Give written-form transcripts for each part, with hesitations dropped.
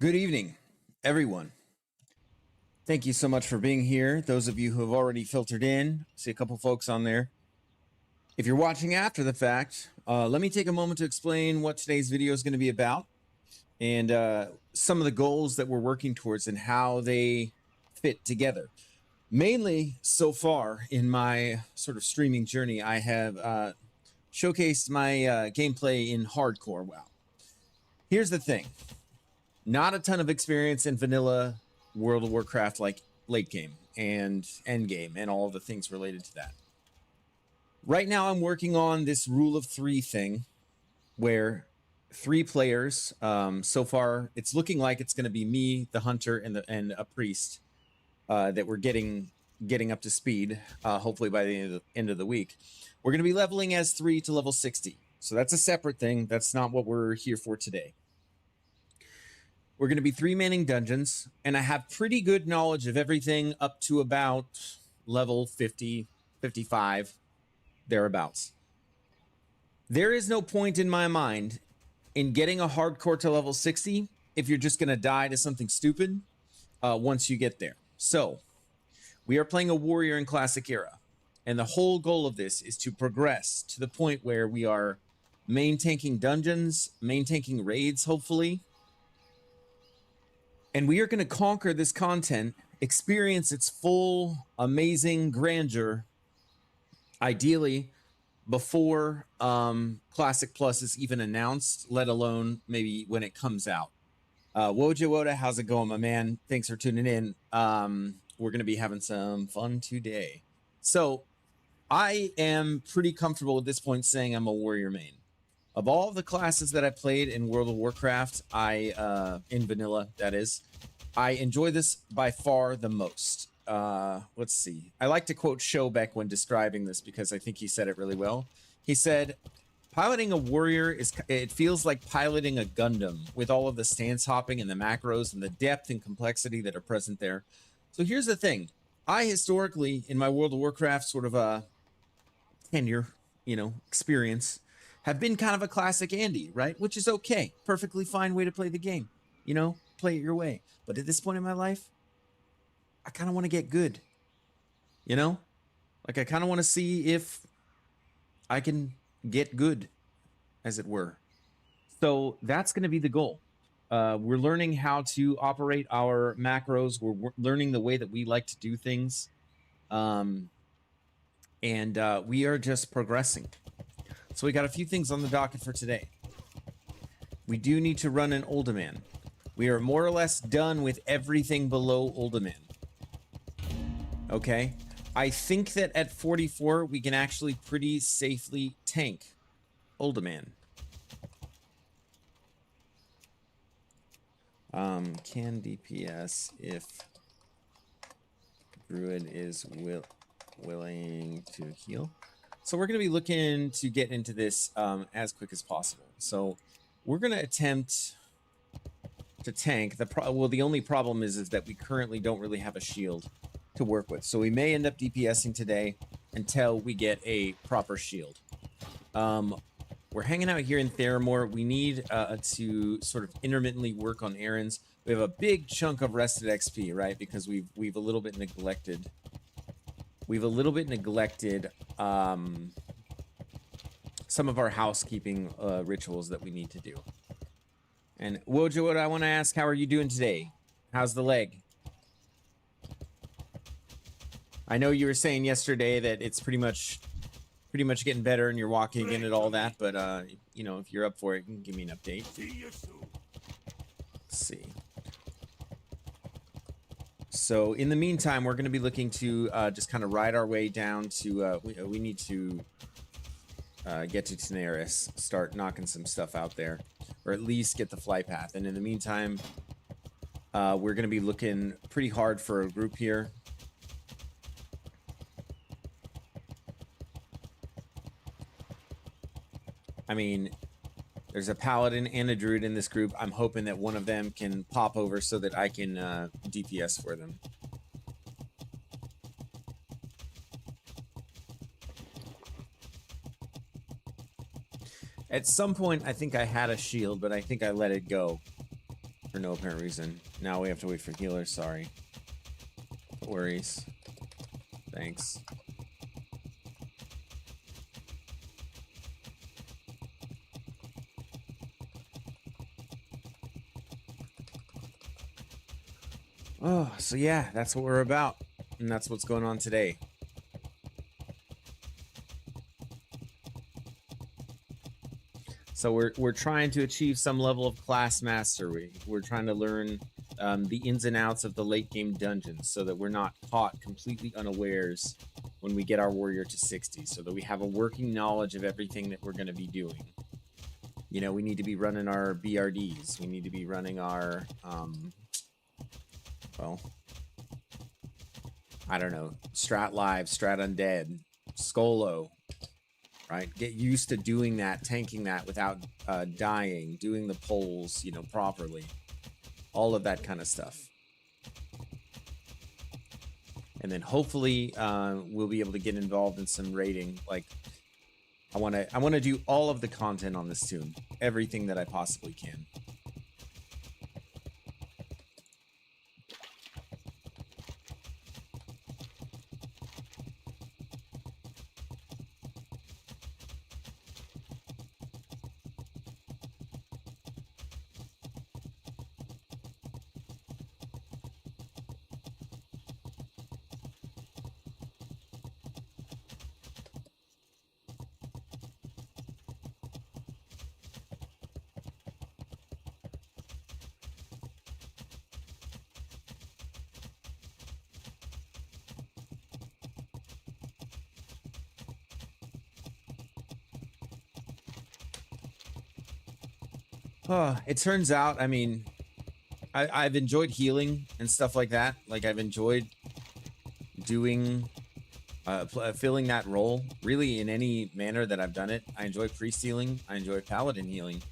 Good evening, everyone. Thank you so much for being here. Those of you who have already filtered in, see a couple folks on there. If you're watching after the fact, let me take a moment to explain what today's video is going to be about and some of the goals that we're working towards and how they fit together. Mainly, so far in my sort of streaming journey, I have showcased my gameplay in hardcore WoW. Here's the thing. Not a ton of experience in vanilla World of Warcraft, like late game and endgame and all the things related to that. Right now, I'm working on this rule of three thing where 3 players, so far, it's looking like it's going to be me, the hunter, and a priest that we're getting up to speed, hopefully by the end of the week. We're going to be leveling as 3 to level 60. So that's a separate thing. That's not what we're here for today. We're going to be 3-manning dungeons, and I have pretty good knowledge of everything up to about level 50, 55, thereabouts. There is no point in my mind in getting a hardcore to level 60 if you're just going to die to something stupid once you get there. So, we are playing a warrior in Classic Era, and the whole goal of this is to progress to the point where we are main tanking dungeons, main tanking raids, hopefully. And we are going to conquer this content, experience its full, amazing grandeur, ideally before Classic Plus is even announced, let alone maybe when it comes out. Wojo Woda, how's it going, my man? Thanks for tuning in. We're going to be having some fun today. So I am pretty comfortable at this point saying I'm a warrior main. Of all the classes that I played in World of Warcraft, in vanilla, that is, I enjoy this by far the most. Let's see. I like to quote Showbeck when describing this because I think he said it really well. He said, piloting a warrior it feels like piloting a Gundam with all of the stance hopping and the macros and the depth and complexity that are present there. So here's the thing. I historically, in my World of Warcraft sort of tenure, experience, have been kind of a classic Andy, right? Which is okay. Perfectly fine way to play the game. Play it your way. But at this point in my life, I kind of want to get good. Like I kind of want to see if I can get good, as it were. So that's going to be the goal. We're learning how to operate our macros. We're learning the way that we like to do things. And we are just progressing. So we got a few things on the docket for today. We do need to run an Uldaman. We are more or less done with everything below Uldaman. Okay? I think that at 44, we can actually pretty safely tank Uldaman. Can DPS if Druid is willing to heal? So we're going to be looking to get into this as quick as possible. So we're going to attempt to tank. The only problem is that we currently don't really have a shield to work with. So we may end up DPSing today until we get a proper shield. We're hanging out here in Theramore. We need to sort of intermittently work on errands. We have a big chunk of rested XP, right? Because we've a little bit neglected. We've a little bit neglected some of our housekeeping rituals that we need to do. And Wojo, what I want to ask, how are you doing today? How's the leg? I know you were saying yesterday that it's pretty much getting better and you're walking again and all that, but if you're up for it, you can give me an update. Let's see. So in the meantime, we're going to be looking to just kind of ride our way down to we need to get to Daenerys, start knocking some stuff out there, or at least get the fly path. And in the meantime, we're going to be looking pretty hard for a group here. I mean, there's a paladin and a druid in this group. I'm hoping that one of them can pop over so that I can DPS for them. At some point, I think I had a shield, but I think I let it go for no apparent reason. Now we have to wait for healers, sorry. No worries. Thanks. Oh, so yeah, that's what we're about. And that's what's going on today. So we're trying to achieve some level of class mastery. We're trying to learn the ins and outs of the late game dungeons so that we're not caught completely unawares when we get our warrior to 60, so that we have a working knowledge of everything that we're going to be doing. You know, we need to be running our BRDs. We need to be running our, well, I don't know, Strat Live, Strat Undead, Skolo, right? Get used to doing that, tanking that without dying, doing the polls, you know, properly. All of that kind of stuff. And then hopefully we'll be able to get involved in some raiding. Like, I want to do all of the content on this tune, everything that I possibly can. It turns out, I mean, I've enjoyed healing and stuff like that. Like, I've enjoyed doing, filling that role, really, in any manner that I've done it. I enjoy priest healing. I enjoy paladin healing.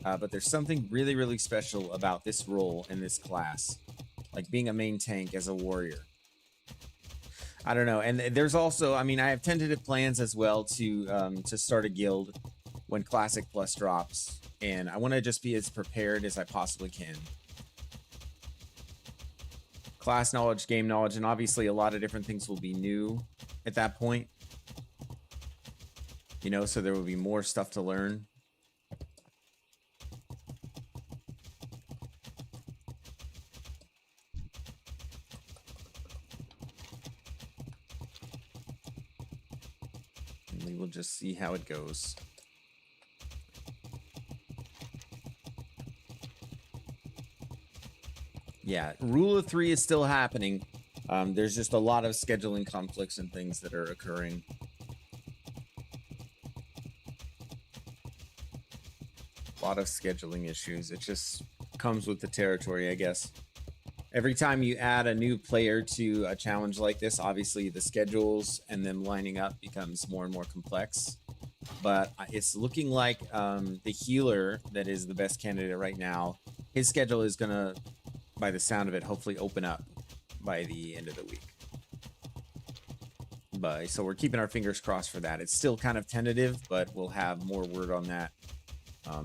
But there's something really, really special about this role in this class. Like, being a main tank as a warrior. I don't know. And there's also, I mean, I have tentative plans as well to start a guild when Classic Plus drops. And I want to just be as prepared as I possibly can. Class knowledge, game knowledge, and obviously a lot of different things will be new at that point. You know, so there will be more stuff to learn. And we will just see how it goes. Yeah, rule of 3 is still happening. There's just a lot of scheduling conflicts and things that are occurring. A lot of scheduling issues. It just comes with the territory, I guess. Every time you add a new player to a challenge like this, obviously the schedules and them lining up becomes more and more complex. But it's looking like the healer that is the best candidate right now, his schedule is going to, by the sound of it, hopefully open up by the end of the week. So we're keeping our fingers crossed for that. It's still kind of tentative, but we'll have more word on that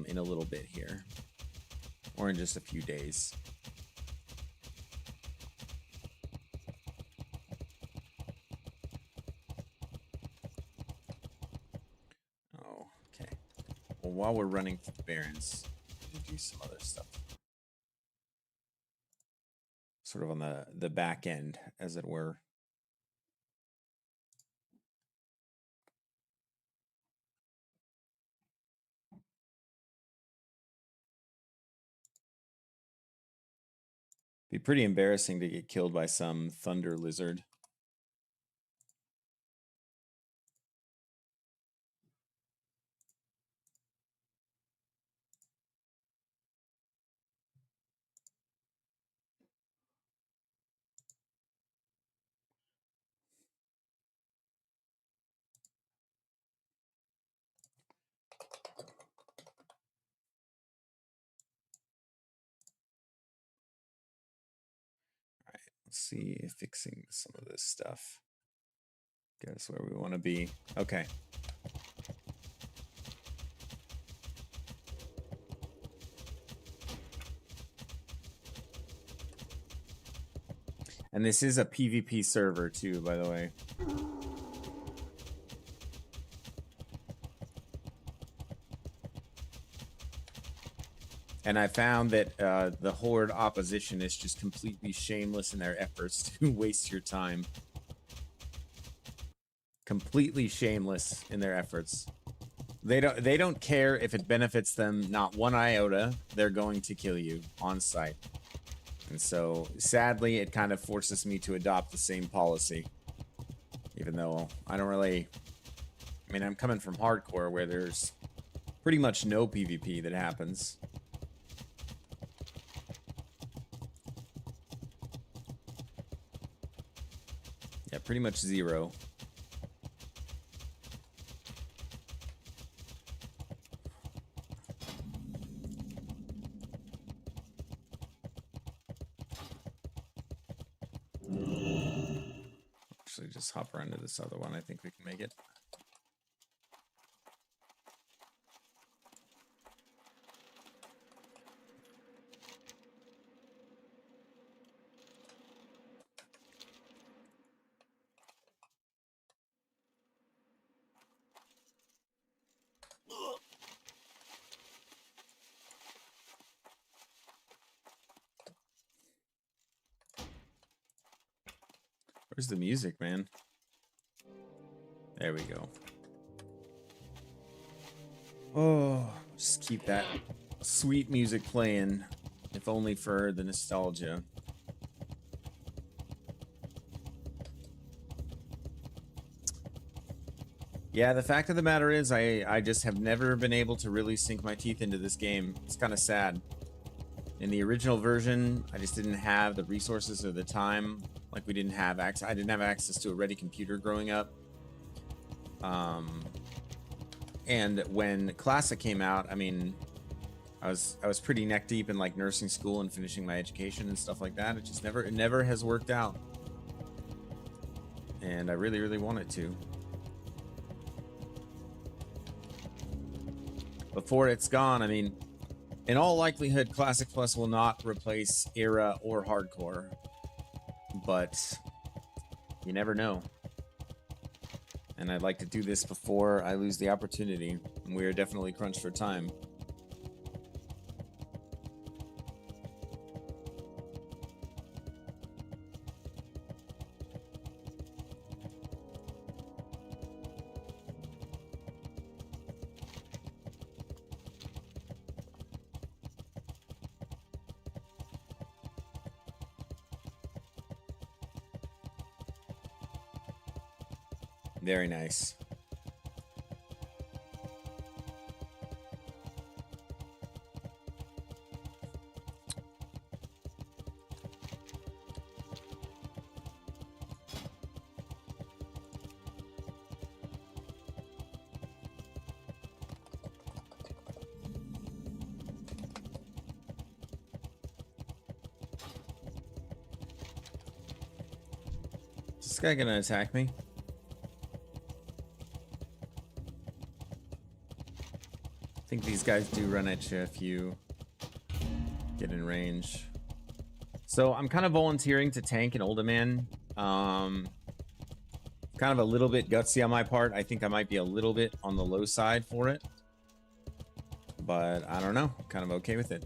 in a little bit here, or in just a few days. Oh, okay. Well, while we're running through the Barrens, we'll do some other stuff. Sort of on the back end, as it were. Be pretty embarrassing to get killed by some thunder lizard. Let's see if fixing some of this stuff. Get us where we want to be. Okay. And this is a PvP server too, by the way. And I found that the Horde opposition is just completely shameless in their efforts to waste your time. Completely shameless in their efforts. They don't care if it benefits them not one iota. They're going to kill you on sight. And so, sadly, it kind of forces me to adopt the same policy. Even though I don't really... I mean, I'm coming from hardcore where there's pretty much no PvP that happens. Yeah, pretty much zero. Actually, just hop around to this other one. I think we can make it. Where's the music, man? There we go. Oh, just keep that sweet music playing, if only for the nostalgia. Yeah, the fact of the matter is I just have never been able to really sink my teeth into this game. It's kind of sad. In the original version, I just didn't have the resources or the time. Like, we didn't have access. I didn't have access to a ready computer growing up. And when Classic came out, I mean, I was pretty neck deep in like nursing school and finishing my education and stuff like that. It never has worked out. And I really, really want it to. Before it's gone, I mean, in all likelihood, Classic Plus will not replace Era or Hardcore. But you never know. And I'd like to do this before I lose the opportunity. And we are definitely crunched for time. Very nice. Is this guy gonna attack me? I think these guys do run at you if you get in range. So I'm kind of volunteering to tank an older man. Kind of a little bit gutsy on my part. I think I might be a little bit on the low side for it. But I don't know. I'm kind of okay with it.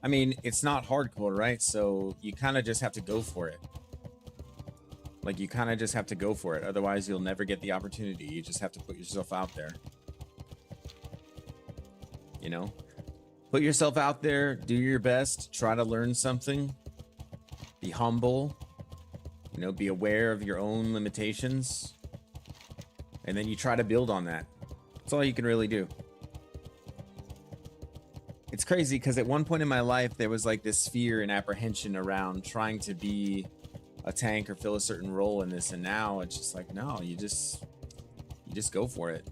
I mean, it's not hardcore, right? So you kind of just have to go for it. Like, you kind of just have to go for it. Otherwise, you'll never get the opportunity. You just have to put yourself out there. You know? Put yourself out there. Do your best. Try to learn something. Be humble. You know, be aware of your own limitations. And then you try to build on that. That's all you can really do. It's crazy because at one point in my life, there was like this fear and apprehension around trying to be a tank or fill a certain role in this. And now it's just like, no, you just go for it.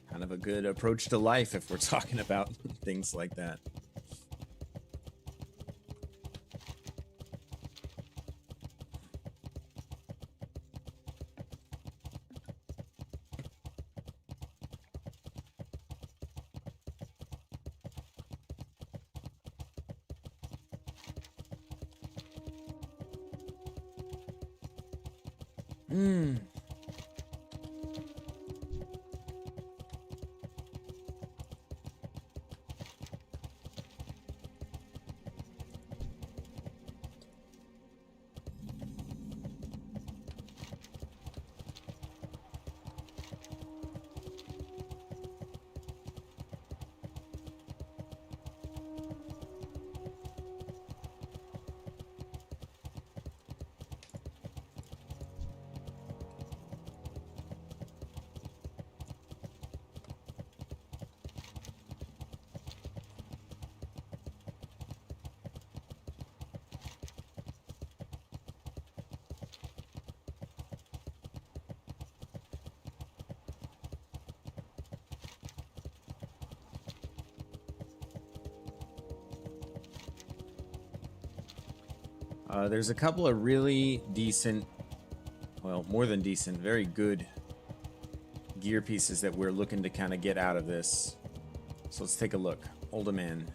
Kind of a good approach to life if we're talking about things like that. Hmm. There's a couple of really decent, well, more than decent, very good gear pieces that we're looking to kind of get out of this. So let's take a look. Hold them in.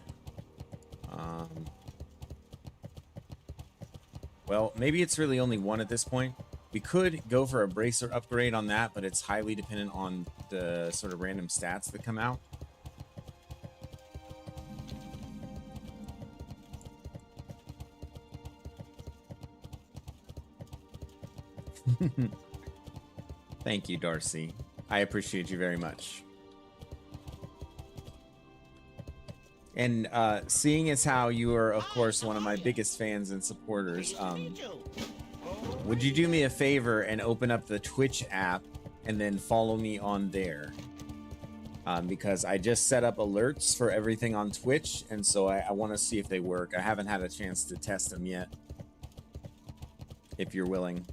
Well, maybe it's really only one at this point. We could go for a bracer upgrade on that, but it's highly dependent on the sort of random stats that come out. Thank you, Darcy. I appreciate you very much. And seeing as how you are, of course, one of my biggest fans and supporters, would you do me a favor and open up the Twitch app and then follow me on there? Because I just set up alerts for everything on Twitch, and so I want to see if they work. I haven't had a chance to test them yet, if you're willing.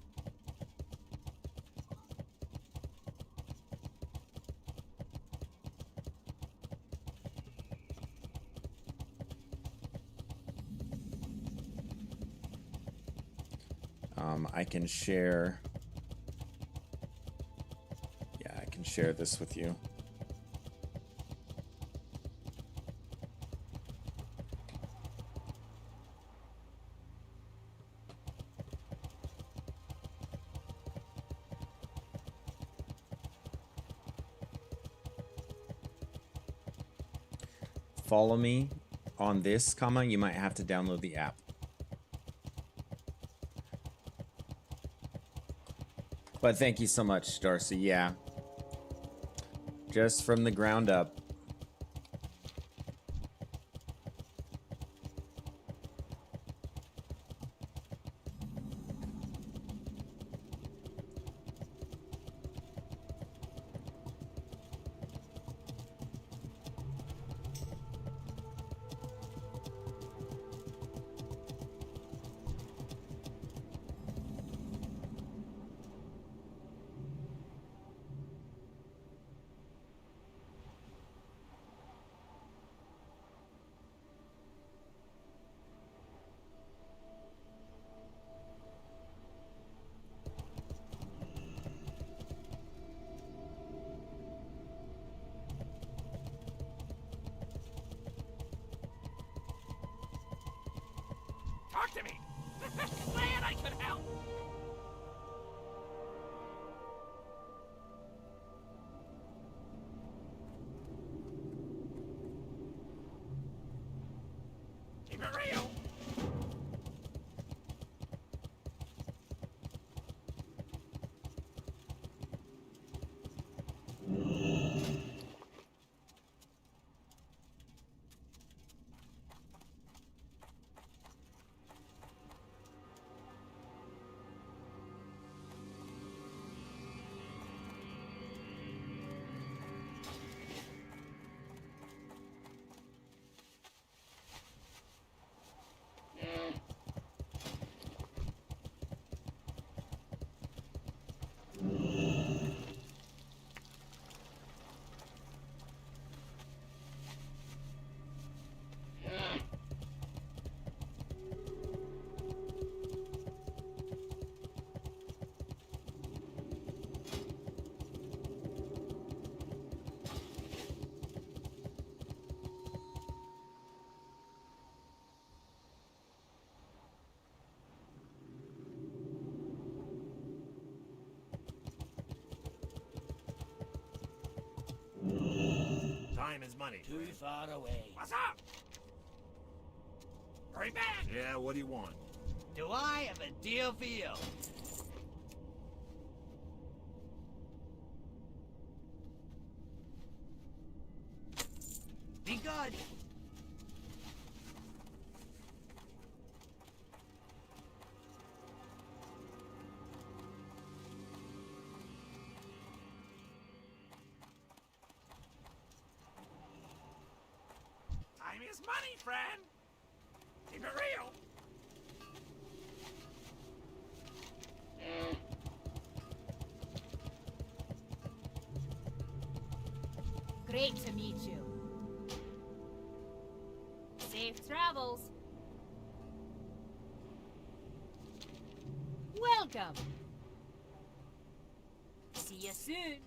I can share... Yeah, I can share this with you. Follow me on this, comma, you might have to download the app. But thank you so much, Darcy. Yeah. Just from the ground up. Talk to me! Glad I could help! Keep it real! Time is money. Too far away. What's up? Very bad. Yeah, what do you want? Do I have a deal for you? Be good. Time is money, friend. Keep it real. Great to meet you. Safe travels. Welcome. See you soon.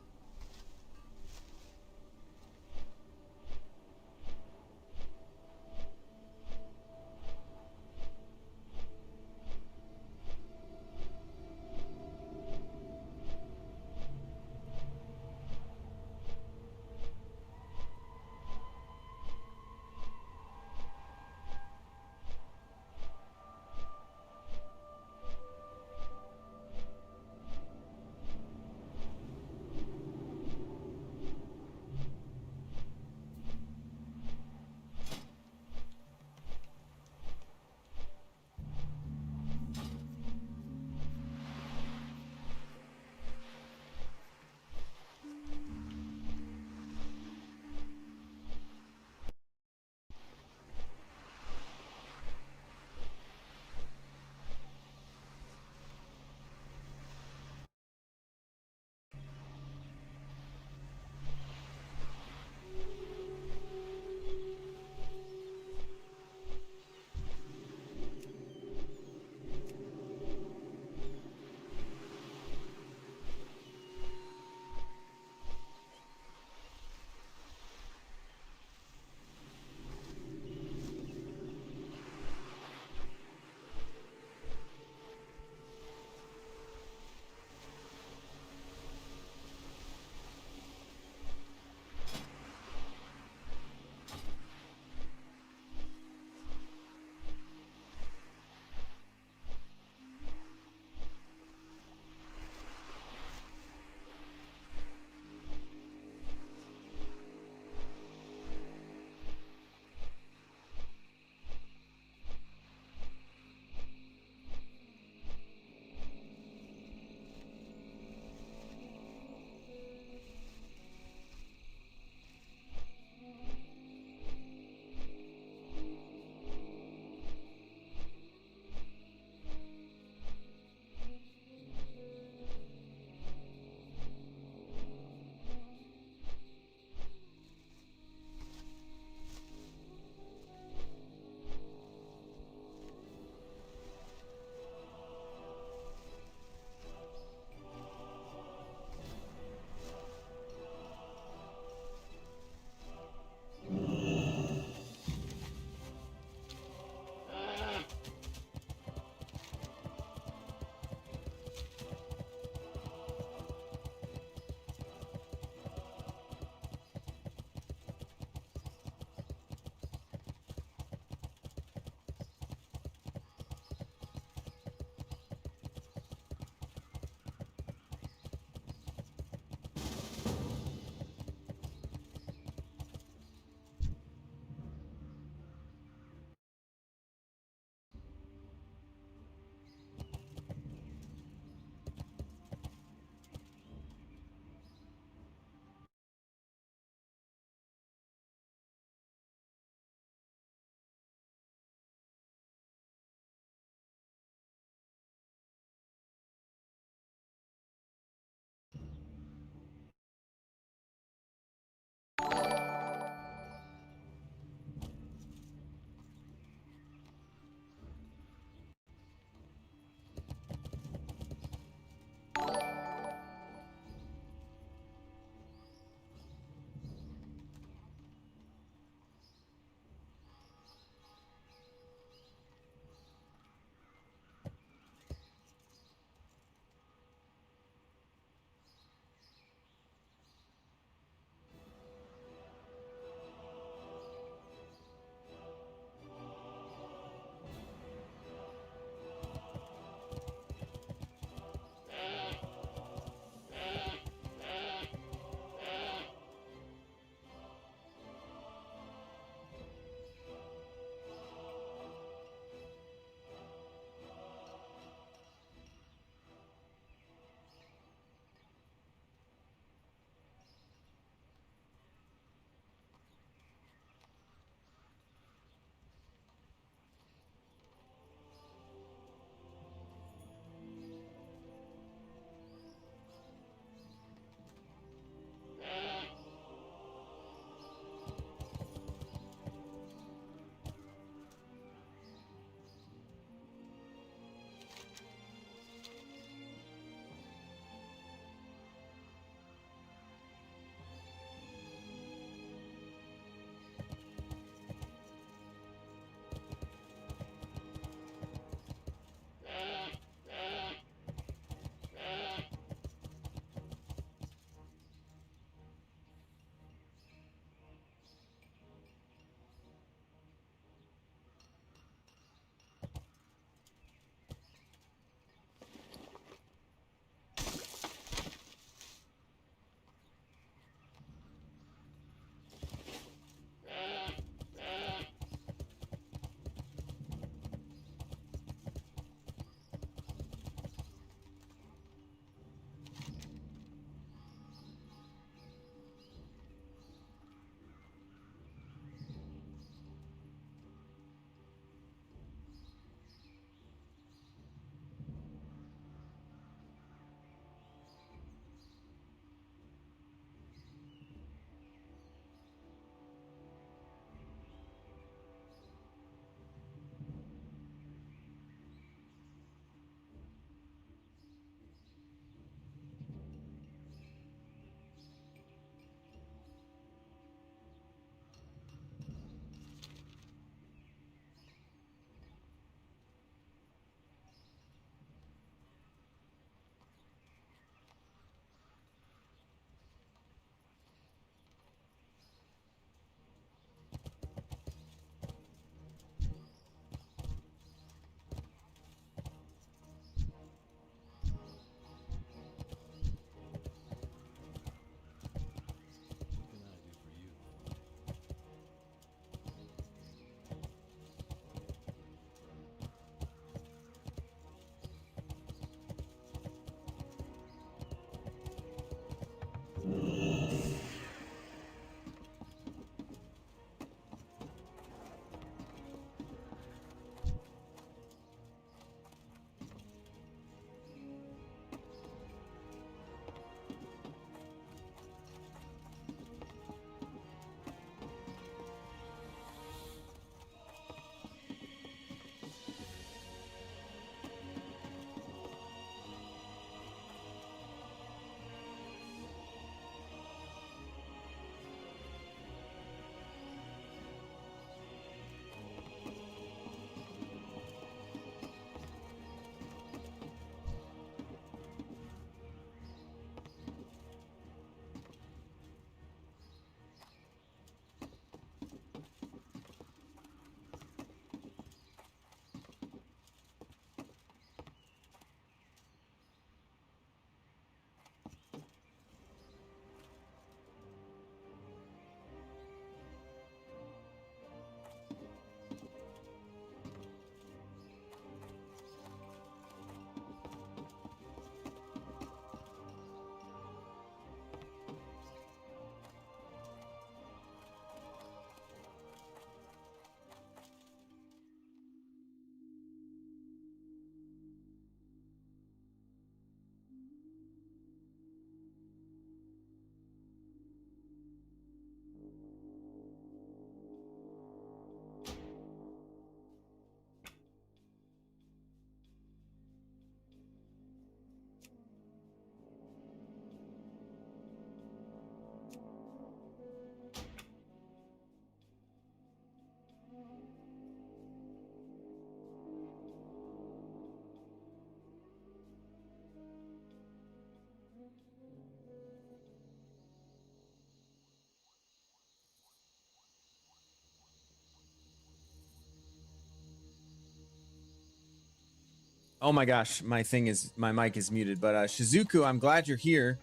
Oh my gosh, my mic is muted. But Shizuku, I'm glad you're here.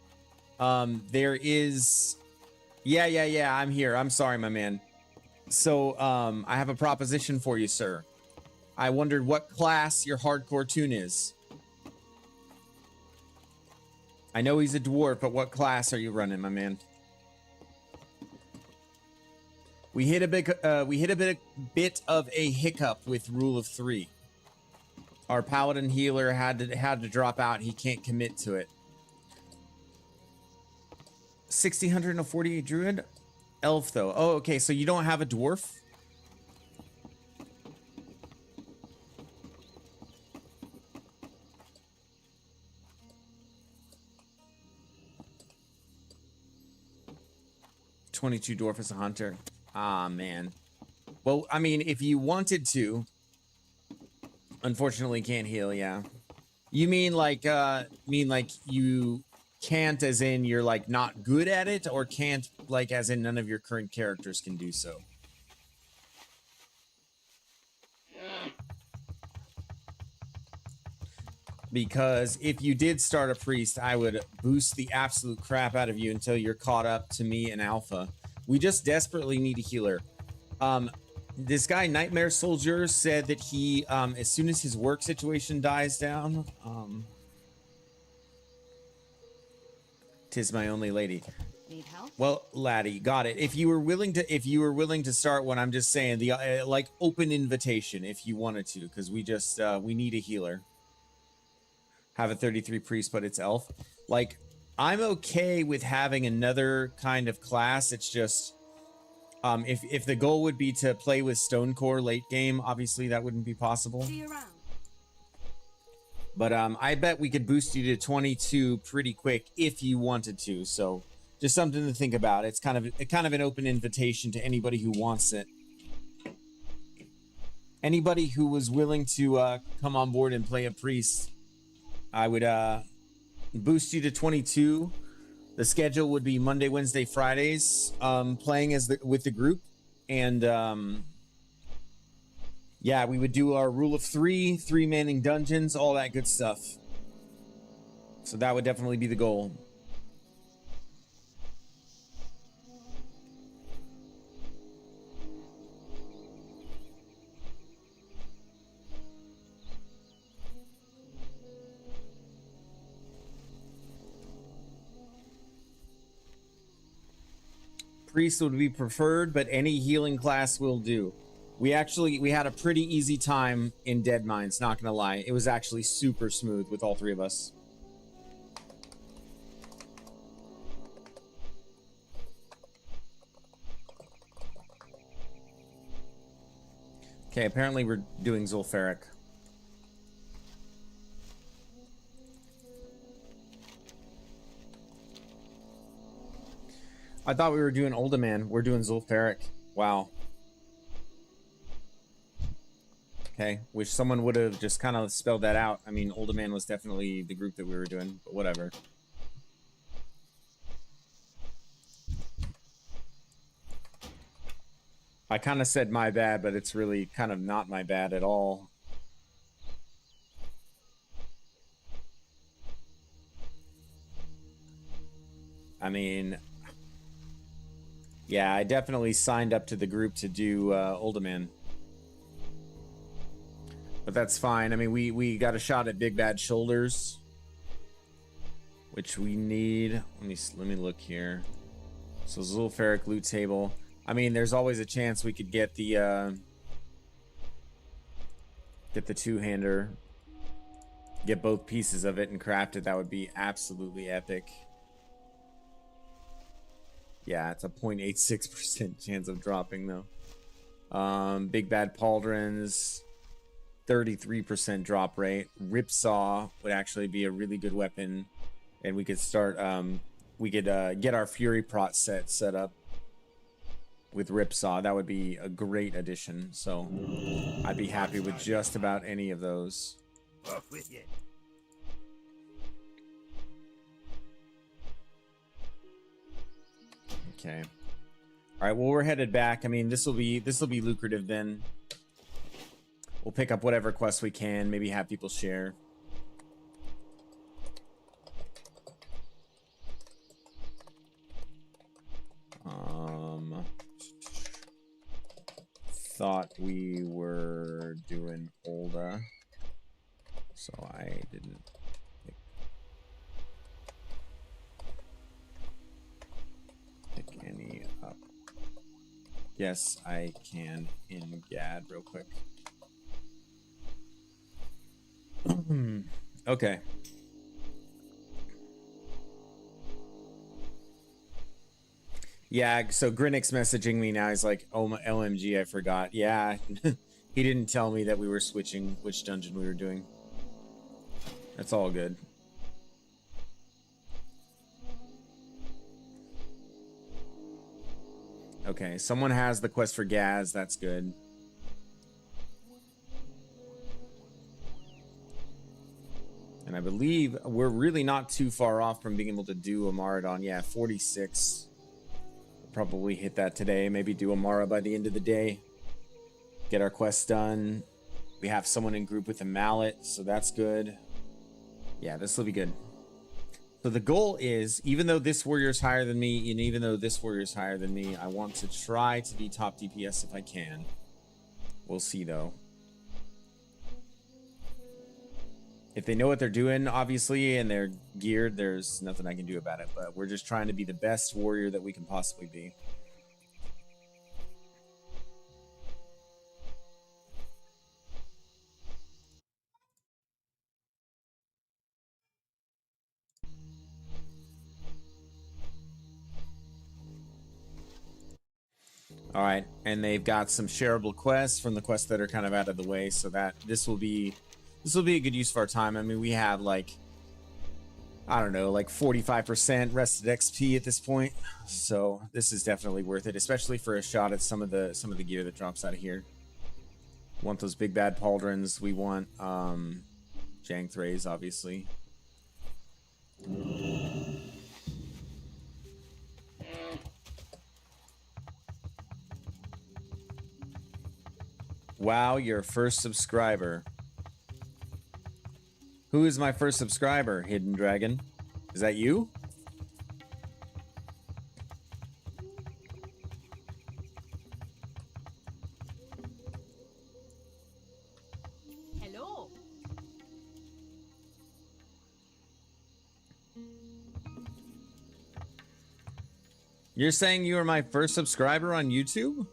There is, yeah. I'm here. I'm sorry, my man. So I have a proposition for you, sir. I wondered what class your hardcore tune is. I know he's a dwarf, but what class are you running, my man? We hit a bit of a hiccup with rule of 3. Our paladin healer had to drop out. He can't commit to it. 1600 and a 48 druid, elf though. Oh, okay. So you don't have a dwarf? $22 dwarf as a hunter. Ah, man. Well, I mean, if you wanted to, unfortunately can't heal, yeah. You mean like you can't as in you're like not good at it, or can't like as in none of your current characters can do so? Because if you did start a priest, I would boost the absolute crap out of you until you're caught up to me in alpha. We just desperately need a healer. This guy, Nightmare Soldier, said that he, as soon as his work situation dies down, tis my only lady. Need help? Well, laddie, got it. If you were willing to start one, I'm just saying the like open invitation if you wanted to, because we just we need a healer. Have a 33 priest, but it's elf. Like, I'm okay with having another kind of class. It's just, if the goal would be to play with Stonecore late game, obviously that wouldn't be possible. See you around. But I bet we could boost you to 22 pretty quick if you wanted to. So just something to think about. It's kind of an open invitation to anybody who wants it. Anybody who was willing to come on board and play a priest, I would boost you to 22. The schedule would be Monday, Wednesday, Fridays, playing with the group, and yeah, we would do our rule of 3 manning dungeons, all that good stuff. So that would definitely be the goal. Priest would be preferred, but any healing class will do. We had a pretty easy time in Dead Mines, not gonna lie. It was actually super smooth with all 3 of us. Okay, apparently we're doing Zul'Farrak. I thought we were doing Uldaman. We're doing Zul'Farrak. Wow. Okay, wish someone would have just kind of spelled that out. I mean, Uldaman was definitely the group that we were doing, but whatever. I kind of said my bad, but it's really kind of not my bad at all. I mean, yeah, I definitely signed up to the group to do Uldaman. But that's fine. I mean, we got a shot at Big Bad Shoulders, which we need. Let me look here. So Zul'Farrak loot table. I mean, there's always a chance we could get the two-hander, get both pieces of it and craft it. That would be absolutely epic. Yeah, it's a 0.86% chance of dropping though. Big Bad Pauldrons, 33% drop rate. Ripsaw would actually be a really good weapon, and we could start. We could get our Fury Prot set up with Ripsaw. That would be a great addition. So I'd be happy with just about any of those. Off with you. Okay. All right. Well, we're headed back. I mean, this will be lucrative then. We'll pick up whatever quests we can. Maybe have people share. thought we were doing Olda, so I didn't pick any up. Yes, I can in GAD real quick. Okay. Yeah, so Grinnick's messaging me now. He's like, oh, my LMG, I forgot. Yeah, he didn't tell me that we were switching which dungeon we were doing. That's all good. Okay, someone has the quest for Gaz. That's good. And I believe we're really not too far off from being able to do a Maradon. Yeah, 46. We'll probably hit that today. Maybe do a Mara by the end of the day. Get our quest done. We have someone in group with a mallet, so that's good. Yeah, this will be good. So the goal is, even though this warrior is higher than me, and even though this warrior is higher than me, I want to try to be top DPS if I can. We'll see, though. If they know what they're doing, obviously, and they're geared, there's nothing I can do about it. But we're just trying to be the best warrior that we can possibly be. All right, and they've got some shareable quests from the quests that are kind of out of the way, so that this will be a good use of our time. I mean, we have like, I don't know, like 45% rested XP at this point, so this is definitely worth it, especially for a shot at some of the gear that drops out of here. We want those big bad pauldrons. We want Jang Thrays, obviously. Wow, your first subscriber. Who is my first subscriber, Hidden Dragon? Is that you? Hello. You're saying you were my first subscriber on YouTube?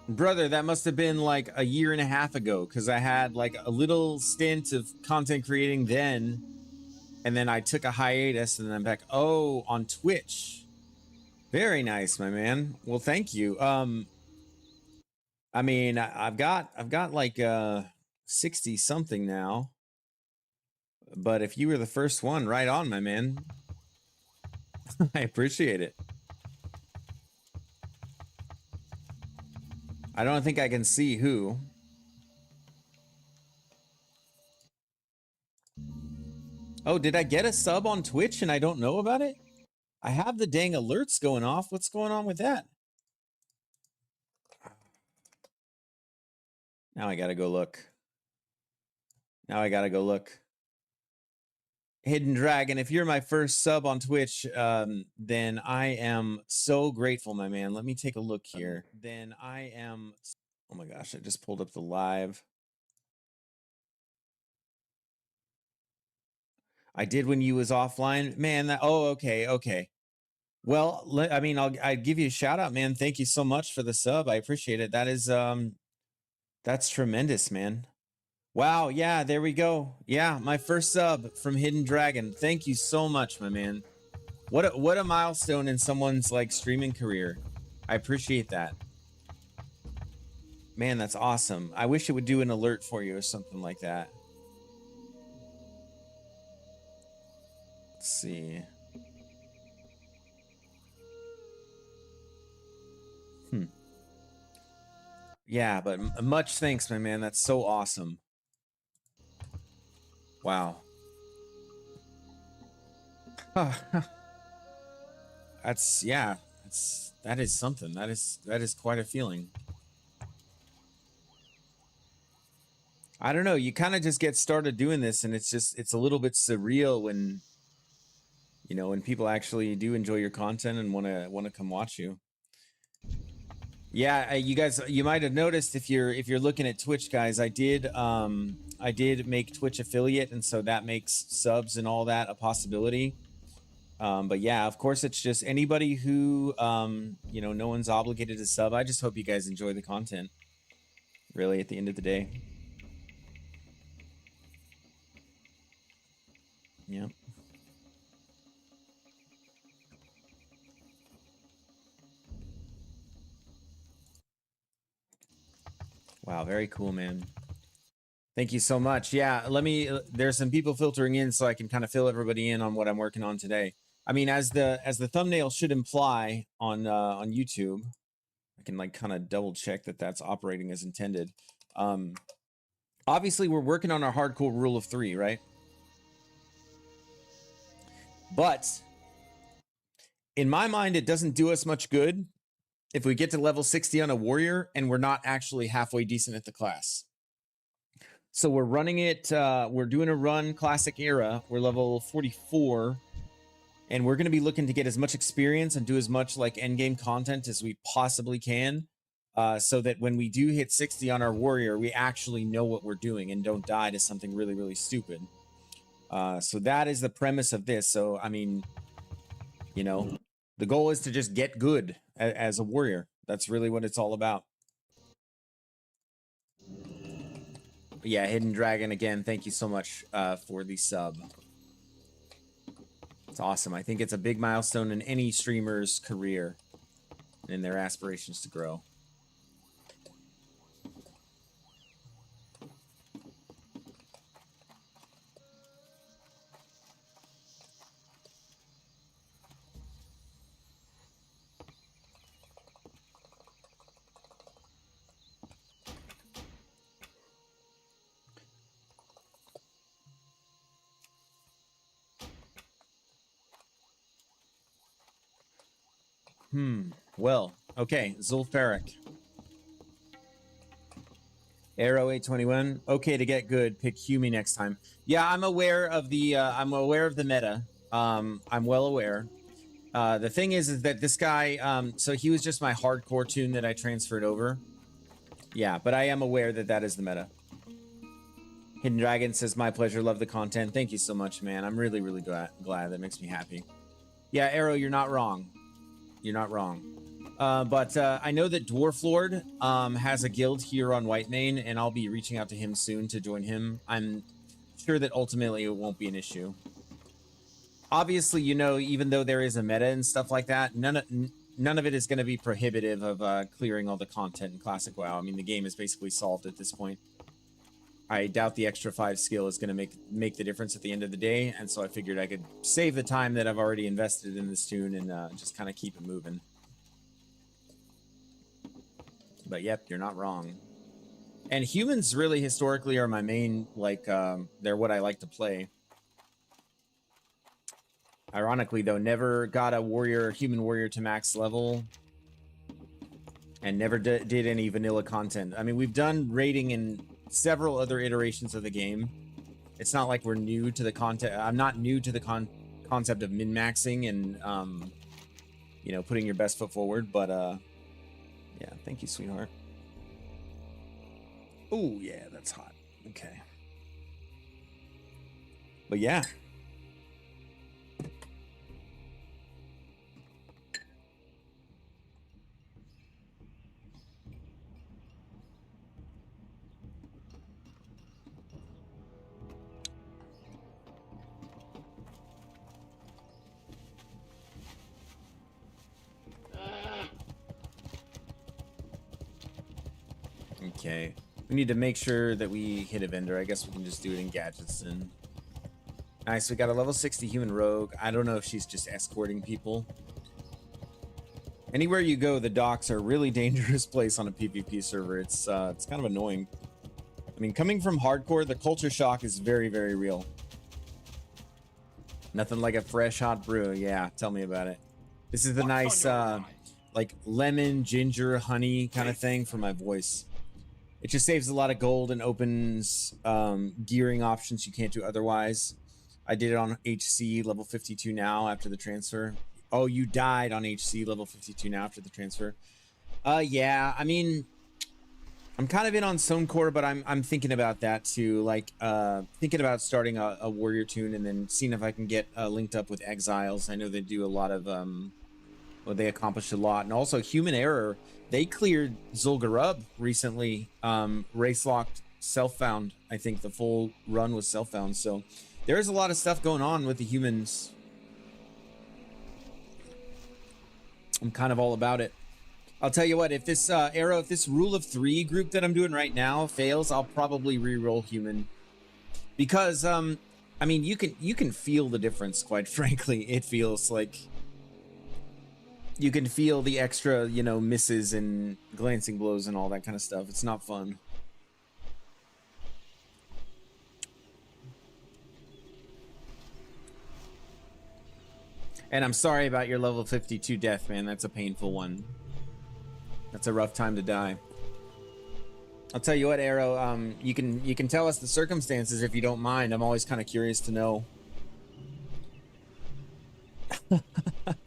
Brother, that must have been like a year and a half ago, because I had like a little stint of content creating then, and then I took a hiatus, and then I'm back. Oh, on Twitch. Very nice, my man. Well, thank you. I mean, I've got like 60 something now, but if you were the first one, right on, my man. I appreciate it. I don't think I can see who. Oh, did I get a sub on Twitch and I don't know about it? I have the dang alerts going off. What's going on with that? Now I gotta go look. Hidden Dragon, if you're my first sub on Twitch, then I am so grateful, my man. Let me take a look here. Oh my gosh, I just pulled up the live. I did when you was offline. Man, okay. Well, I mean, I'd give you a shout out, man. Thank you so much for the sub. I appreciate it. That is, that's tremendous, man. Wow, yeah, there we go. Yeah, my first sub from Hidden Dragon. Thank you so much, my man. What a milestone in someone's like streaming career. I appreciate that. Man, that's awesome. I wish it would do an alert for you or something like that. Let's see. Yeah, but much thanks, my man. That's so awesome. Wow. That's, yeah, that is something. That is quite a feeling. I don't know, you kind of just get started doing this and it's a little bit surreal when, you know, when people actually do enjoy your content and want to come watch you. Yeah, you guys, you might have noticed if you're looking at Twitch, guys, I did make Twitch affiliate, and so that makes subs and all that a possibility. But yeah, of course, it's just anybody who you know, no one's obligated to sub. I just hope you guys enjoy the content. Really, at the end of the day. Yeah. Wow, very cool, man. Thank you so much. Yeah, let me. There's some people filtering in, so I can kind of fill everybody in on what I'm working on today. I mean, as the thumbnail should imply on YouTube, I can like kind of double check that that's operating as intended. Obviously, we're working on our hardcore rule of 3, right? But in my mind, it doesn't do us much good if we get to level 60 on a warrior and we're not actually halfway decent at the class. So we're running it, we're doing a run classic era. We're level 44, and we're going to be looking to get as much experience and do as much like endgame content as we possibly can, so that when we do hit 60 on our warrior, we actually know what we're doing and don't die to something really, really stupid. So that is the premise of this. So, I mean, you know, the goal is to just get good as a warrior. That's really what it's all about. Yeah, Hidden Dragon, again, thank you so much for the sub. It's awesome. I think it's a big milestone in any streamer's career and in their aspirations to grow. Well, okay, Zulfaric. Arrow 821. Okay, to get good, pick Humi next time. Yeah, I'm aware of the meta. I'm well aware. The thing is that this guy, so he was just my hardcore tune that I transferred over. Yeah, but I am aware that that is the meta. Hidden Dragon says, my pleasure, love the content. Thank you so much, man. I'm really, really glad. That makes me happy. Yeah, Arrow, you're not wrong. You're not wrong. But I know that Dwarf Lord has a guild here on Whitemane, and I'll be reaching out to him soon to join him. I'm sure that ultimately it won't be an issue. Obviously, you know, even though there is a meta and stuff like that, none of it is going to be prohibitive of clearing all the content in Classic WoW. I mean, the game is basically solved at this point. I doubt the extra 5 skill is going to make the difference at the end of the day, and so I figured I could save the time that I've already invested in this tune and just kind of keep it moving. But yep, you're not wrong. And humans really historically are my main, like, they're what I like to play. Ironically, though, never got a human warrior to max level. And never did any vanilla content. I mean, we've done raiding in several other iterations of the game. It's not like we're new to the content. I'm not new to the concept of min-maxing and, you know, putting your best foot forward. But, yeah, thank you, sweetheart. Oh, yeah, that's hot. Okay. But yeah. Okay. We need to make sure that we hit a vendor. I guess we can just do it in gadgets then. Nice, we got a level 60 human rogue. I don't know if she's just escorting people. Anywhere you go, the docks are a really dangerous place on a PvP server. It's kind of annoying. I mean, coming from hardcore, the culture shock is very, very real. Nothing like a fresh hot brew. Yeah, tell me about it. This is the nice, like lemon, ginger, honey kind of thing for my voice. It just saves a lot of gold and opens gearing options you can't do otherwise. I did it on HC level 52 now after the transfer. Oh, you died on HC level 52 now after the transfer. Yeah, I mean, I'm kind of in on Stonecore, but I'm thinking about that too. Like, thinking about starting a warrior tune and then seeing if I can get linked up with Exiles. I know they do a lot of well, they accomplished a lot, and also Human Error. They cleared Zul'Gurub recently. Race locked, self found. I think the full run was self found. So there's a lot of stuff going on with the humans. I'm kind of all about it. I'll tell you what, if this Arrow, if this rule of 3 group that I'm doing right now fails, I'll probably re-roll human. Because I mean, you can feel the difference, quite frankly. It feels like you can feel the extra, you know, misses and glancing blows and all that kind of stuff. It's not fun. And I'm sorry about your level 52 death, man. That's a painful one. That's a rough time to die. I'll tell you what, Arrow, you can tell us the circumstances if you don't mind. I'm always kind of curious to know.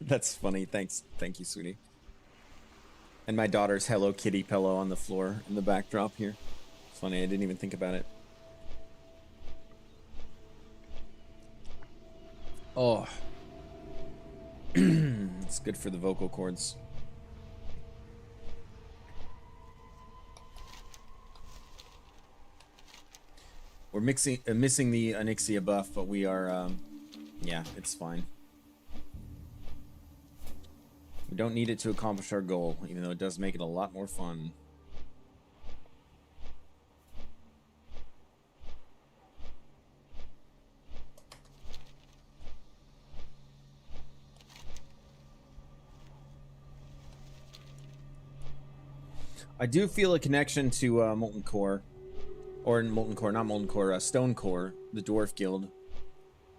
That's funny. Thanks. Thank you, sweetie. And my daughter's Hello Kitty pillow on the floor in the backdrop here. It's funny. I didn't even think about it. Oh. It's good for the vocal cords. We're missing the Onyxia buff, but we are, yeah, it's fine. We don't need it to accomplish our goal, even though it does make it a lot more fun. I do feel a connection to Molten Core. Or Molten Core, not Molten Core, Stone Core, the Dwarf Guild.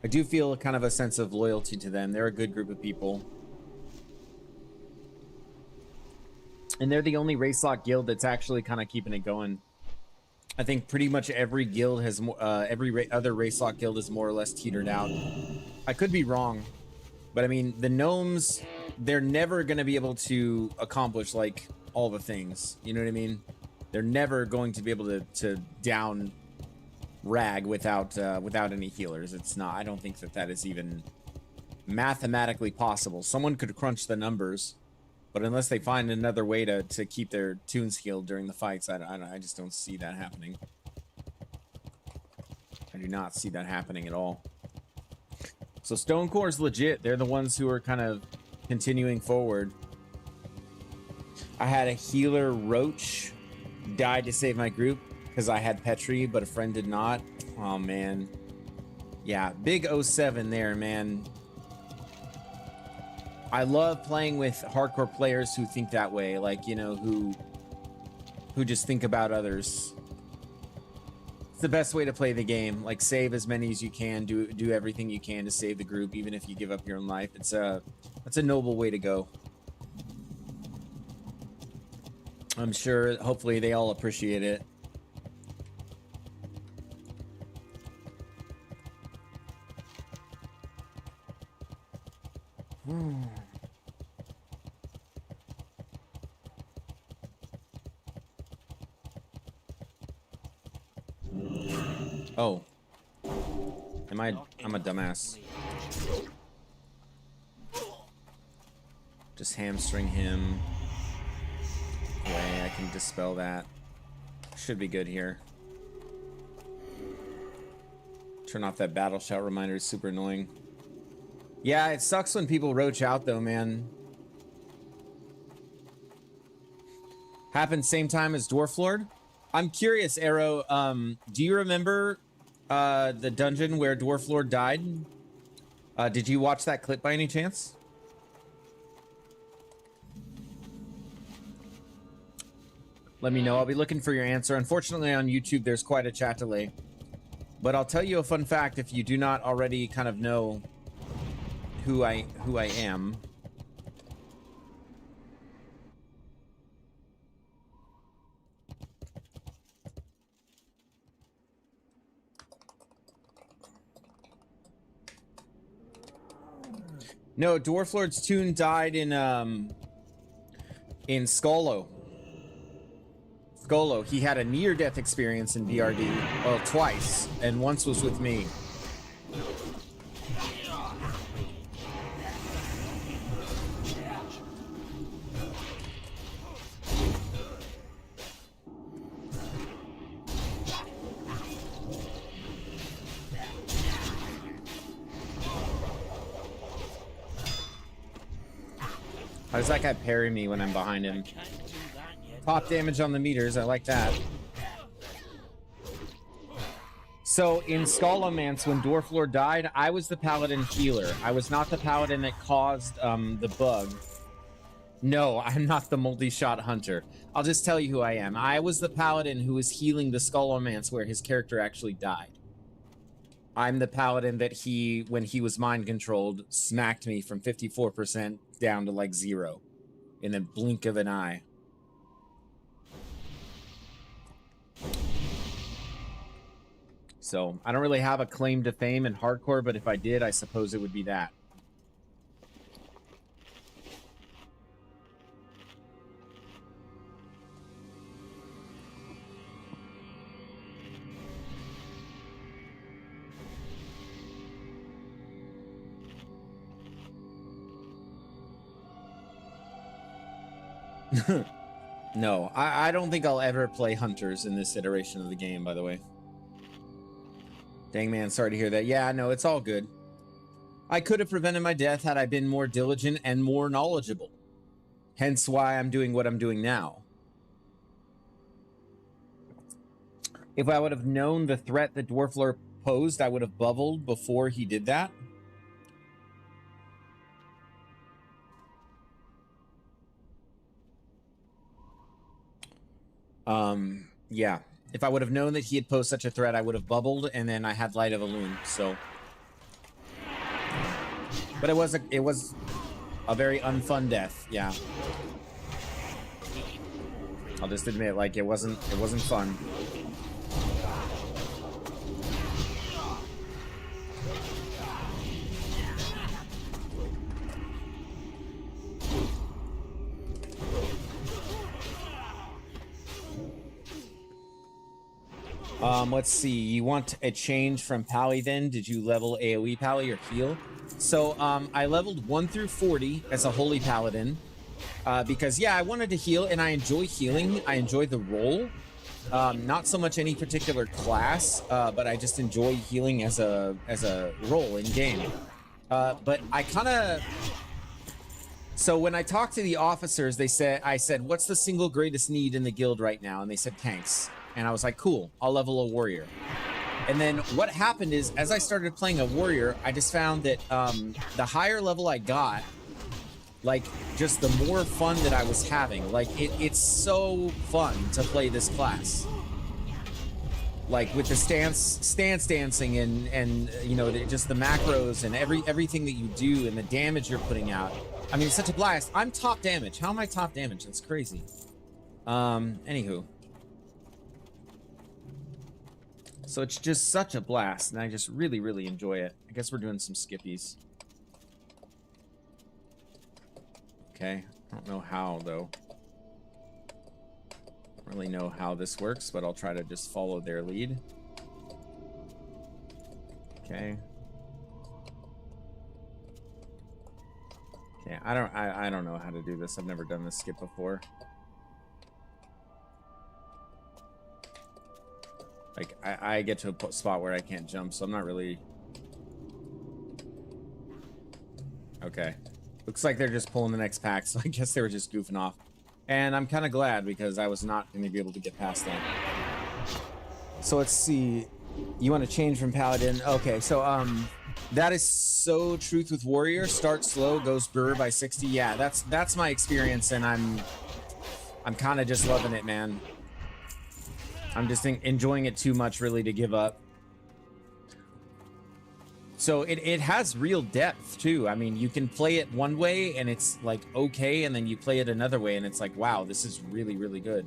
I do feel kind of a sense of loyalty to them. They're a good group of people. And they're the only race lock guild that's actually kind of keeping it going. I think pretty much every guild has, every other race lock guild is more or less teetered out. I could be wrong, but I mean, the gnomes, they're never going to be able to accomplish like all the things. You know what I mean? They're never going to be able to down Rag without any healers. It's not. I don't think that is even mathematically possible. Someone could crunch the numbers, but unless they find another way to keep their tunes healed during the fights, I just don't see that happening. I do not see that happening at all. So Stone Core's legit. They're the ones who are kind of continuing forward. I had a healer Roach died to save my group because I had Petri, but a friend did not. Oh, man. Yeah, big 07 there, man. I love playing with hardcore players who think that way, like, you know, who just think about others. It's the best way to play the game. Like, save as many as you can, do everything you can to save the group, even if you give up your own life. It's a noble way to go. I'm sure, hopefully, they all appreciate it. Oh. I'm a dumbass. Just hamstring him. Way I can dispel that. Should be good here. Turn off that battle shout reminder. Is super annoying. Yeah, it sucks when people roach out though, man. Happened same time as Dwarf Lord. I'm curious, Arrow. Do you remember the dungeon where Dwarf Lord died? Did you watch that clip by any chance? Let me know. I'll be looking for your answer. Unfortunately, on YouTube, there's quite a chat delay. But I'll tell you a fun fact if you do not already kind of know who I am. No, Dwarf Lord's tune died in In Skolo. Skolo, he had a near-death experience in BRD. Well, twice. And once was with me. How does that guy parry me when I'm behind him? Pop damage on the meters, I like that. So in Scholomance, when Dwarf Lord died, I was the paladin healer. I was not the paladin that caused the bug. No, I'm not the multi-shot hunter. I'll just tell you who I am. I was the paladin who was healing the Scholomance where his character actually died. I'm the paladin that when he was mind controlled, smacked me from 54% down to like 0 in the blink of an eye. So I don't really have a claim to fame in hardcore, but if I did, I suppose it would be that. No, I don't think I'll ever play hunters in this iteration of the game, by the way. Dang, man, sorry to hear that. Yeah, no, it's all good. I could have prevented my death had I been more diligent and more knowledgeable. Hence why I'm doing what I'm doing now. If I would have known the threat that Dwarf Lord posed, I would have bubbled before he did that. Yeah. If I would have known that he had posed such a threat, I would have bubbled, and then I had Light of a Loon, so. But it was a very unfun death, yeah. I'll just admit, like, it wasn't fun. Let's see. You want a change from Pally then? Did you level AoE Pally or heal? So, I leveled 1 through 40 as a Holy Paladin. Because, yeah, I wanted to heal, and I enjoy healing. I enjoy the role. Not so much any particular class, but I just enjoy healing as a role in game. But I kind of... So when I talked to the officers, I said, what's the single greatest need in the guild right now? And they said tanks. And I was like, cool, I'll level a warrior. And then what happened is, as I started playing a warrior, I just found that the higher level I got, like, just the more fun that I was having. Like, it's so fun to play this class. Like, with the stance dancing and you know, just the macros and everything that you do and the damage you're putting out. I mean, it's such a blast. I'm top damage. How am I top damage? That's crazy. Anywho. So it's just such a blast, and I just really, really enjoy it. I guess we're doing some skippies. Okay, I don't know how, though. I don't really know how this works, but I'll try to just follow their lead. Okay. Okay, I don't know how to do this. I've never done this skip before. Like, I get to a spot where I can't jump, so I'm not really... Okay. Looks like they're just pulling the next pack, so I guess they were just goofing off. And I'm kind of glad, because I was not going to be able to get past them. So let's see. You want to change from Paladin? Okay, so, that is so truth with Warrior. Start slow, goes Brr by 60. Yeah, that's my experience, and I'm kind of just loving it, man. I'm just enjoying it too much, really, to give up. So it has real depth, too. I mean, you can play it one way, and it's, like, okay, and then you play it another way, and it's like, wow, this is really, really good.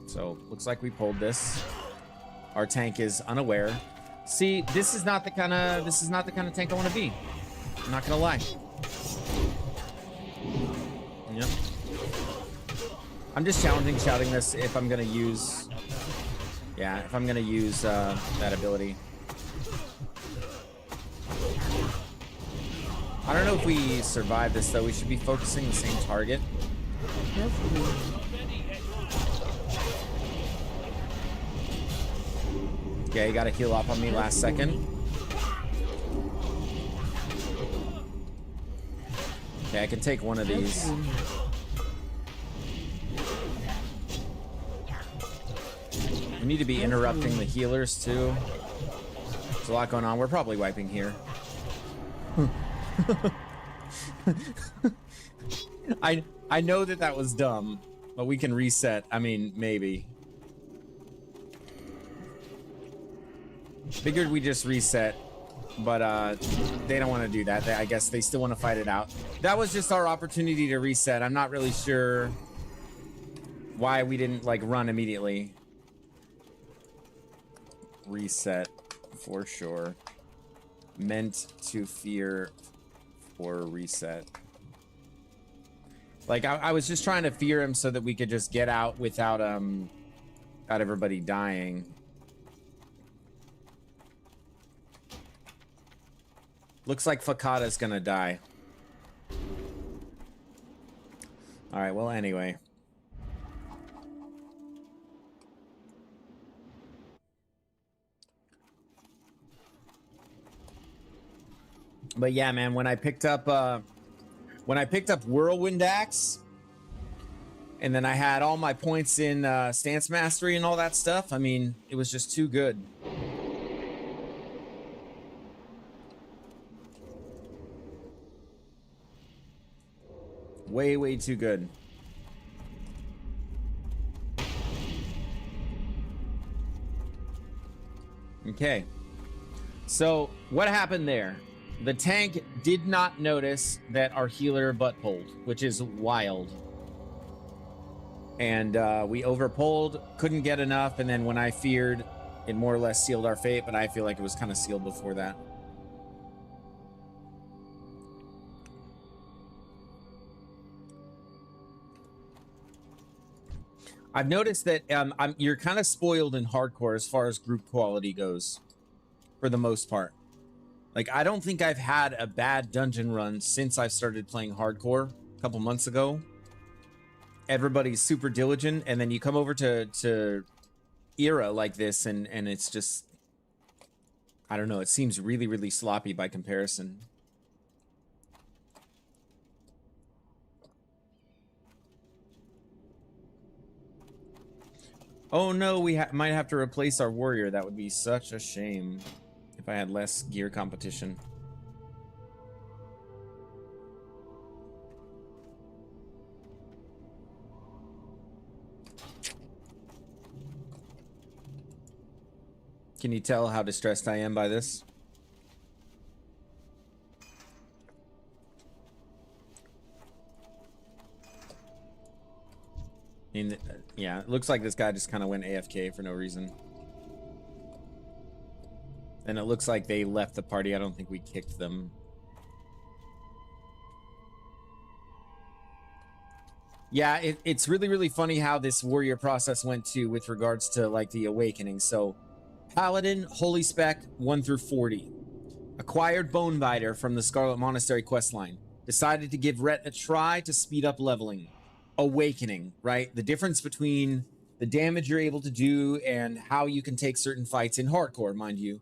So, looks like we pulled this. Our tank is unaware. See, this is not the kind of tank I want to be. I'm not gonna lie. Yep. I'm just challenging shouting this if I'm gonna use, yeah, if I'm gonna use that ability. I don't know if we survive this though. We should be focusing the same target. Okay, you gotta heal up on me last second. Okay, I can take one of these. We need to be interrupting the healers too. There's a lot going on. We're probably wiping here. I know that that was dumb, but we can reset. I mean, maybe. Figured we just reset, but they don't want to do that. I guess they still want to fight it out. That was just our opportunity to reset. I'm not really sure why we didn't like run immediately. Reset for sure. Meant to fear for reset. Like I was just trying to fear him so that we could just get out without everybody dying. Looks like Fakata's gonna die. All right, well, anyway. But yeah, man, when I picked up Whirlwind Axe, and then I had all my points in Stance Mastery and all that stuff, I mean, it was just too good. Way, way too good. Okay. So, what happened there? The tank did not notice that our healer butt pulled, which is wild. And we overpulled, couldn't get enough, and then when I feared, it more or less sealed our fate, but I feel like it was kind of sealed before that. I've noticed that you're kind of spoiled in hardcore as far as group quality goes, for the most part. Like, I don't think I've had a bad dungeon run since I started playing hardcore a couple months ago. Everybody's super diligent, and then you come over to era like this, and it's just, I don't know, it seems really, really sloppy by comparison. Oh no, we might have to replace our warrior. That would be such a shame if I had less gear competition. Can you tell how distressed I am by this? Yeah, it looks like this guy just kind of went AFK for no reason. And it looks like they left the party. I don't think we kicked them. Yeah, it's really, really funny how this warrior process went too with regards to like the awakening. So, Paladin, Holy Spec, 1 through 40. Acquired Bonebiter from the Scarlet Monastery questline. Decided to give Rhett a try to speed up leveling. Awakening, right? The difference between the damage you're able to do and how you can take certain fights in hardcore, mind you.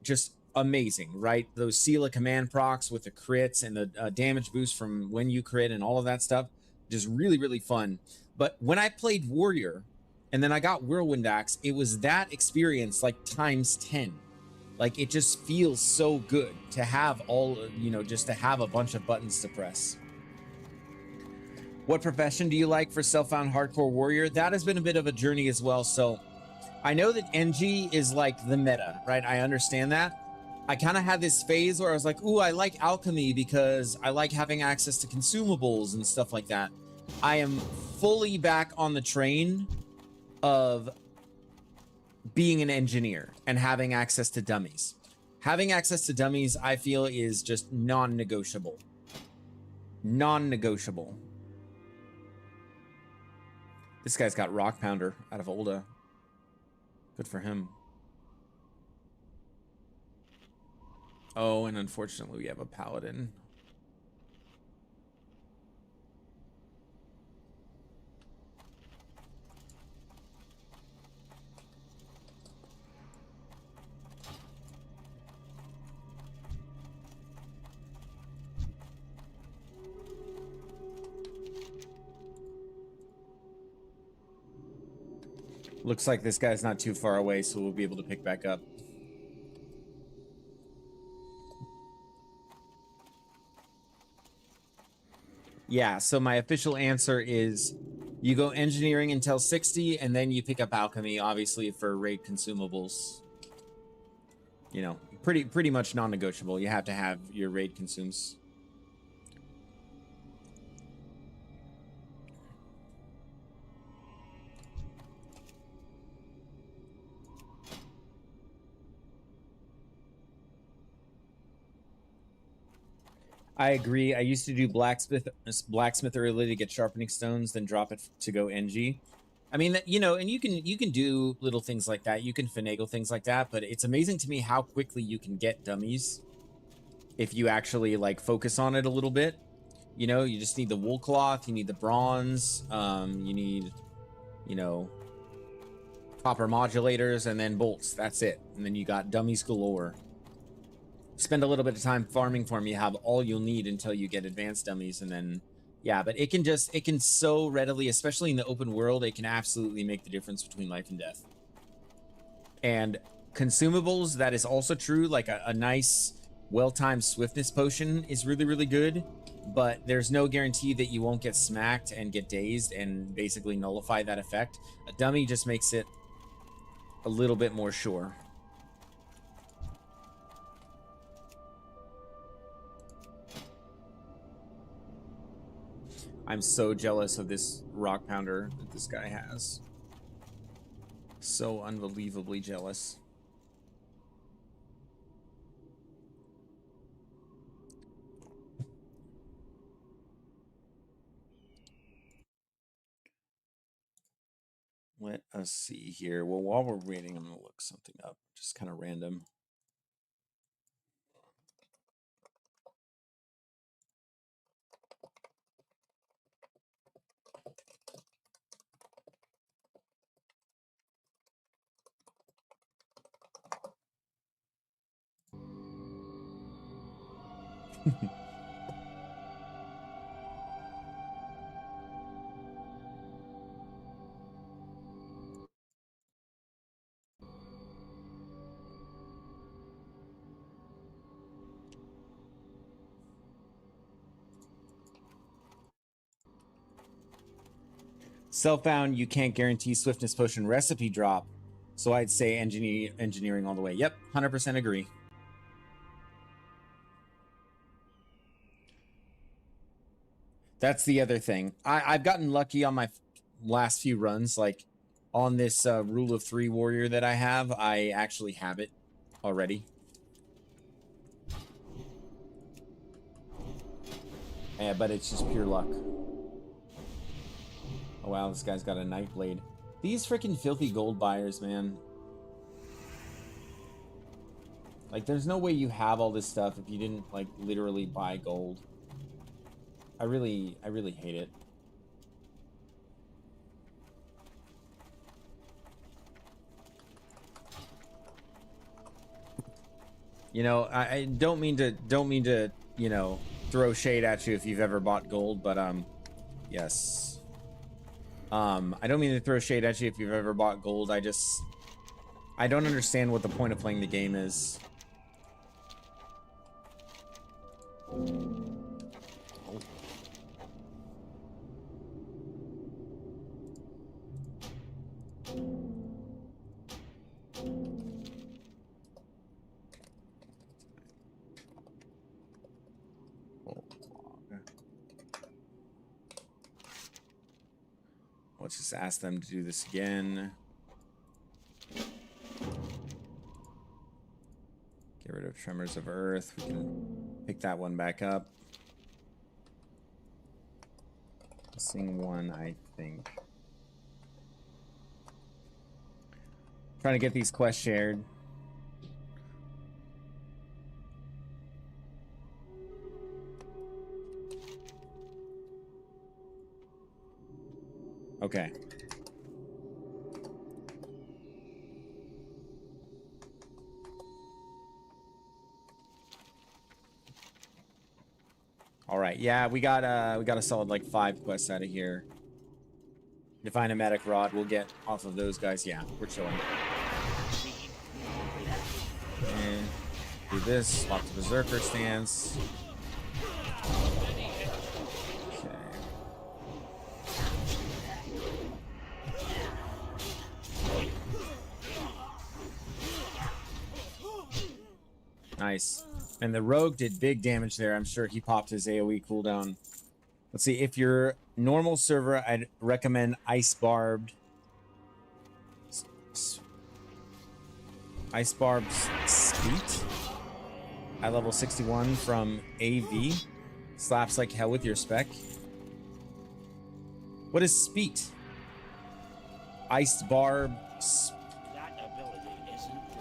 Just amazing, right? Those Seal of Command procs with the crits and the damage boost from when you crit and all of that stuff. Just really, really fun. But when I played Warrior and then I got Whirlwind Axe, it was that experience like times 10. Like, it just feels so good to have all, you know, just to have a bunch of buttons to press. What profession do you like for Self-Found Hardcore Warrior? That has been a bit of a journey as well. So I know that NG is like the meta, right? I understand that. I kind of had this phase where I was like, ooh, I like alchemy because I like having access to consumables and stuff like that. I am fully back on the train of being an engineer and having access to dummies. Having access to dummies, I feel, is just non-negotiable. Non-negotiable. This guy's got Rock Pounder out of Olda. Good for him. Oh, and unfortunately we have a Paladin. Looks like this guy's not too far away, so we'll be able to pick back up. Yeah, so my official answer is you go engineering until 60, and then you pick up alchemy, obviously, for raid consumables. You know, pretty much non-negotiable. You have to have your raid consumes. I agree. I used to do blacksmith early to get sharpening stones, then drop it to go NG. I mean, you know, and you can do little things like that. You can finagle things like that, but it's amazing to me how quickly you can get dummies if you actually like focus on it a little bit. You know, you just need the wool cloth, you need the bronze, you need, you know, copper modulators, and then bolts. That's it. And then you got dummies galore. Spend a little bit of time farming for them, you have all you'll need until you get advanced dummies, and then yeah, but it can so readily, especially in the open world, it can absolutely make the difference between life and death. And consumables, that is also true. Like a nice well-timed swiftness potion is really good, but there's no guarantee that you won't get smacked and get dazed and basically nullify that effect. A dummy just makes it a little bit more sure. I'm so jealous of this Rock Pounder that this guy has. So unbelievably jealous. Let us see here. Well, while we're waiting, I'm going to look something up. Just kind of random. Self-found, you can't guarantee swiftness potion recipe drop, so I'd say engineering all the way. Yep, 100% agree. That's the other thing. I've gotten lucky on my last few runs. Like on this rule of 3 warrior that I have, I actually have it already. Yeah, but it's just pure luck. Oh wow, this guy's got a knife blade. These freaking filthy gold buyers, man. Like, there's no way you have all this stuff if you didn't, like, literally buy gold. I really hate it. You know, I don't mean to, you know, throw shade at you if you've ever bought gold, but yes. I don't mean to throw shade at you if you've ever bought gold. I don't understand what the point of playing the game is. Let's just ask them to do this again. Get rid of Tremors of Earth. We can pick that one back up. Missing one, I think. Trying to get these quests shared. Okay. All right. Yeah, we got a solid like 5 quests out of here. Define a medic rod. We'll get off of those guys. Yeah, we're chilling. And do this. Swap to berserker stance. Okay. Nice. And the rogue did big damage there. I'm sure he popped his AoE cooldown. Let's see. If you're normal server, I'd recommend Ice Barbed. Ice Barbed Speed at level 61 from AV. Slaps like hell with your spec. What is Speed? Ice Barb.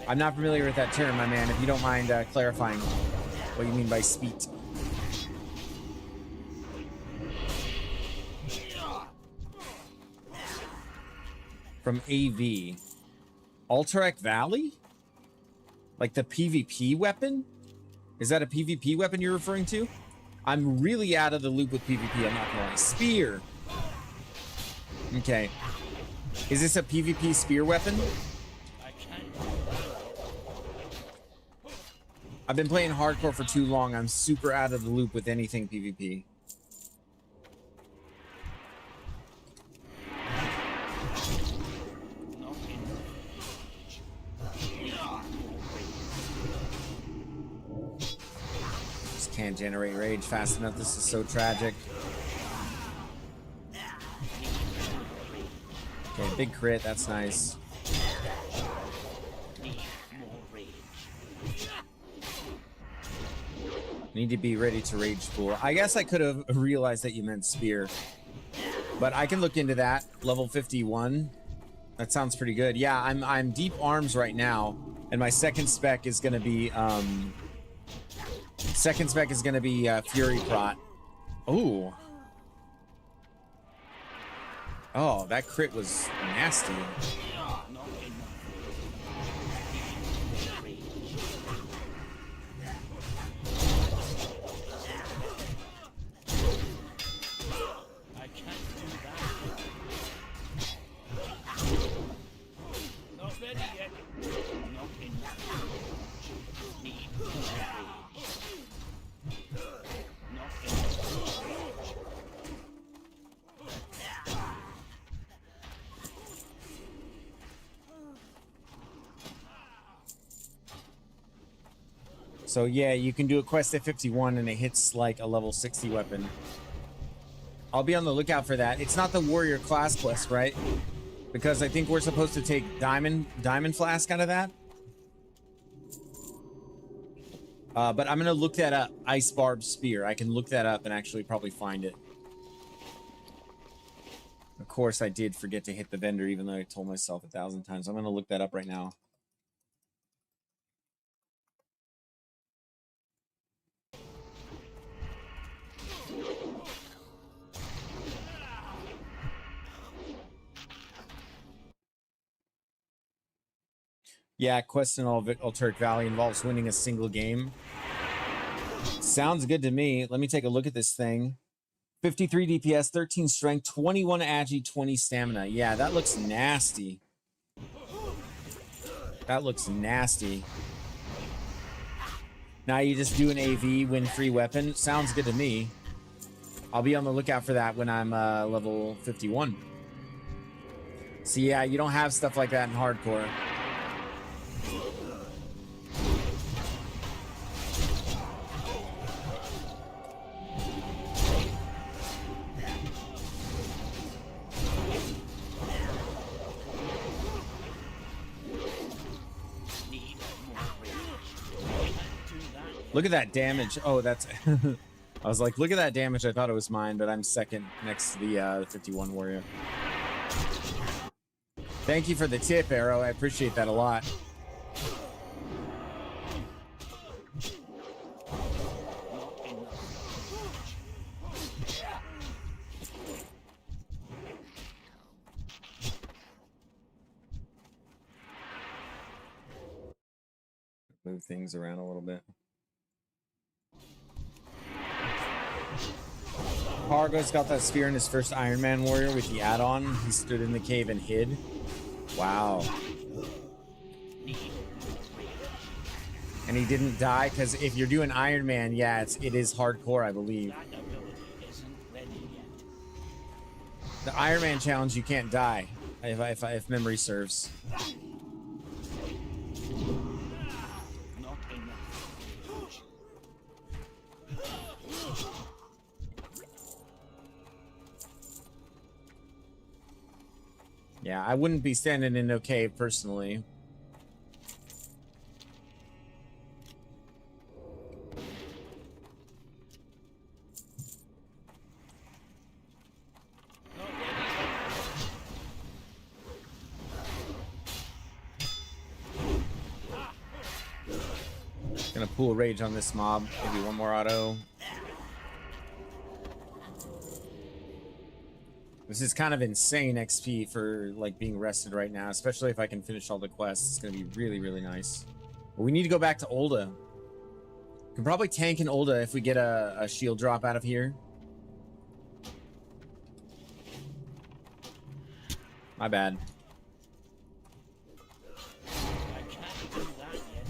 I'm not familiar with that term, my man. If you don't mind clarifying what you mean by speed. From AV. Alterac Valley? Like the PvP weapon? Is that a PvP weapon you're referring to? I'm really out of the loop with PvP, I'm not gonna lie. Spear! Okay. Is this a PvP spear weapon? I've been playing hardcore for too long. I'm super out of the loop with anything PvP. Just can't generate rage fast enough. This is so tragic. Okay, big crit. That's nice. Need to be ready to rage pool. I guess I could have realized that you meant spear, but I can look into that. Level 51. That sounds pretty good. Yeah, I'm deep arms right now, and my second spec is gonna be Fury Prot. Ooh. Oh, that crit was nasty. So yeah, you can do a quest at 51 and it hits like a level 60 weapon. I'll be on the lookout for that. It's not the warrior class quest, right? Because I think we're supposed to take diamond flask out of that. But I'm gonna look that up. Ice Barb Spear. I can look that up and actually probably find it. Of course, I did forget to hit the vendor, even though I told myself 1,000 times. I'm gonna look that up right now. Yeah, quest in Alterac Valley involves winning a single game. Sounds good to me. Let me take a look at this thing. 53 DPS, 13 strength, 21 agi, 20 stamina. Yeah, that looks nasty. That looks nasty. Now you just do an AV, win free weapon. Sounds good to me. I'll be on the lookout for that when I'm level 51. So yeah, you don't have stuff like that in hardcore. Look at that damage. Oh, that's... I was like, look at that damage. I thought it was mine, but I'm second next to the 51 warrior. Thank you for the tip, Arrow. I appreciate that a lot. Move things around a little bit. Hargo's got that spear in his first Iron Man warrior with the add-on. He stood in the cave and hid. Wow. And he didn't die because if you're doing Iron Man, yeah, it is hardcore, I believe. That ability isn't ready yet. The Iron Man challenge, you can't die if memory serves. Not enough. Yeah, I wouldn't be standing in no cave personally. Gonna pool rage on this mob. Maybe one more auto. This is kind of insane XP for like being rested right now, especially if I can finish all the quests. It's gonna be really, really nice. But we need to go back to Ul'dah. Can probably tank in Ul'dah if we get a shield drop out of here. My bad. I can't do that yet.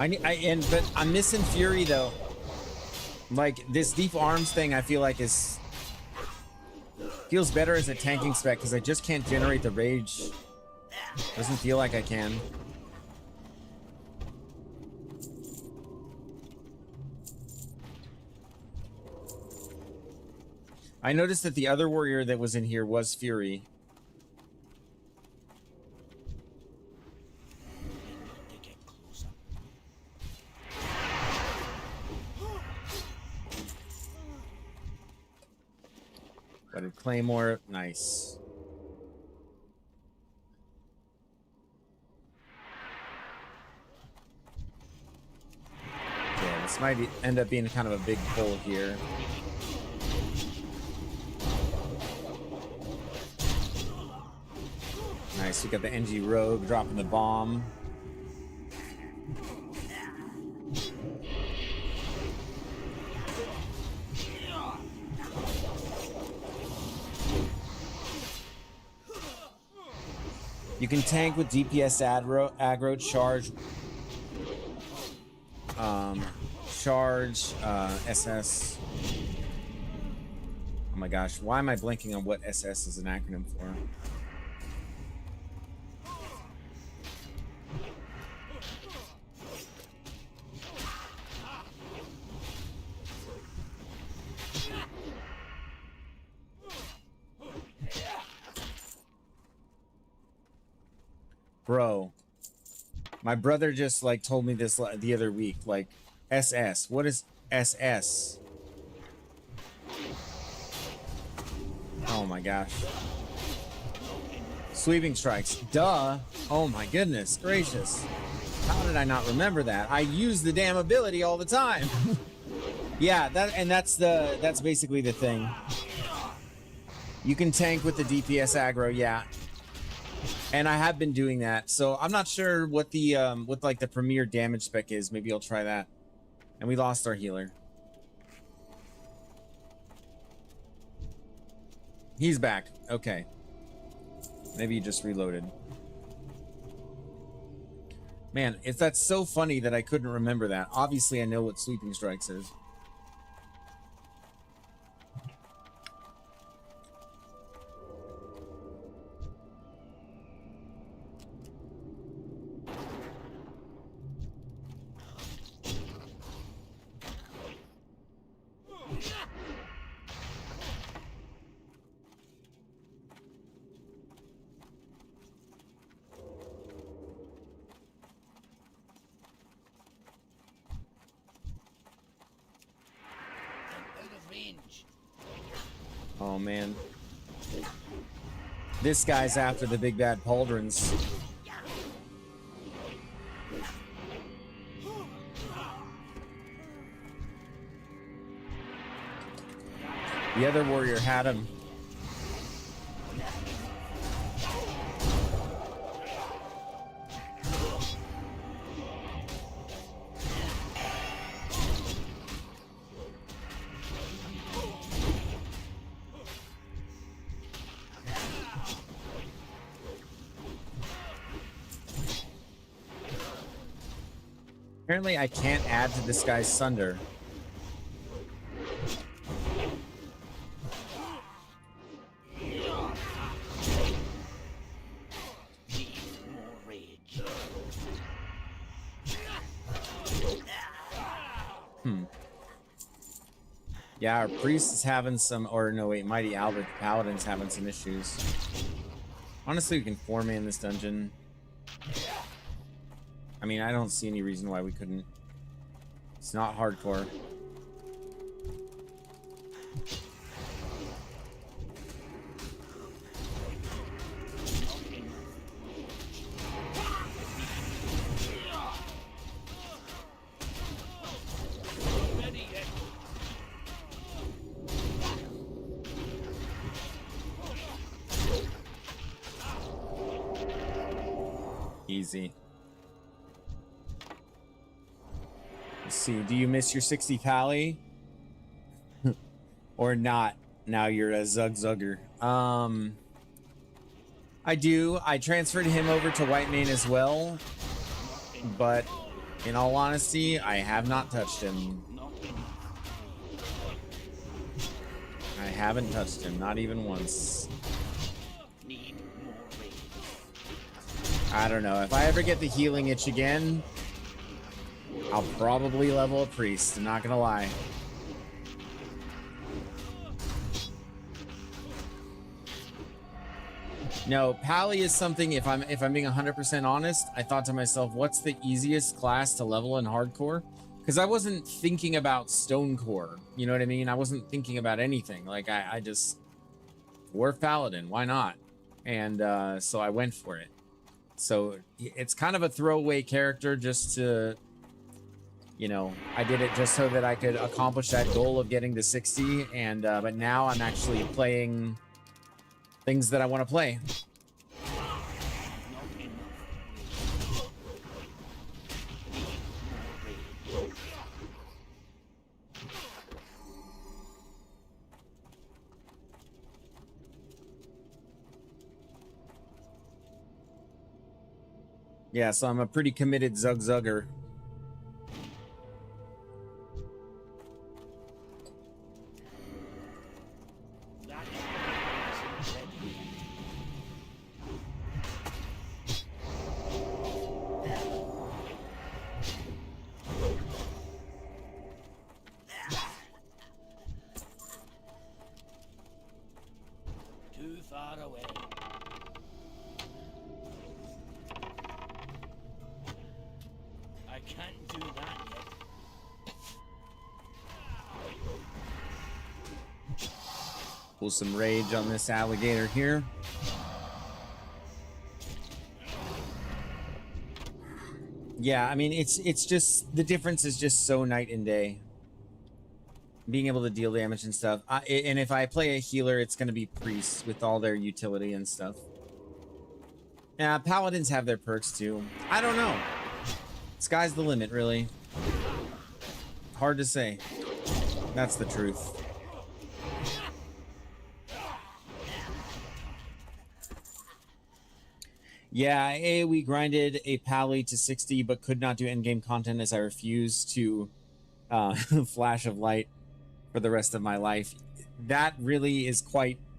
I need more But I'm missing Fury though. Like this deep arms thing, I feel like feels better as a tanking spec because I just can't generate the rage. Doesn't feel like I can. I noticed that the other warrior that was in here was Fury. to get closer. Got a Claymore. Nice. Yeah, this might end up being kind of a big pull here. Nice, we got the NG Rogue dropping the bomb. You can tank with DPS aggro, charge, SS. Oh my gosh, why am I blanking on what SS is an acronym for? Bro, my brother just like told me this the other week, like SS. What is SS? Oh my gosh. Sweeping strikes. Duh. Oh my goodness gracious. How did I not remember that? I use the damn ability all the time. Yeah, that's basically the thing. You can tank with the DPS aggro, yeah. And I have been doing that, so I'm not sure what the what like the premier damage spec is. Maybe I'll try that. And we lost our healer. He's back. Okay. Maybe he just reloaded. Man, that's so funny that I couldn't remember that. Obviously, I know what sweeping strikes is. Oh man. This guy's after the big bad pauldrons. The other warrior had him. Apparently I can't add to this guy's Sunder. Yeah, our priest is having some, or no wait, Mighty Albert the Paladin's having some issues. Honestly, we can 4-man this dungeon. I mean, I don't see any reason why we couldn't. It's not hardcore. Easy. Let's see. Do you miss your 60 pally? Or not? Now you're a Zugzugger. I do. I transferred him over to Whitemane as well. But in all honesty, I have not touched him. I haven't touched him, not even once. I don't know. If I ever get the healing itch again, I'll probably level a priest. I'm not gonna lie. No, Pally is something. If I'm being 100% honest, I thought to myself, what's the easiest class to level in hardcore? Because I wasn't thinking about Stonecore. You know what I mean? I wasn't thinking about anything. Like I just Dwarf Paladin. Why not? And so I went for it. So it's kind of a throwaway character just to, you know, I did it just so that I could accomplish that goal of getting to 60. And but now I'm actually playing things that I want to play. Yeah, so I'm a pretty committed Zugzugger. Too far away. I can't do that yet. Pull some rage on this alligator here. Yeah, I mean, it's just, the difference is just so night and day. Being able to deal damage and stuff. And if I play a healer, it's going to be priests with all their utility and stuff. Yeah, paladins have their perks too. I don't know. Sky's the limit, really. Hard to say. That's the truth. Yeah, we grinded a pally to 60, but could not do endgame content as I refused to Flash of Light for the rest of my life. That really is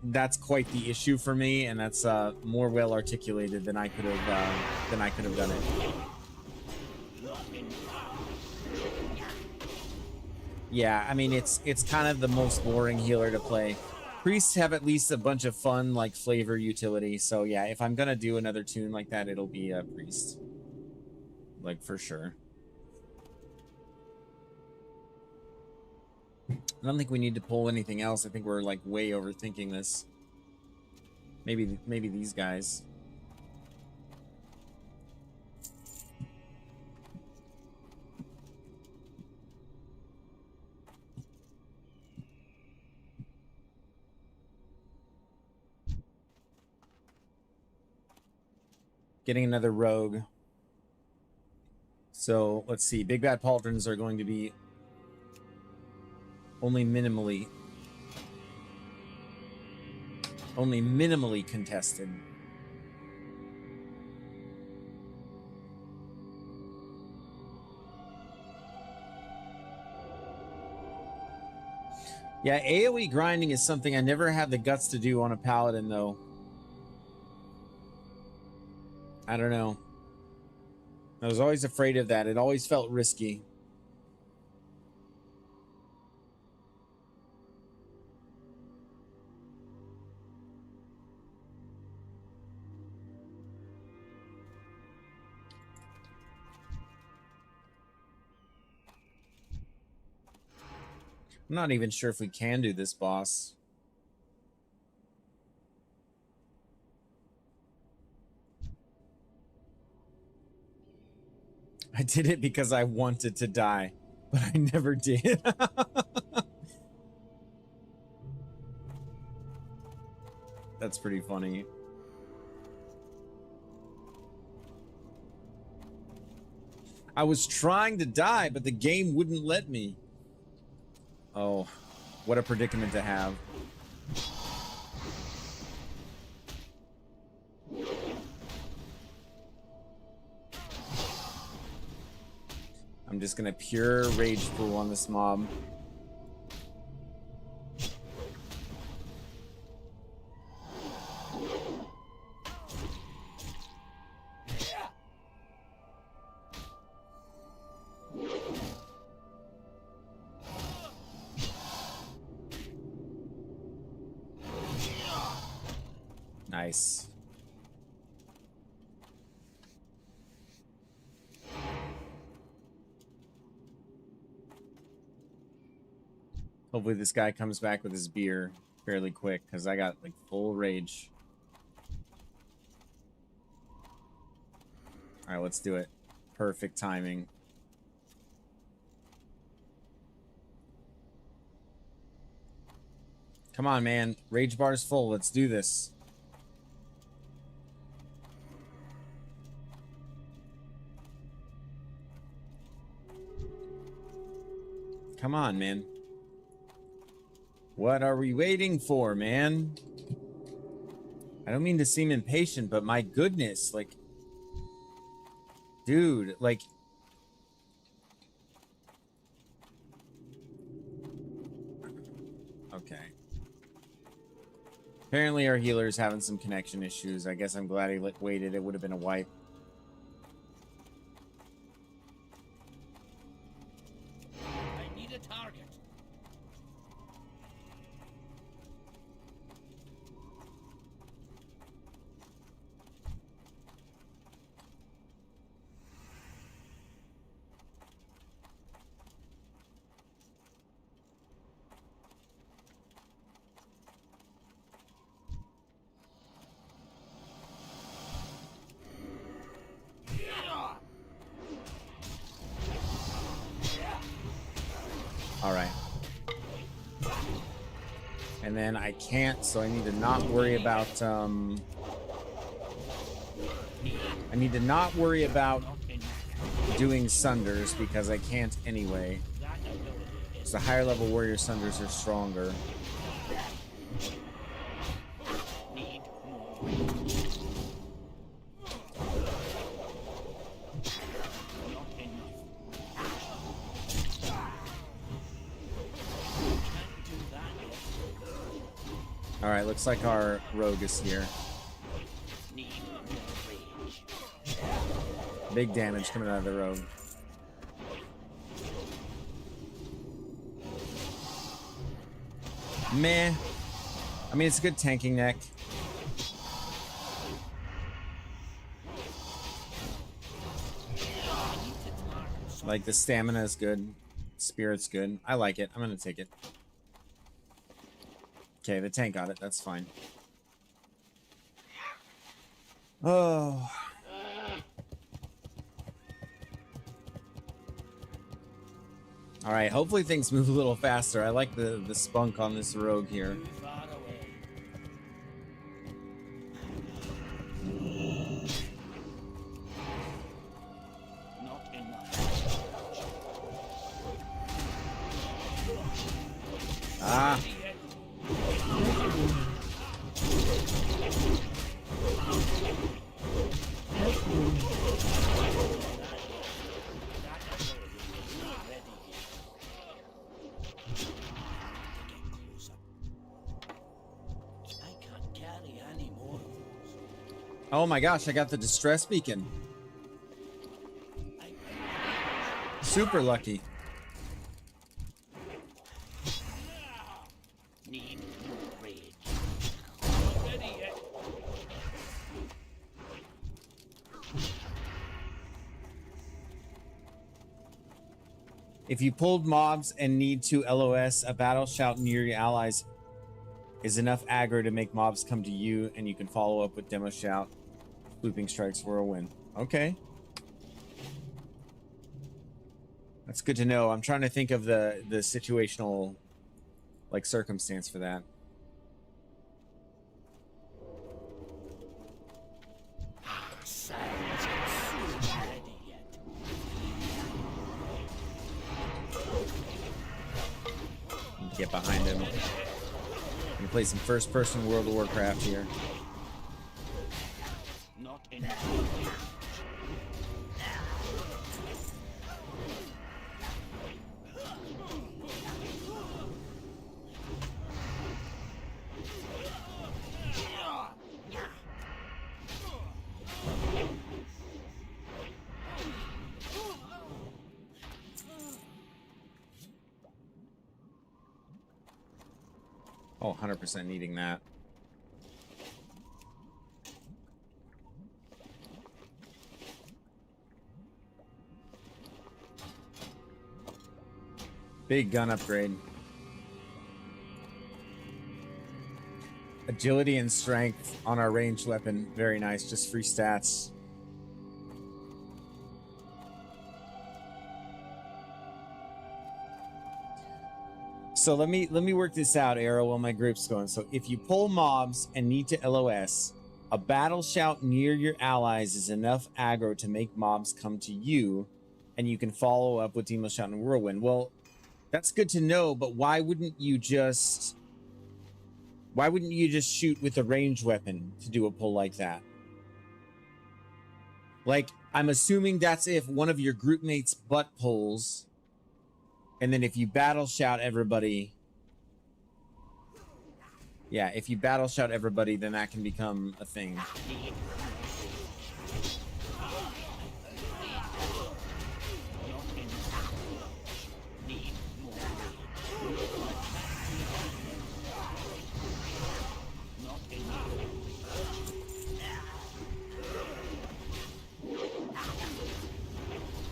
that's quite the issue for me, and that's more well articulated than I could have done it. Yeah, I mean, it's kind of the most boring healer to play. Priests have at least a bunch of fun, like, flavor utility. So yeah, if I'm gonna do another tune like that, it'll be a priest, like, for sure. I don't think we need to pull anything else. I think we're like way overthinking this. Maybe these guys. Getting another rogue. So let's see. Big Bad Pauldrons are going to be only minimally contested. Yeah, AoE grinding is something I never had the guts to do on a paladin, though. I don't know. I was always afraid of that. It always felt risky. I'm not even sure if we can do this boss. I did it because I wanted to die, but I never did. That's pretty funny. I was trying to die, but the game wouldn't let me. Oh, what a predicament to have. I'm just gonna pure rage pool on this mob. Nice. Hopefully this guy comes back with his beer fairly quick, because I got like full rage. Alright, let's do it. Perfect timing. Come on, man. Rage bar's full. Let's do this. Come on, man. What are we waiting for, man? I don't mean to seem impatient, but my goodness, like... Dude, like... Okay. Apparently our healer's having some connection issues. I guess I'm glad he waited. It would have been a wipe. I need a target. All right. And then I can't, so I need to not worry about, I need to not worry about doing sunders because I can't anyway. So the higher level warrior sunders are stronger. Need more. All right, looks like our rogue is here. Need more rage. Big damage coming out of the rogue. Meh. I mean, it's a good tanking neck. Like, the stamina is good. Spirit's good. I like it. I'm gonna take it. Okay, the tank got it. That's fine. Oh. All right, hopefully things move a little faster. I like the spunk on this rogue here. Too far away. Not enough. Ah. Oh my gosh, I got the distress beacon. Super lucky. Need more rage. Not ready yet. If you pulled mobs and need to LOS, a battle shout near your allies is enough aggro to make mobs come to you, and you can follow up with demo shout. Looping strikes for a win. Okay. That's good to know. I'm trying to think of the situational like circumstance for that. Silence is ready yet. Get behind him. Gonna play some first-person World of Warcraft here. Not enough. Oh, 100% needing that. Big gun upgrade. Agility and strength on our ranged weapon. Very nice. Just free stats. So let me work this out, Arrow, while my group's going. So if you pull mobs and need to LOS, a battle shout near your allies is enough aggro to make mobs come to you, and you can follow up with Demo Shout and Whirlwind. Well, that's good to know, but why wouldn't you just shoot with a ranged weapon to do a pull like that? Like, I'm assuming that's if one of your group mates butt pulls. And then if you battle shout everybody, yeah, if you battle shout everybody, then that can become a thing.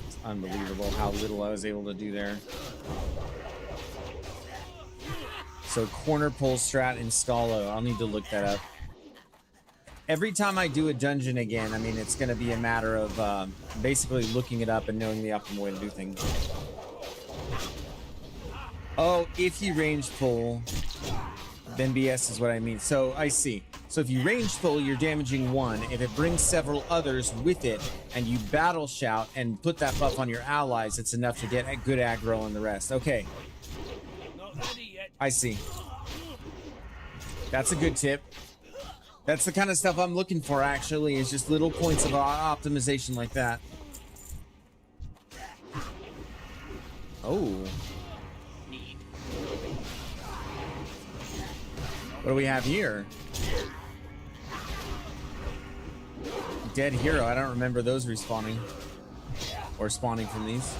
It's unbelievable how little I was able to do there. So corner pull strat in Scala. I'll need to look that up. Every time I do a dungeon again, I mean, it's going to be a matter of basically looking it up and knowing the optimal way to do things. Oh, if you range pull, then BS is what I mean. So I see. So if you range pull, you're damaging one. If it brings several others with it, and you battle shout and put that buff on your allies, it's enough to get a good aggro on the rest. Okay. I see. That's a good tip. That's the kind of stuff I'm looking for, actually, is just little points of optimization like that. Oh. What do we have here? Dead hero. I don't remember those respawning. Or spawning from these.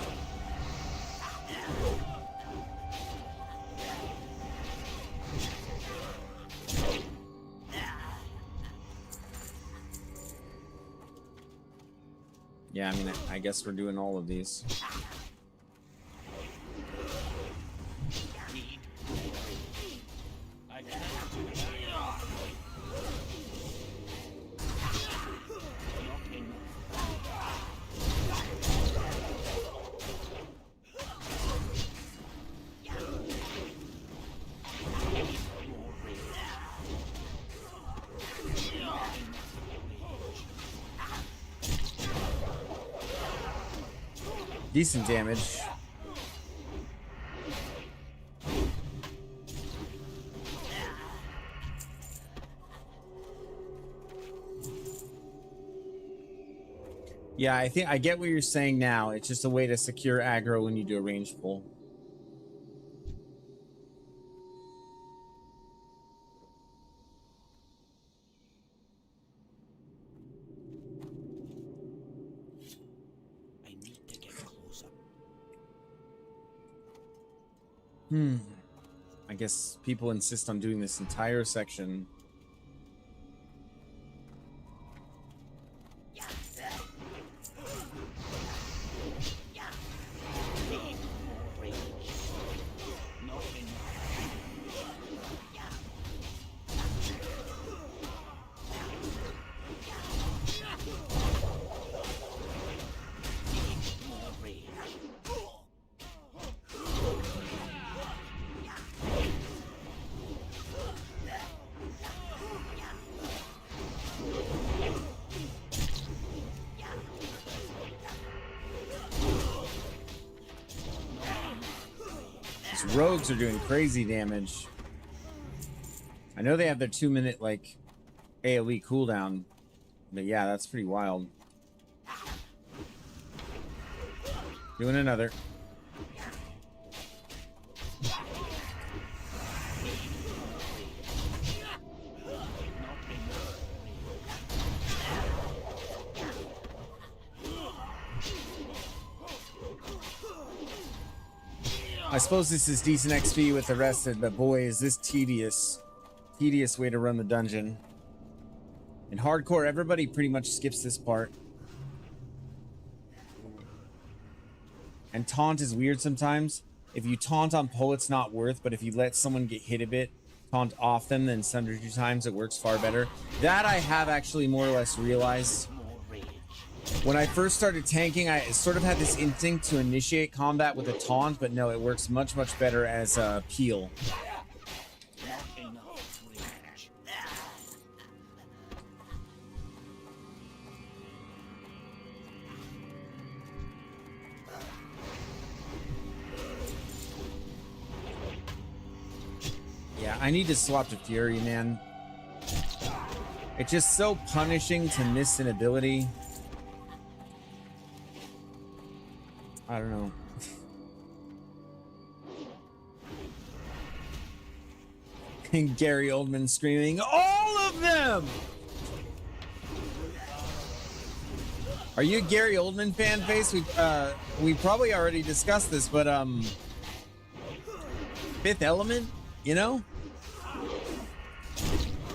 Yeah, I mean, I guess we're doing all of these. I can't Decent damage. Yeah, I think I get what you're saying now. It's just a way to secure aggro when you do a range pull. I need to get closer. I guess people insist on doing this entire section. These rogues are doing crazy damage. I know they have their 2-minute like AoE cooldown, but yeah, that's pretty wild. Doing another. I suppose this is decent XP with the rested, but boy, is this tedious. Tedious way to run the dungeon. In hardcore, everybody pretty much skips this part. And taunt is weird sometimes. If you taunt on pull, it's not worth, but if you let someone get hit a bit, taunt off them, then send 2 times, it works far better. That I have actually more or less realized. When I first started tanking, I sort of had this instinct to initiate combat with a taunt, but no, it works much, much better as a peel. Yeah, I need to swap to Fury, man. It's just so punishing to miss an ability. I don't know. And Gary Oldman screaming, all of them! Are you a Gary Oldman fan, Face? We probably already discussed this, but Fifth Element, you know?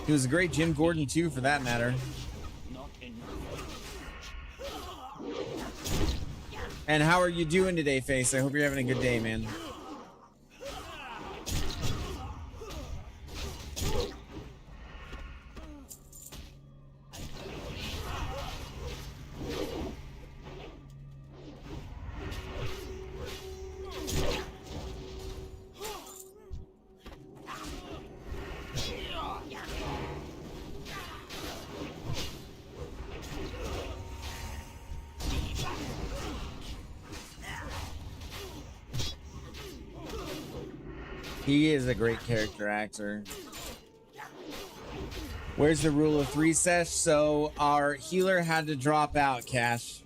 He was a great Jim Gordon too, for that matter. And how are you doing today, Face? I hope you're having a good day, man. He is a great character actor. Where's the rule of 3 sesh? So our healer had to drop out, Cash.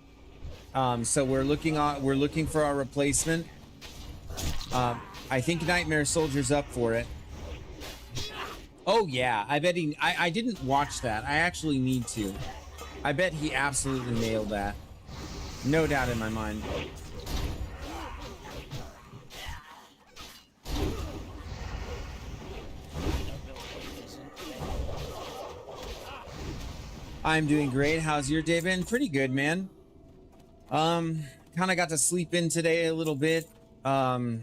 So we're looking for our replacement. I think Nightmare Soldier's up for it. Oh yeah, I bet he. I didn't watch that. I actually need to. I bet he absolutely nailed that. No doubt in my mind. I'm doing great. How's your day been? Pretty good, man. Kind of got to sleep in today a little bit. Yeah.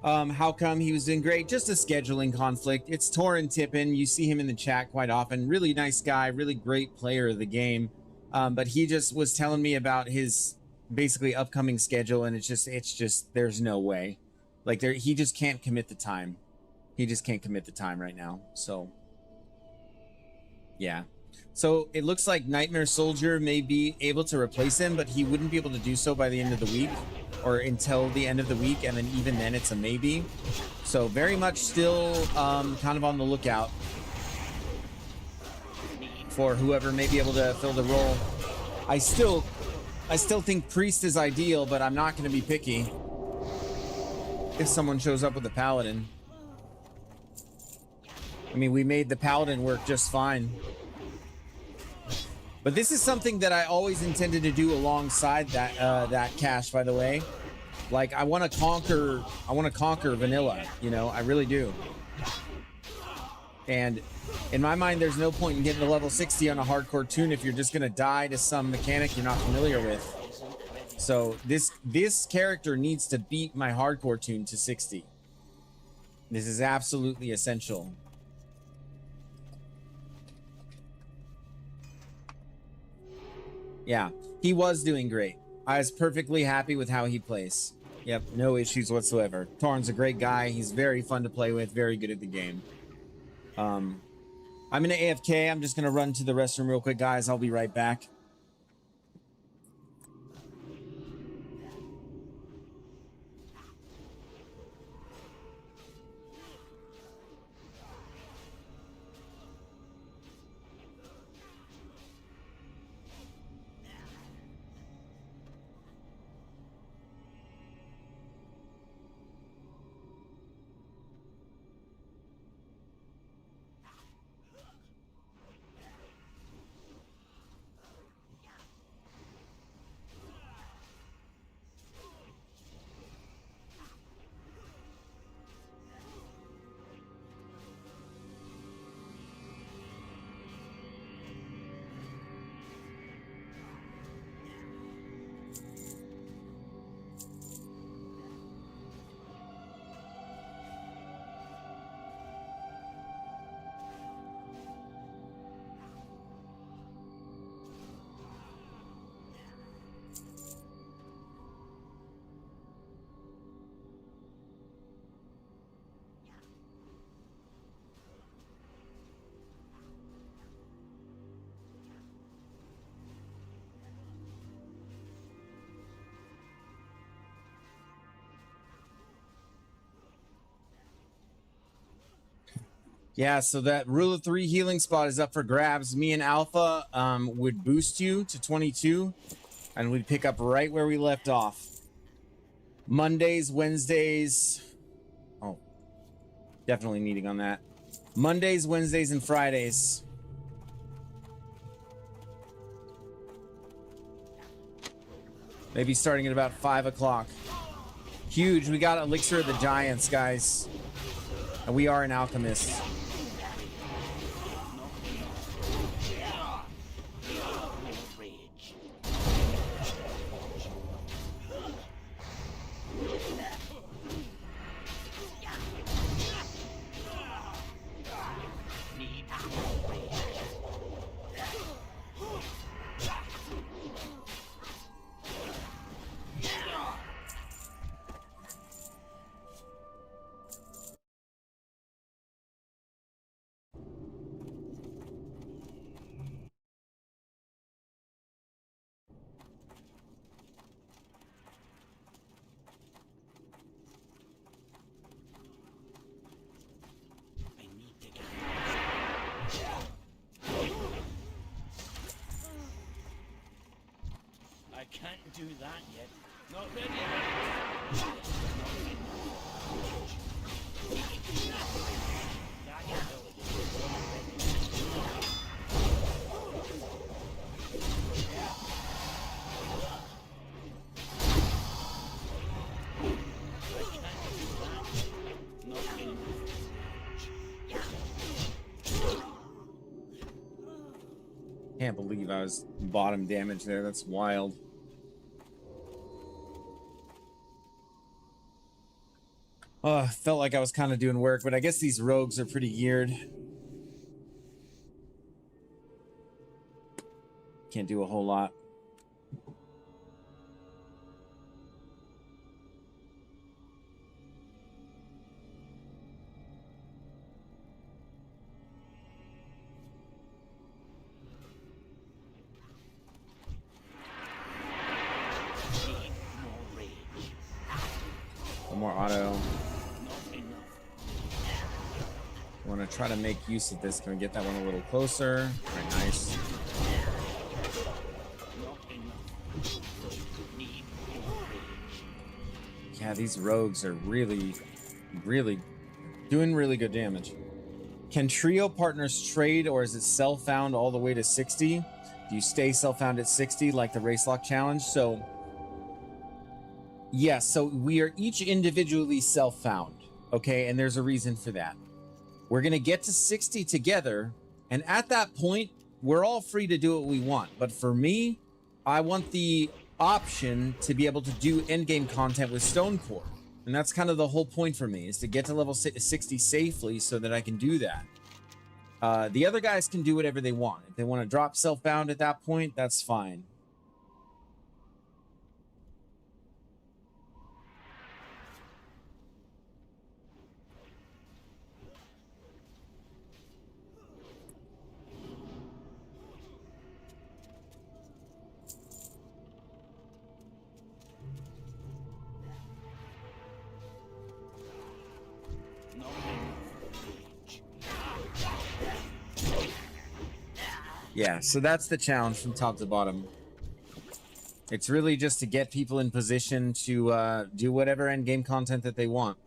How come? He was doing great? Just a scheduling conflict. It's Torin Tippin. You see him in the chat quite often. Really nice guy, really great player of the game. But he just was telling me about his basically upcoming schedule, and it's just there's no way. Like he just can't commit the time. He just can't commit the time right now. So yeah, So it looks like Nightmare Soldier may be able to replace him, but he wouldn't be able to do so by the end of the week or until the end of the week. And then even then it's a maybe. So very much still kind of on the lookout for whoever may be able to fill the role. I still think Priest is ideal, but I'm not going to be picky if someone shows up with a Paladin. I mean, we made the Paladin work just fine. But this is something that I always intended to do alongside that that cache, by the way. Like, I want to conquer vanilla, you know, I really do. And in my mind, there's no point in getting to level 60 on a hardcore tune if you're just going to die to some mechanic you're not familiar with. So this character needs to beat my hardcore tune to 60. This is absolutely essential. Yeah, he was doing great. I was perfectly happy with how he plays. Yep, no issues whatsoever. Torn's a great guy. He's very fun to play with, very good at the game. I'm gonna AFK. I'm just gonna run to the restroom real quick, guys. I'll be right back. Yeah, so that rule of 3 healing spot is up for grabs. Me and Alpha would boost you to 22, and we'd pick up right where we left off. Mondays, Wednesdays. Oh, definitely meeting on that. Mondays, Wednesdays, and Fridays. Maybe starting at about 5 o'clock. Huge. We got Elixir of the Giants, guys. And we are an alchemist. I can't do that yet. Not ready yet. That ability is not ready. Can't believe I was bottom damage there. That's wild. Oh, felt like I was kind of doing work, but I guess these rogues are pretty geared. Can't do a whole lot. One more auto. Not enough. Want to try to make use of this. Can we get that one a little closer? All right, nice. Not enough. Need more rage. Yeah, these rogues are really doing really good damage. Can trio partners trade, or is it self-found all the way to 60? Do you stay self-found at 60 like the race lock challenge? So yes, so we are each individually self-found, okay? And there's a reason for that. We're gonna get to 60 together, and at that point, we're all free to do what we want. But for me, I want the option to be able to do endgame content with Stonecore. And that's kind of the whole point for me, is to get to level 60 safely so that I can do that. The other guys can do whatever they want. If they want to drop self-bound at that point, that's fine. Not enough rage. Yeah, so that's the challenge from top to bottom. It's really just to get people in position to do whatever endgame content that they want.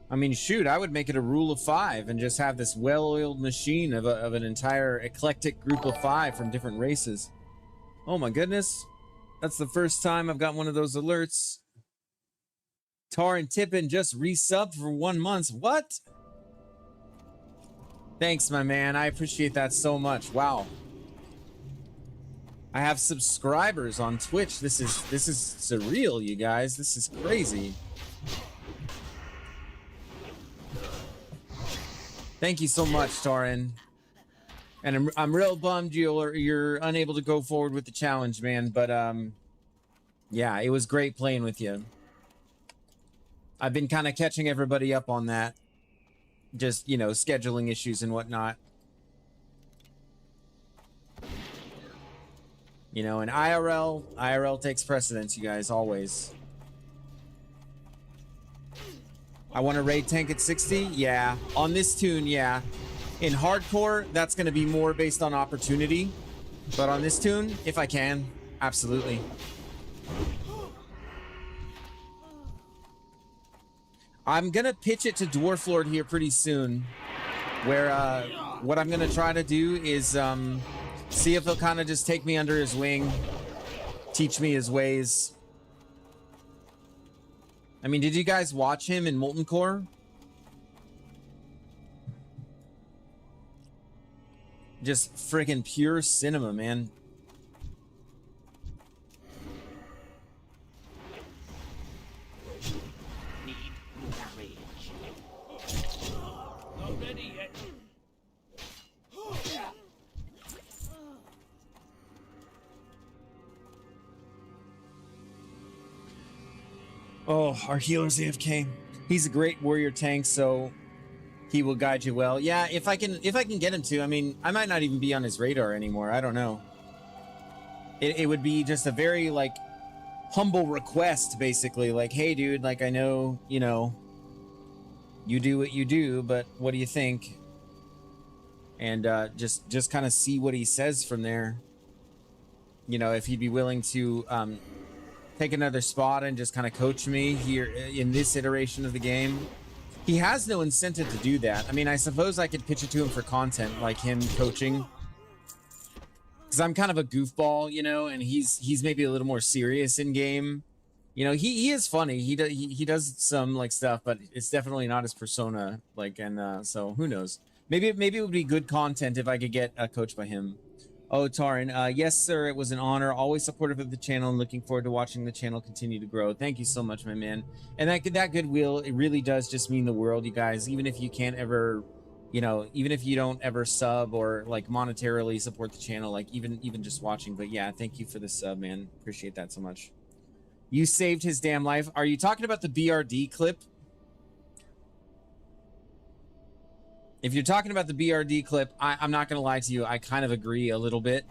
I mean, shoot, I would make it a rule of 5 and just have this well-oiled machine of an entire eclectic group of 5 from different races. Oh my goodness. That's the first time I've got one of those alerts. Tar and Tippin just resubbed for 1 month. What? Thanks, my man. I appreciate that so much. Wow. I have subscribers on Twitch. This is surreal, you guys. This is crazy. Thank you so much, Tarin. And I'm real bummed you're unable to go forward with the challenge, man. But yeah, it was great playing with you. I've been kind of catching everybody up on that. Just, you know, scheduling issues and whatnot. You know, and IRL takes precedence, you guys, always. I want to raid tank at 60? Yeah. On this tune, yeah. In hardcore, that's going to be more based on opportunity. But on this tune, if I can, absolutely. I'm going to pitch it to Dwarf Lord here pretty soon. Where what I'm going to try to do is see if he'll kind of just take me under his wing. Teach me his ways. I mean, did you guys watch him in Molten Core? Just friggin' pure cinema, man. Need more rage. Not ready yet. Oh, our healer's AFK. He's a great warrior tank, so he will guide you well. Yeah, if I can get him to. I mean, I might not even be on his radar anymore. I don't know. It would be just a very like humble request, basically. Like, hey, dude, like I know, you know, you do what you do, but what do you think? And just kind of see what he says from there. You know, if he'd be willing to take another spot and just kind of coach me here in this iteration of the game. He has no incentive to do that. I mean, I suppose I could pitch it to him for content, like him coaching. Because I'm kind of a goofball, you know, and he's maybe a little more serious in game. You know, he is funny. He does some like stuff, but it's definitely not his persona. Like, and so who knows? Maybe it would be good content if I could get coached by him. Oh, Tarin, yes, sir. It was an honor. Always supportive of the channel and looking forward to watching the channel continue to grow. Thank you so much, my man. And that goodwill, it really does just mean the world, you guys. Even if you can't ever, you know, even if you don't ever sub or like monetarily support the channel, like even just watching. But yeah, thank you for the sub, man. Appreciate that so much. You saved his damn life. Are you talking about the BRD clip? If you're talking about the BRD clip, I'm not going to lie to you. I kind of agree a little bit.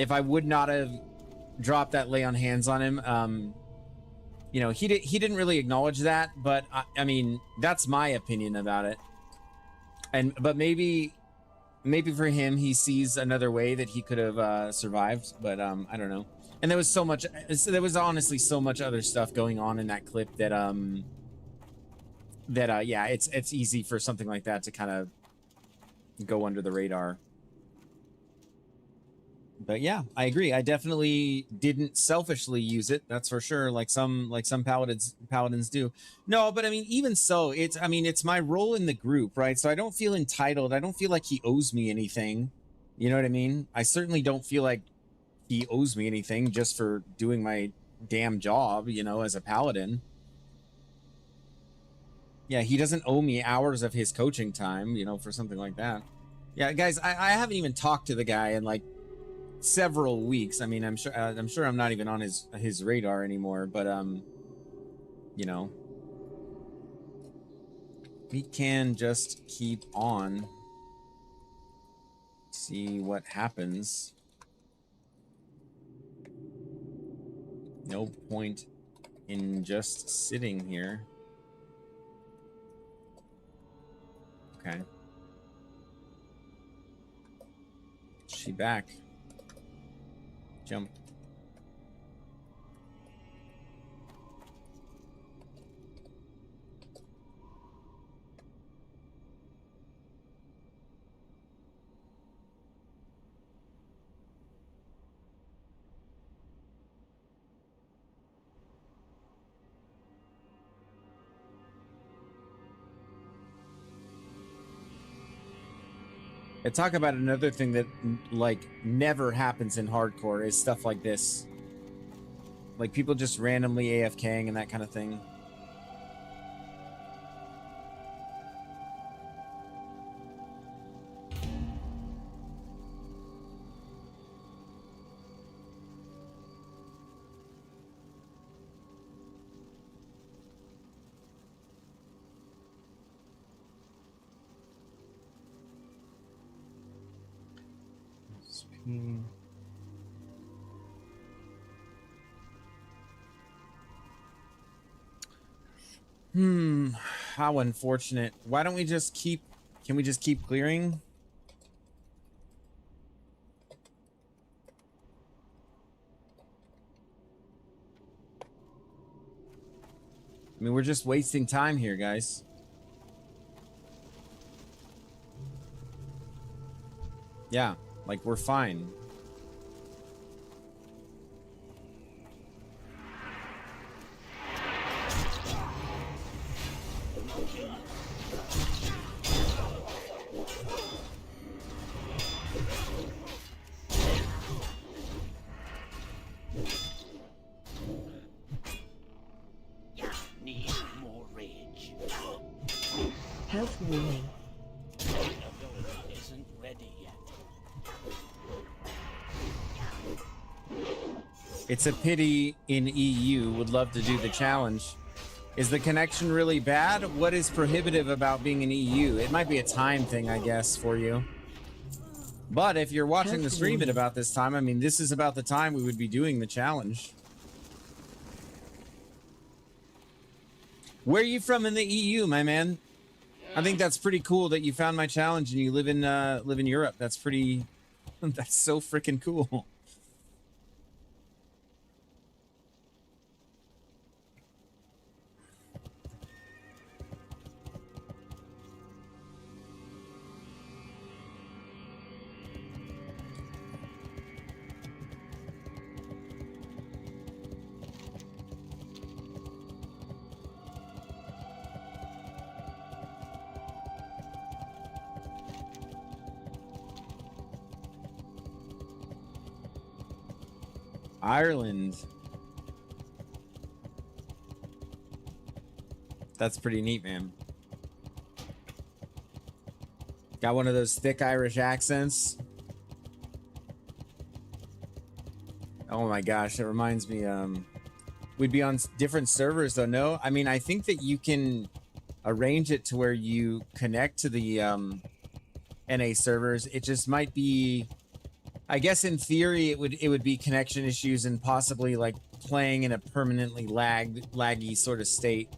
if I would not have dropped that lay on hands on him, you know, he didn't really acknowledge that, but I mean, that's my opinion about it. But maybe for him, he sees another way that he could have survived, but I don't know. And there was honestly so much other stuff going on in that clip that yeah, it's easy for something like that to kind of go under the radar. But yeah, I agree. I definitely didn't selfishly use it. That's for sure. Like some paladins do. No, but I mean, even so, it's my role in the group, right? So I don't feel entitled. I don't feel like he owes me anything. You know what I mean? I certainly don't feel like he owes me anything just for doing my damn job, you know, as a paladin. Yeah, he doesn't owe me hours of his coaching time, you know, for something like that. Yeah, guys, I haven't even talked to the guy in like several weeks. I mean, I'm sure I'm not even on his radar anymore, but you know, we can just keep on, see what happens. No point in just sitting here. Okay. Is she back? Jump. And talk about another thing that like never happens in hardcore is stuff like this. Like people just randomly AFKing and that kind of thing. How unfortunate. Why don't we just keep, can we just keep clearing? I mean, we're just wasting time here, guys. Yeah, like we're fine. Health warning. Ability isn't ready yet. It's a pity in EU. Would love to do the challenge. Is the connection really bad? What is prohibitive about being in EU? It might be a time thing, I guess, for you. But if you're watching the stream at about this time, I mean, this is about the time we would be doing the challenge. Where are you from in the EU, my man? I think that's pretty cool that you found my challenge and you live in Europe. That's pretty, that's so freaking cool. Ireland. That's pretty neat, man. Got one of those thick Irish accents. Oh my gosh, it reminds me, we'd be on different servers though. No, I mean, I think that you can arrange it to where you connect to the NA servers. It just might be I guess in theory it would be connection issues and possibly like playing in a permanently laggy sort of state.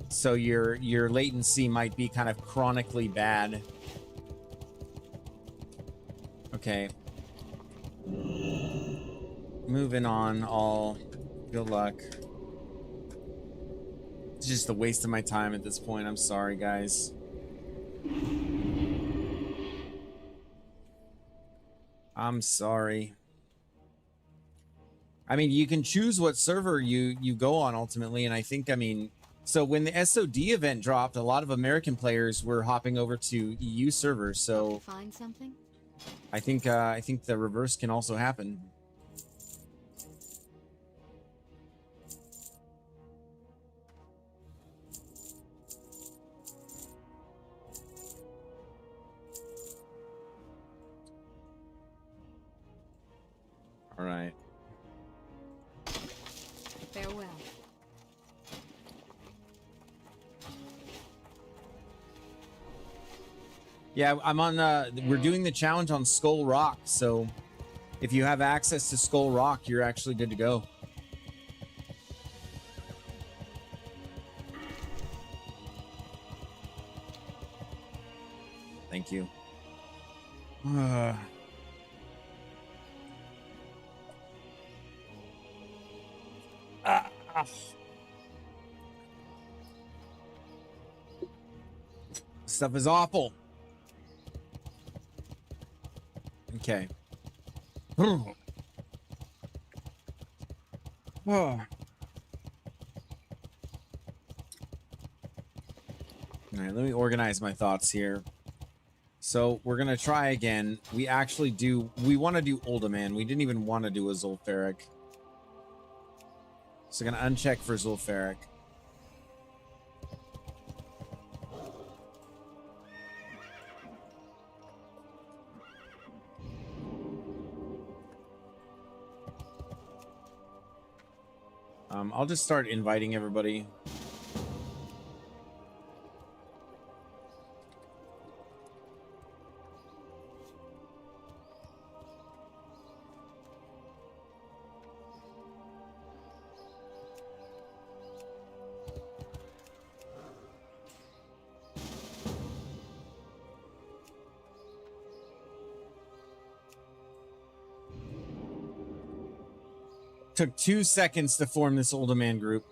So your latency might be kind of chronically bad. Okay. Moving on, all good luck. It's just a waste of my time at this point. I'm sorry, guys. I'm sorry. I mean, you can choose what server you go on ultimately, and I think, I mean, so when the SOD event dropped, a lot of American players were hopping over to EU servers. So Find something? I think the reverse can also happen. All right. Farewell. Yeah, I'm on, we're doing the challenge on Skull Rock, so if you have access to Skull Rock, you're actually good to go. Thank you. Stuff is awful. Okay. Oh. All right, let me organize my thoughts here. So we're gonna try again. We actually do. We want to do Uldaman. We didn't even want to do a Zul'Farrak. So gonna uncheck for Zul'Farrak. I'll just start inviting everybody. Took 2 seconds to form this Uldaman group.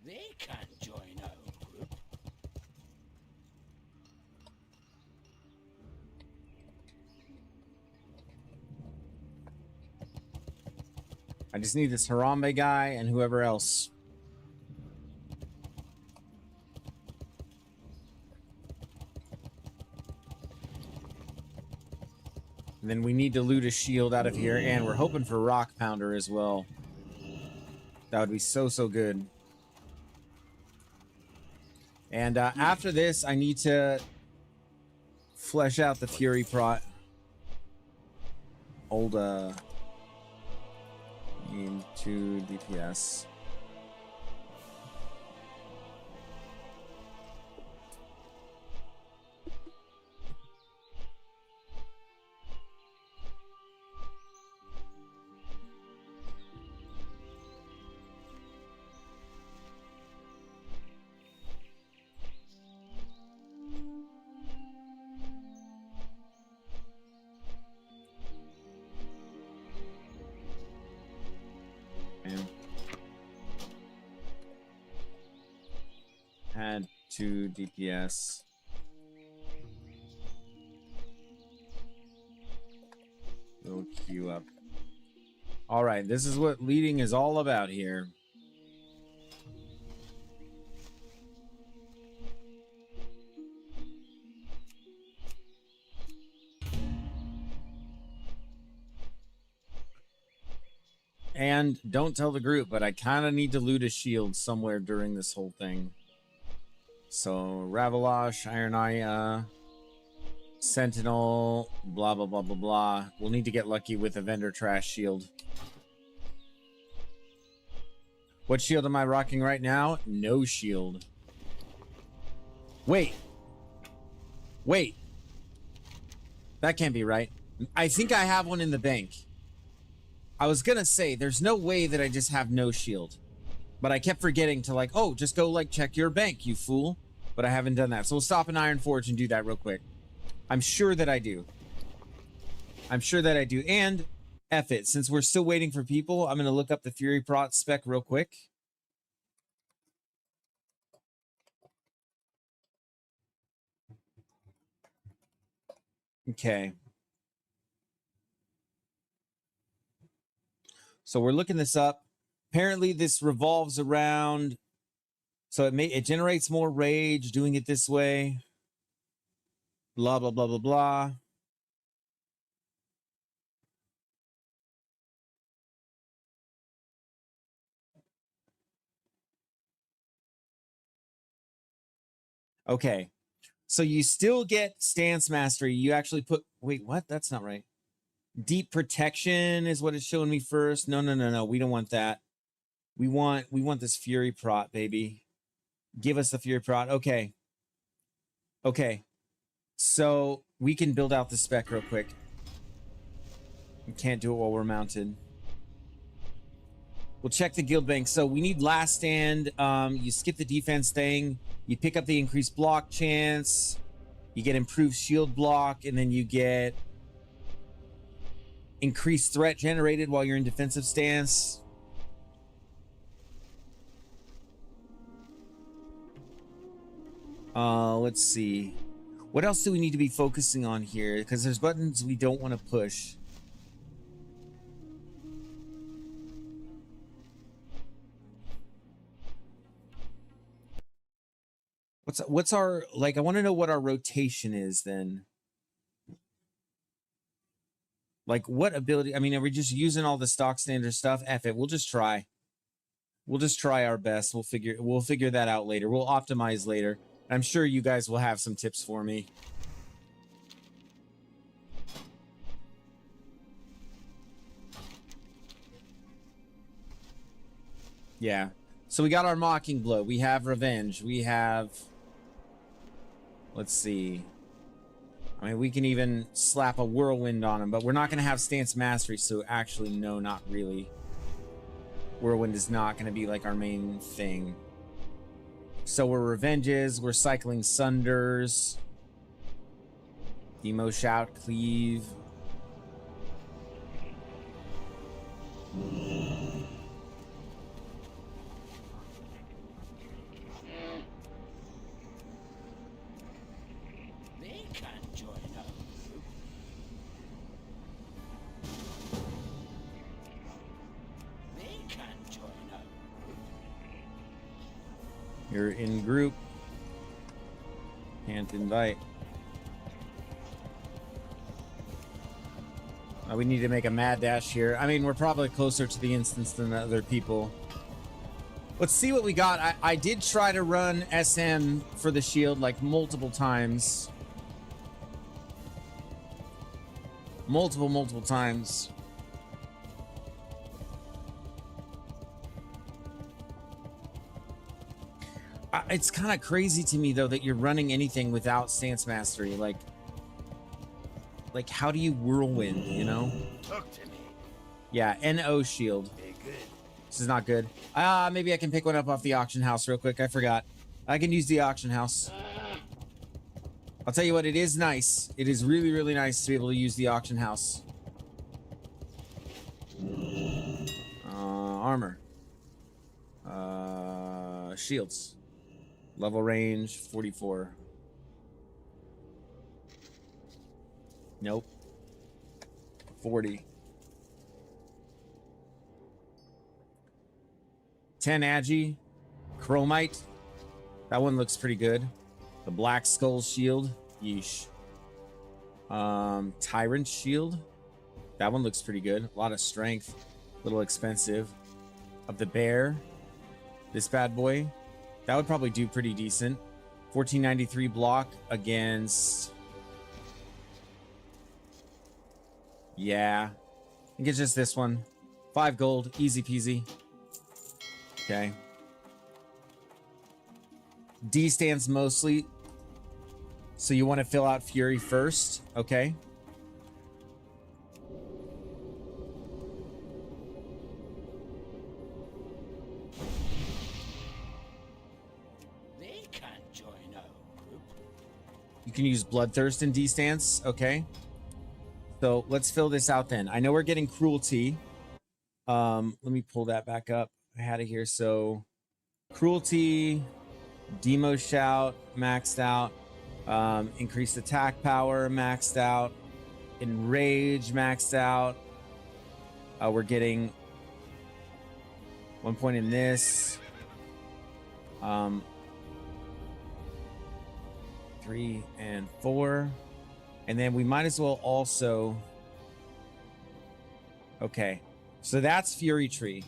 They can't join our group. I just need this Harambe guy and whoever else. And then we need to loot a shield out of here, and we're hoping for Rock Pounder as well. That would be so, so good. And after this, I need to flesh out the Fury Prot. Old, into DPS. Add 2 DPS. We'll queue up. All right, this is what leading is all about here. And don't tell the group, but I kind of need to loot a shield somewhere during this whole thing. So, Ravalosh, Iron Eye, Sentinel, blah, blah, blah, blah, blah. We'll need to get lucky with a vendor trash shield. What shield am I rocking right now? No shield. Wait. Wait. That can't be right. I think I have one in the bank. I was gonna say, there's no way that I just have no shield. But I kept forgetting to like, oh, just go like check your bank, you fool. But I haven't done that. So we'll stop in Iron Forge and do that real quick. I'm sure that I do. I'm sure that I do. And F it. Since we're still waiting for people, I'm going to look up the Fury Prot spec real quick. Okay. So we're looking this up. Apparently this revolves around... So it generates more rage doing it this way. Blah, blah, blah, blah, blah. Okay. So you still get stance mastery. You actually put... Wait, what? That's not right. Deep protection is what it's showing me first. No, no, no, no. We don't want that. We want this Fury Prot, baby. Give us the Fury Prot. Okay. Okay. So we can build out the spec real quick. We can't do it while we're mounted. We'll check the guild bank. So we need last stand. You skip the defense thing. You pick up the increased block chance. You get improved shield block, and then you get increased threat generated while you're in defensive stance. Let's see. What else do we need to be focusing on here? Because there's buttons we don't want to push. What's our, like, I want to know what our rotation is then. Like, what ability? I mean, are we just using all the stock standard stuff? F it. We'll just try. We'll just try our best. We'll figure that out later. We'll optimize later. I'm sure you guys will have some tips for me. Yeah. So we got our Mocking Blow. We have Revenge. We have... Let's see. I mean, we can even slap a Whirlwind on him, but we're not going to have Stance Mastery, so actually, no, not really. Whirlwind is not going to be, like, our main thing. So we're Revenges, we're cycling Sunders. Demo Shout, Cleave. They can't join our group. They can't join our group. You're in group. Can't invite. We need to make a mad dash here. I mean, we're probably closer to the instance than other people. Let's see what we got. I did try to run SM for the shield like multiple times. Multiple times. It's kind of crazy to me, though, that you're running anything without Stance Mastery. Like, how do you Whirlwind, you know? Talk to me. Yeah, NO shield. Be good. This is not good. Maybe I can pick one up off the auction house real quick. I forgot. I can use the auction house. I'll tell you what, it is nice. It is really, really nice to be able to use the auction house. Armor. Shields. Level range, 44. Nope. 40. 10 Agi. Chromite. That one looks pretty good. The Black Skull Shield. Yeesh. Tyrant Shield. That one looks pretty good. A lot of strength. A little expensive. Of the Bear. This bad boy. That would probably do pretty decent. 1493 block against Yeah. I think it's just this one. 5 gold. Easy peasy. Okay. D stands mostly. So you want to fill out Fury first. Okay. They can't join our group. You can use Bloodthirst in D stance. Okay. So let's fill this out then. I know we're getting Cruelty. Let me pull that back up. I had it here. So Cruelty, Demo Shout, maxed out. Increased attack power, maxed out. Enrage, maxed out. We're getting 1 point in this. 3 and 4. And then we might as well also... Okay. So that's Fury Tree.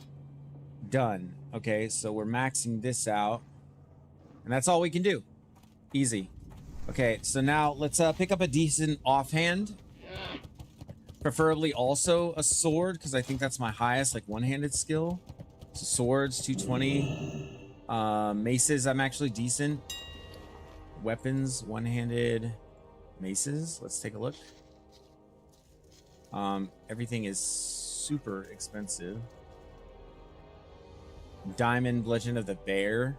Done. Okay, so we're maxing this out. And that's all we can do. Easy. Okay, so now let's pick up a decent offhand. Preferably also a sword, because I think that's my highest, like, one-handed skill. So swords, 220. Maces, I'm actually decent. Weapons, one-handed maces. Let's take a look. Everything is super expensive. Diamond Legend of the Bear.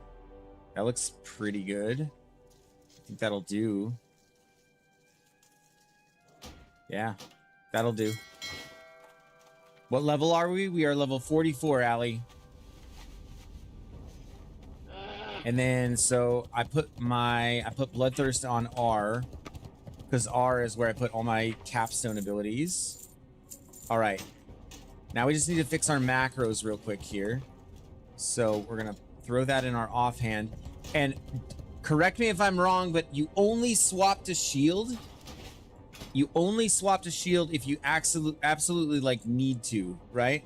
That looks pretty good. I think that'll do. Yeah, that'll do. What level are we? We are level 44, Allie. And then, so I put Bloodthirst on R, because R is where I put all my capstone abilities. All right. Now we just need to fix our macros real quick here. So we're going to throw that in our offhand. And correct me if I'm wrong, but you only swap to shield. You only swap to shield if you absolutely like need to, right?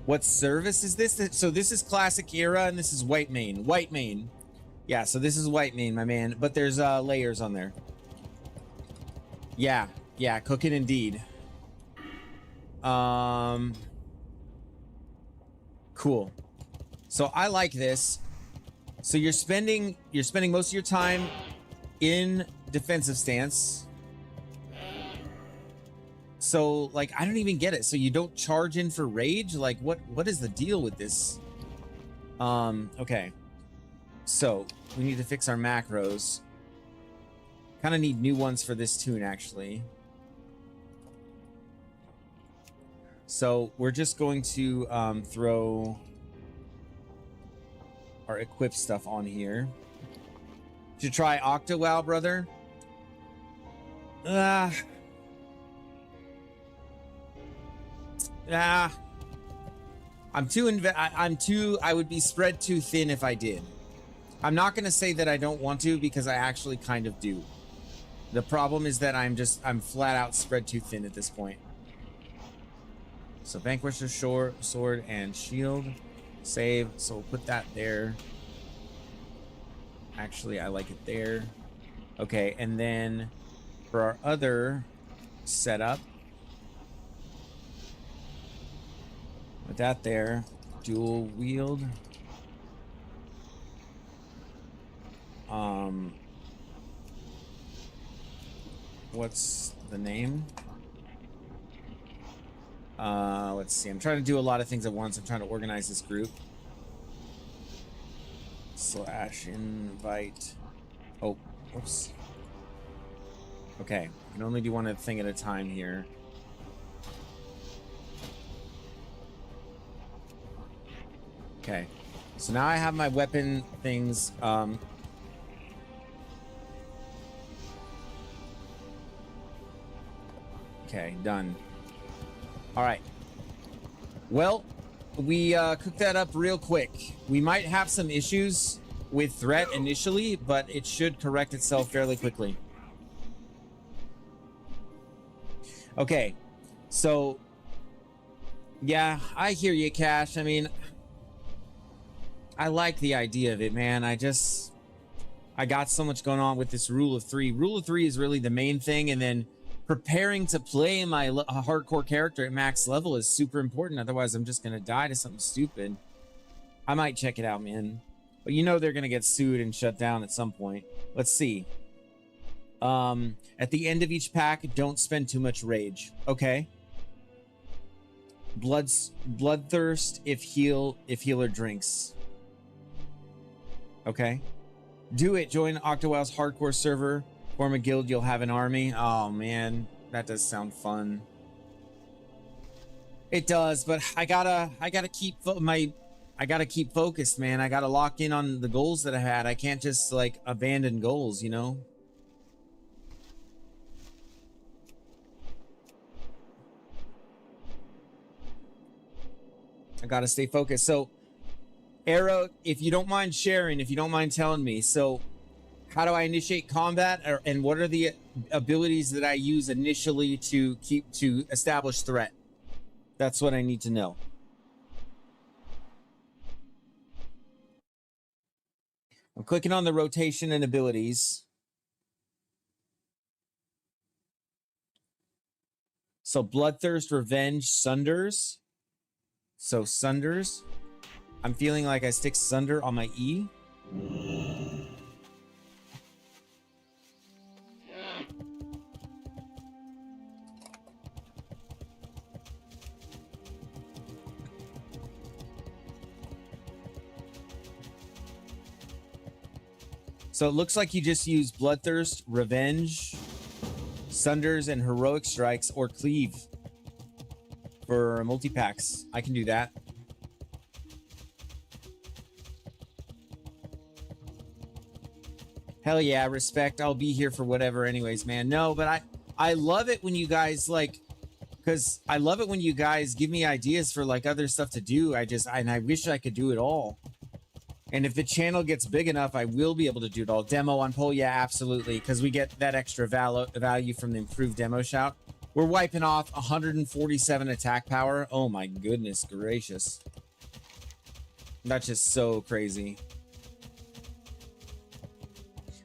What service is this? So this is classic era and this is white main. White main. Yeah, so this is white main, my man. But there's layers on there. Yeah, cooking indeed. Cool. So I like this. So you're spending most of your time in defensive stance. So like I don't even get it. So you don't charge in for rage? Like what is the deal with this? Okay. So we need to fix our macros. Kind of need new ones for this tune actually. So we're just going to throw our equip stuff on here. To try Octo WoW, brother. I would be spread too thin if I did. I'm not going to say that I don't want to because I actually kind of do. The problem is that I'm flat out spread too thin at this point. So Vanquisher, Sword, and Shield. Save. So we'll put that there. Actually, I like it there. Okay, and then for our other setup, with that there, dual wield. What's the name? Let's see. I'm trying to do a lot of things at once. I'm trying to organize this group. / invite. Oh, whoops. Okay, I can only do one thing at a time here. Okay, so now I have my weapon things. Okay, done. All right. Well, we cooked that up real quick. We might have some issues with threat initially, but it should correct itself fairly quickly. Okay, so yeah, I hear you, Cash. I mean, I like the idea of it, man. I got so much going on with this rule of 3. Rule of 3 is really the main thing, and then preparing to play my hardcore character at max level is super important. Otherwise, I'm just gonna die to something stupid. I might check it out, man. But you know they're gonna get sued and shut down at some point. Let's see. At the end of each pack, don't spend too much rage. Okay. Bloodthirst if healer drinks. Okay. Do it. Join Octowow's hardcore server. Form a guild, you'll have an army. Oh man, that does sound fun. It does, but I gotta keep focused, man. I gotta lock in on the goals that I had. I can't just like abandon goals, you know. I gotta stay focused. So, Arrow, if you don't mind sharing, if you don't mind telling me, so how do I initiate combat, and what are the abilities that I use initially to establish threat? That's what I need to know. I'm clicking on the rotation and abilities. So Bloodthirst, Revenge, Sunders. So Sunders. I'm feeling like I stick Sunder on my E. So it looks like you just use Bloodthirst, Revenge, Sunders, and Heroic Strikes, or Cleave for multi-packs. I can do that. Hell yeah, respect. I'll be here for whatever anyways, man. No, but I love it when you guys like, because I love it when you guys give me ideas for like other stuff to do. And I wish I could do it all. And if the channel gets big enough, I will be able to do it all. Demo on poll, yeah, absolutely. Because we get that extra value from the improved demo shout. We're wiping off 147 attack power. Oh my goodness gracious. That's just so crazy.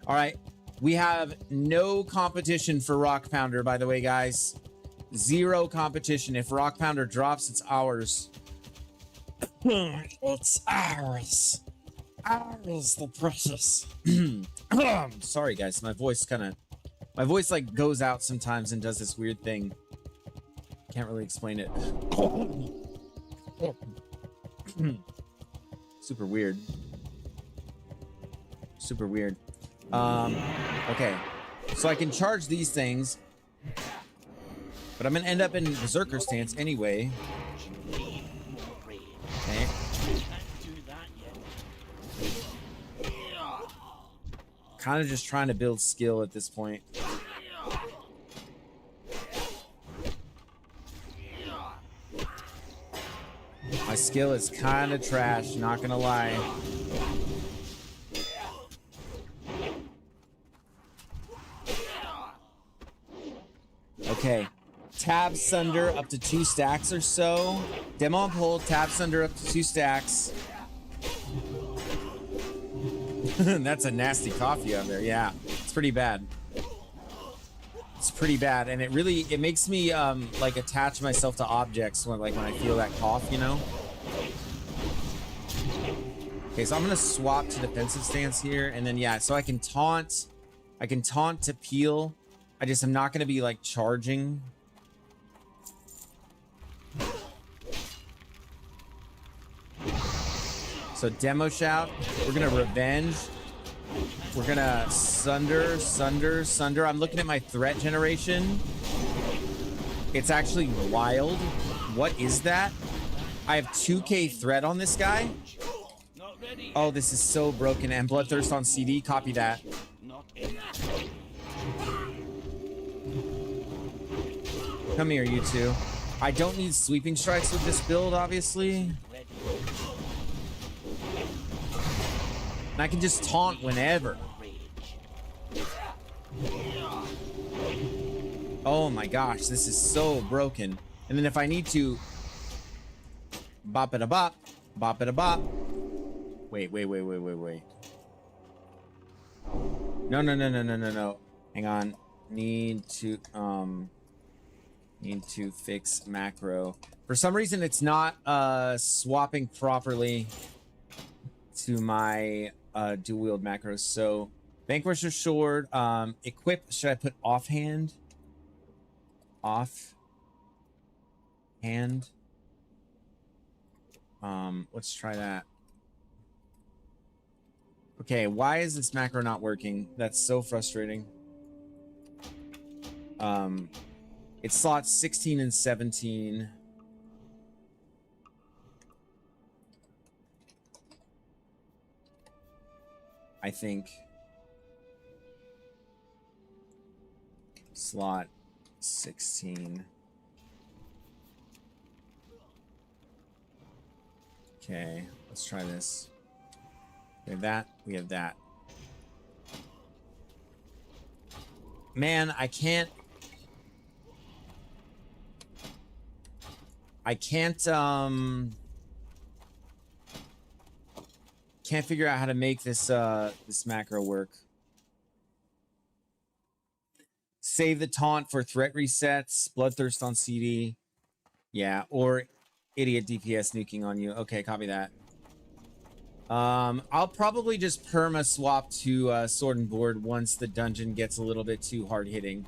All right. We have no competition for Rock Pounder, by the way, guys. Zero competition. If Rock Pounder drops, it's ours. It's ours. Ours, the precious. Sorry, guys. My voice like goes out sometimes and does this weird thing. Can't really explain it. Super weird. Super weird. Okay. So I can charge these things, but I'm gonna end up in Berserker stance anyway. Okay. Kind of just trying to build skill at this point. My skill is kind of trash, not gonna lie. Okay. Tab Sunder up to 2 stacks or so. Demo on hold, Tab Sunder up to 2 stacks. That's a nasty cough out there. Yeah, it's pretty bad. It's pretty bad, and it makes me like attach myself to objects when I feel that cough, you know. Okay, so I'm gonna swap to defensive stance here, and then yeah, so I can taunt to peel. I'm not gonna be like charging. So demo shout, we're gonna revenge. We're gonna sunder. I'm looking at my threat generation. It's actually wild. What is that? I have 2k threat on this guy. Oh, this is so broken. And Bloodthirst on CD, copy that. Come here, you two. I don't need sweeping strikes with this build, obviously. And I can just taunt whenever. Oh my gosh, this is so broken. And then if I need to bop it a bop, bop it a bop. Wait. No. Hang on. Need to fix macro. For some reason it's not swapping properly to my dual wield macros. So Vanquisher Sword, equip, should I put offhand? Off hand. Let's try that. Okay, why is this macro not working? That's so frustrating. It slots 16 and 17. I think. Slot 16. Okay, let's try this. We have that. We have that. Man, I can't figure out how to make this this macro work. Save the taunt for threat resets, bloodthirst on CD. Yeah, or idiot DPS nuking on you. Okay, copy that. I'll probably just perma swap to sword and board once the dungeon gets a little bit too hard hitting.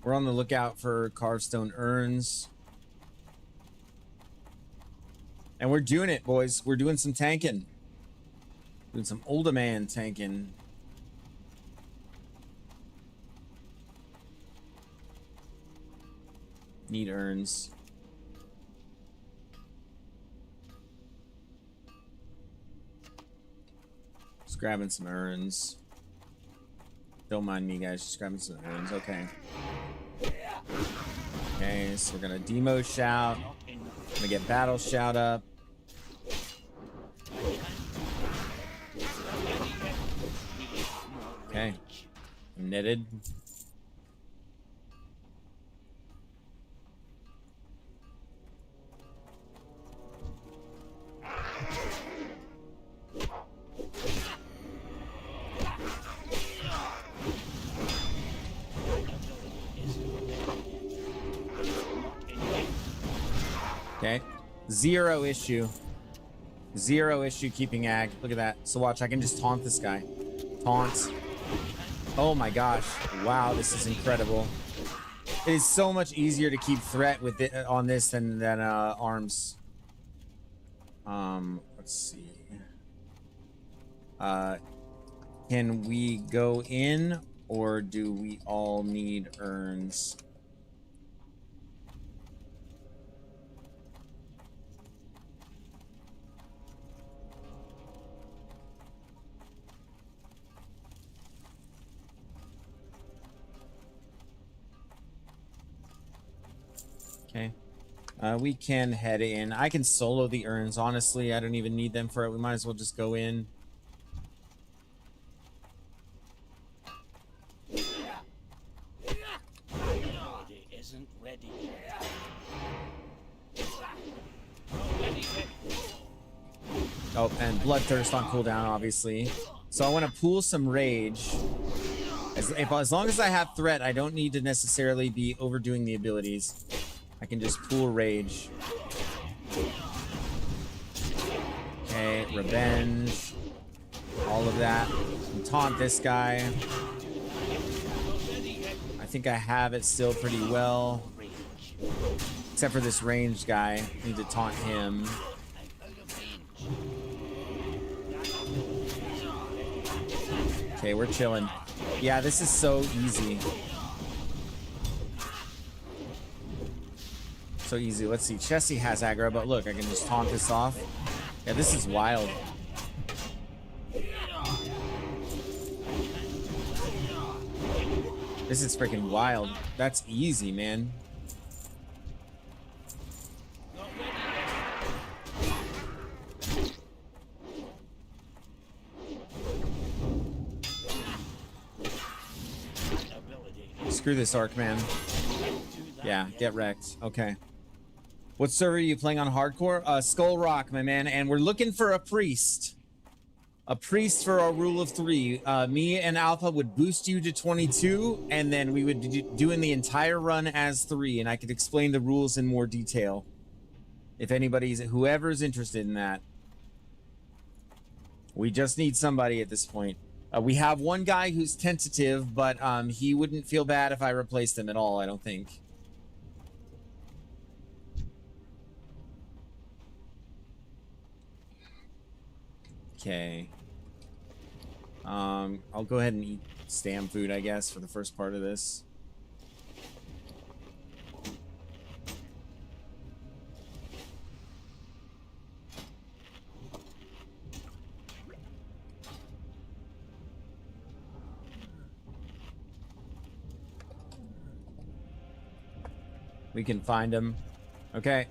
We're on the lookout for carvestone urns. And we're doing it, boys. We're doing some tanking. Doing some older man tanking. Need urns. Just grabbing some urns. Don't mind me, guys. Just grabbing some urns. Okay. Okay, so we're gonna demo shout. Gonna get battle shout up. Okay. I'm knitted. Okay. Zero issue. Zero issue keeping ag. Look at that. So watch, I can just taunt this guy. Taunt. Oh my gosh. Wow, this is incredible. It is so much easier to keep threat with it on this than arms. Let's see. Can we go in, or do we all need urns? Okay. We can head in. I can solo the urns, honestly. I don't even need them for it. We might as well just go in. Isn't ready. Oh, and bloodthirst on cooldown, obviously. So I want to pool some rage. As long as I have threat, I don't need to necessarily be overdoing the abilities. I can just pool rage. Okay, revenge. All of that. And taunt this guy. I think I have it still pretty well. Except for this ranged guy. Need to taunt him. Okay, we're chilling. Yeah, this is so easy. So easy. Let's see. Chessie has aggro, but look, I can just taunt this off. Yeah, this is wild. This is freaking wild. That's easy, man. Screw this arc, man. Yeah, get wrecked. Okay. What server are you playing on hardcore? Skull Rock, my man. And we're looking for a priest. A priest for our rule of 3. Me and Alpha would boost you to 22, and then we would be doing the entire run as 3, and I could explain the rules in more detail. If whoever's interested in that. We just need somebody at this point. We have one guy who's tentative, but he wouldn't feel bad if I replaced him at all, I don't think. Okay. I'll go ahead and eat stam food, I guess, for the first part of this. We can find him. Okay.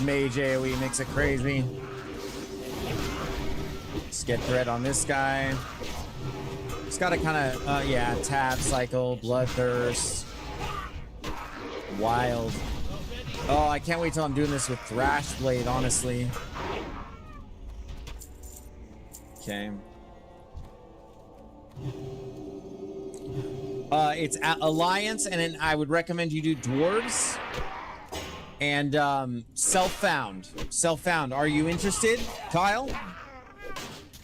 Mage AoE makes it crazy. Let's get thread on this guy. It's got to kind of, yeah, tab cycle, bloodthirst, wild. Oh, I can't wait till I'm doing this with Thrash Blade, honestly. Okay. It's Alliance, and then I would recommend you do Dwarves. And self-found. Self-found. Are you interested, Kyle?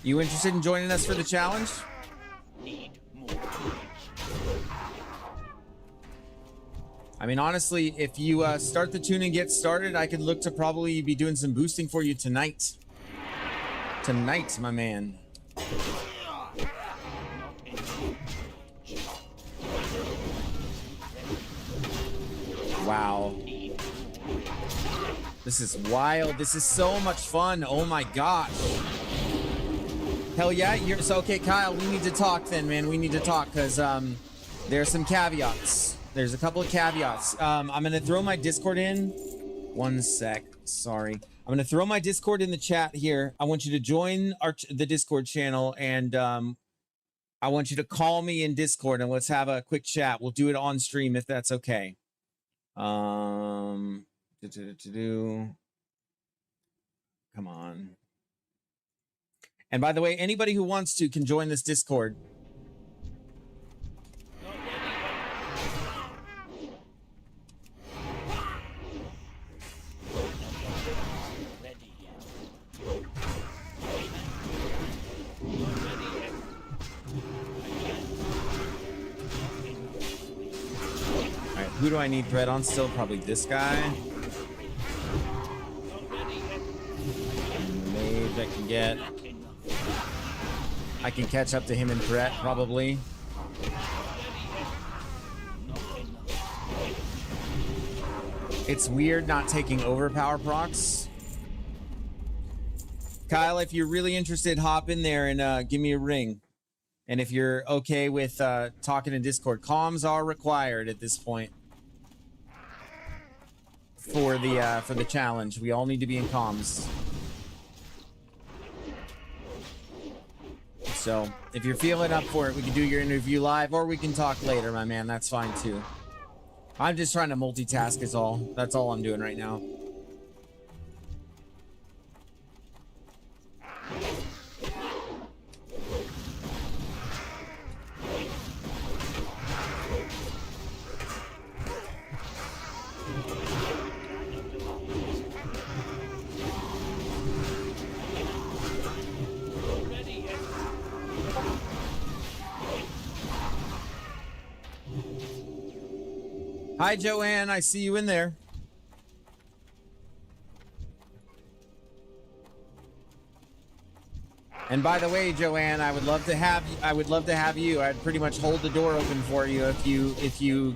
You interested in joining us for the challenge? I mean, honestly, if you start the tune and get started, I could look to probably be doing some boosting for you tonight. Tonight, my man. Wow. This is wild. This is so much fun. Oh my gosh. Hell yeah. So okay, Kyle, we need to talk then, man. We need to talk because there's some caveats. There's a couple of caveats. I'm gonna throw my Discord in. One sec. Sorry. I'm gonna throw my Discord in the chat here. I want you to join the Discord channel, and I want you to call me in Discord and let's have a quick chat. We'll do it on stream if that's okay. Come on. And by the way, anybody who wants to can join this Discord. Who do I need thread on still? Probably this guy. Mage I can get. I can catch up to him in threat, probably. It's weird not taking overpower procs. Kyle, if you're really interested, hop in there and give me a ring. And if you're okay with talking in Discord, comms are required at this point. For the challenge, we all need to be in comms. So if you're feeling up for it, we can do your interview live, or we can talk later, my man. That's fine too. I'm just trying to multitask is all. That's all I'm doing right now. Hi, Joanne. I see you in there. And by the way, Joanne, I would love to have you. I'd pretty much hold the door open for you if you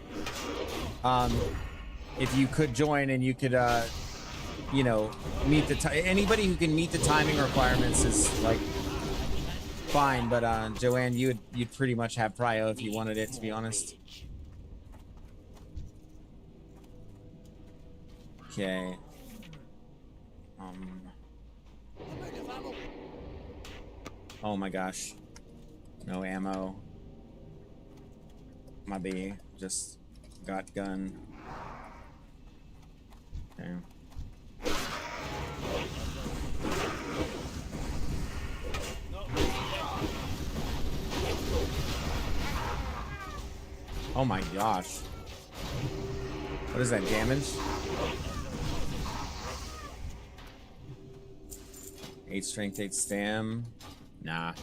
if you could join and you could, you know, meet the anybody who can meet the timing requirements is like fine. But Joanne, you'd pretty much have prio if you wanted it, to be honest. Okay. Oh my gosh. No ammo. My B just got gun. Okay. Oh my gosh. What is that, damage? 8 strength, 8 stam. Nah.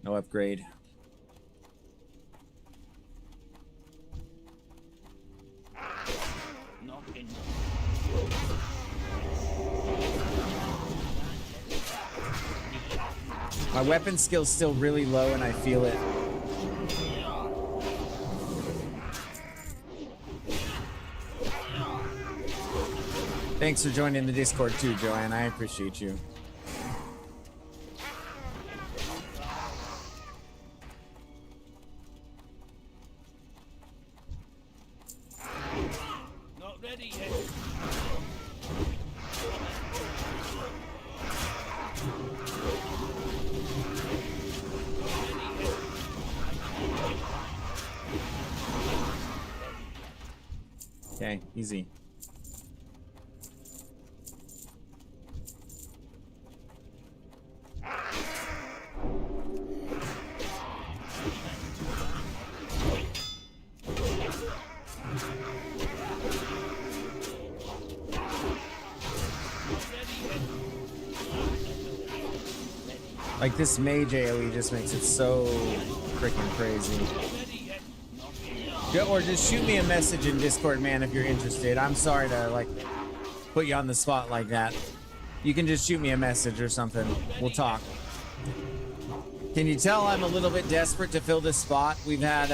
No upgrade. My weapon skill's still really low and I feel it. Thanks for joining the Discord too, Joanne. I appreciate you. Not ready yet. Okay, easy. Like, this mage AoE just makes it so freaking crazy. Or just shoot me a message in Discord, man, if you're interested. I'm sorry to, like, put you on the spot like that. You can just shoot me a message or something. We'll talk. Can you tell I'm a little bit desperate to fill this spot? We've had,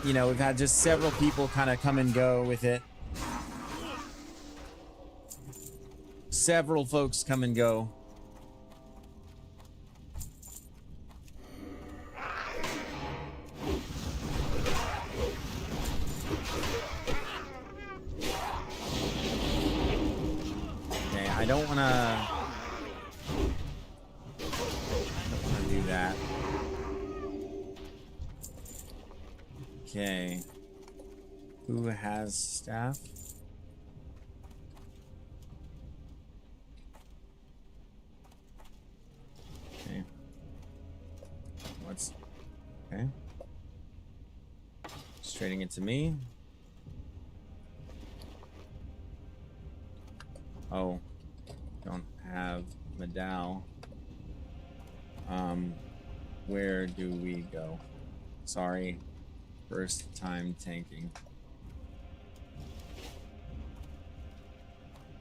you know, we've had just several people kind of come and go with it. Several folks come and go. I don't want to do that. Okay. Who has staff? Okay. What's... Okay. Just trading it to me. Oh. Don't have Medal. Where do we go? Sorry. First time tanking.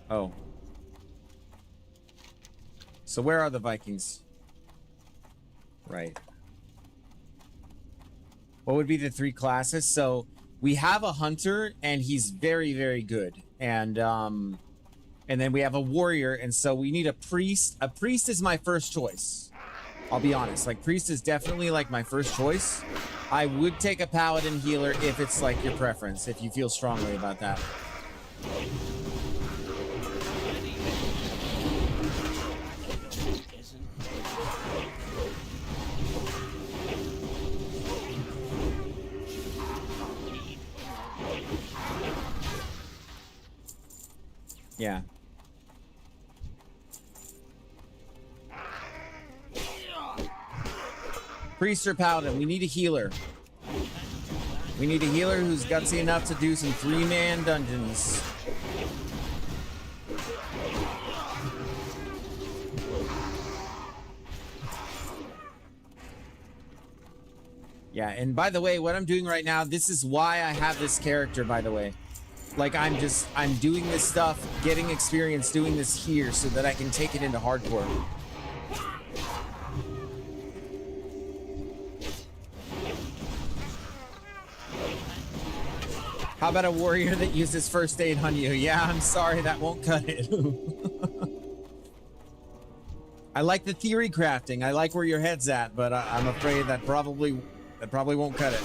Oh. So where are the Vikings? Right. What would be the 3 classes? So we have a hunter and he's very, very good. And then we have a warrior, and so we need a priest. A priest is my first choice. I'll be honest. Like, priest is definitely, like, my first choice. I would take a paladin healer if it's, like, your preference, if you feel strongly about that. Yeah. Priest or paladin, we need a healer. We need a healer who's gutsy enough to do some 3-man dungeons. Yeah, and by the way, what I'm doing right now, this is why I have this character, by the way. Like, I'm doing this stuff, getting experience doing this here so that I can take it into hardcore. How about a warrior that uses first aid on you? Yeah, I'm sorry, that won't cut it. I like the theory crafting. I like where your head's at, but I'm afraid that probably won't cut it.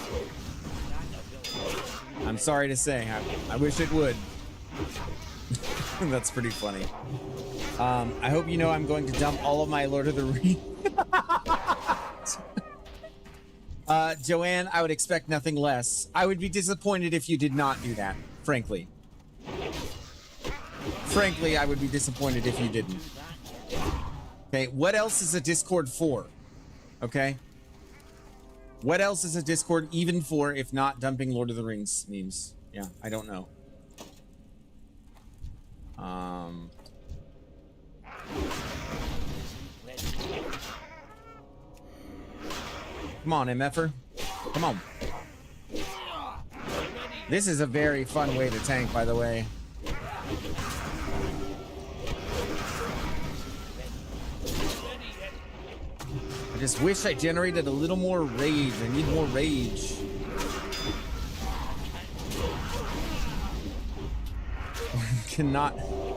I'm sorry to say. I wish it would. That's pretty funny. I hope you know I'm going to dump all of my Lord of the Rings. Joanne, I would expect nothing less. I would be disappointed if you did not do that, frankly. Frankly, I would be disappointed if you didn't. Okay, what else is a Discord for? Okay? What else is a Discord even for if not dumping Lord of the Rings memes? Yeah, I don't know. Come on, MFer. Come on. This is a very fun way to tank, by the way. I just wish I generated a little more rage. I need more rage.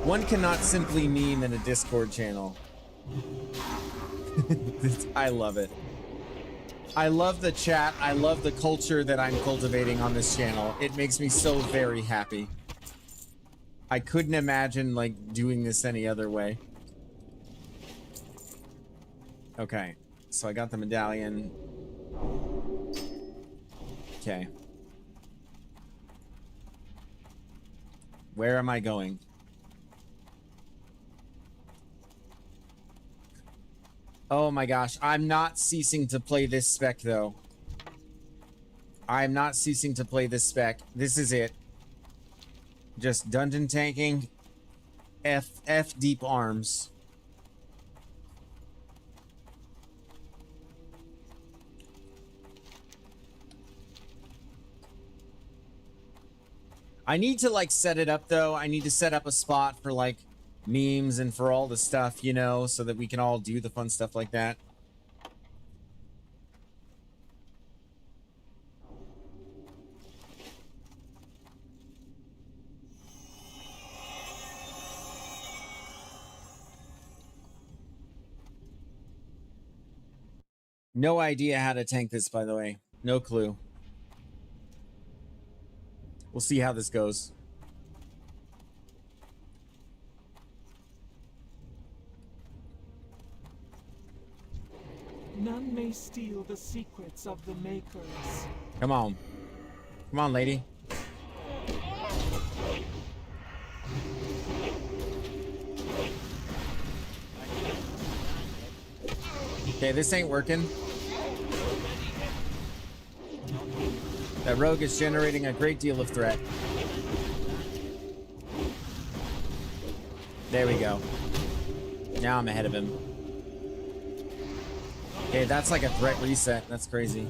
One cannot simply meme in a Discord channel. I love it. I love the chat. I love the culture that I'm cultivating on this channel. It makes me so very happy. I couldn't imagine like doing this any other way. Okay, so I got the medallion. Okay. Where am I going? Oh my gosh, I'm not ceasing to play this spec though. I'm not ceasing to play this spec. This is it. Just dungeon tanking. F deep arms. I need to like set it up though. I need to set up a spot for like memes and for all the stuff, you know, so that we can all do the fun stuff like that. No idea how to tank this, by the way. No clue. We'll see how this goes. None may steal the secrets of the makers. Come on. Come on, lady. Okay, this ain't working. That rogue is generating a great deal of threat. There we go. Now I'm ahead of him. Okay, that's like a threat reset. That's crazy.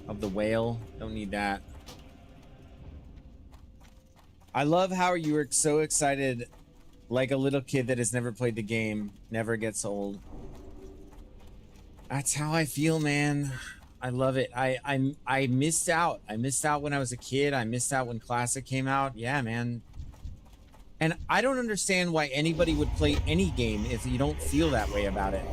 Of the whale. Don't need that. I love how you were so excited, like a little kid that has never played the game. Never gets old. That's how I feel, man. I love it. I missed out. I missed out when I was a kid. I missed out when Classic came out. Yeah, man. And I don't understand why anybody would play any game if you don't feel that way about it.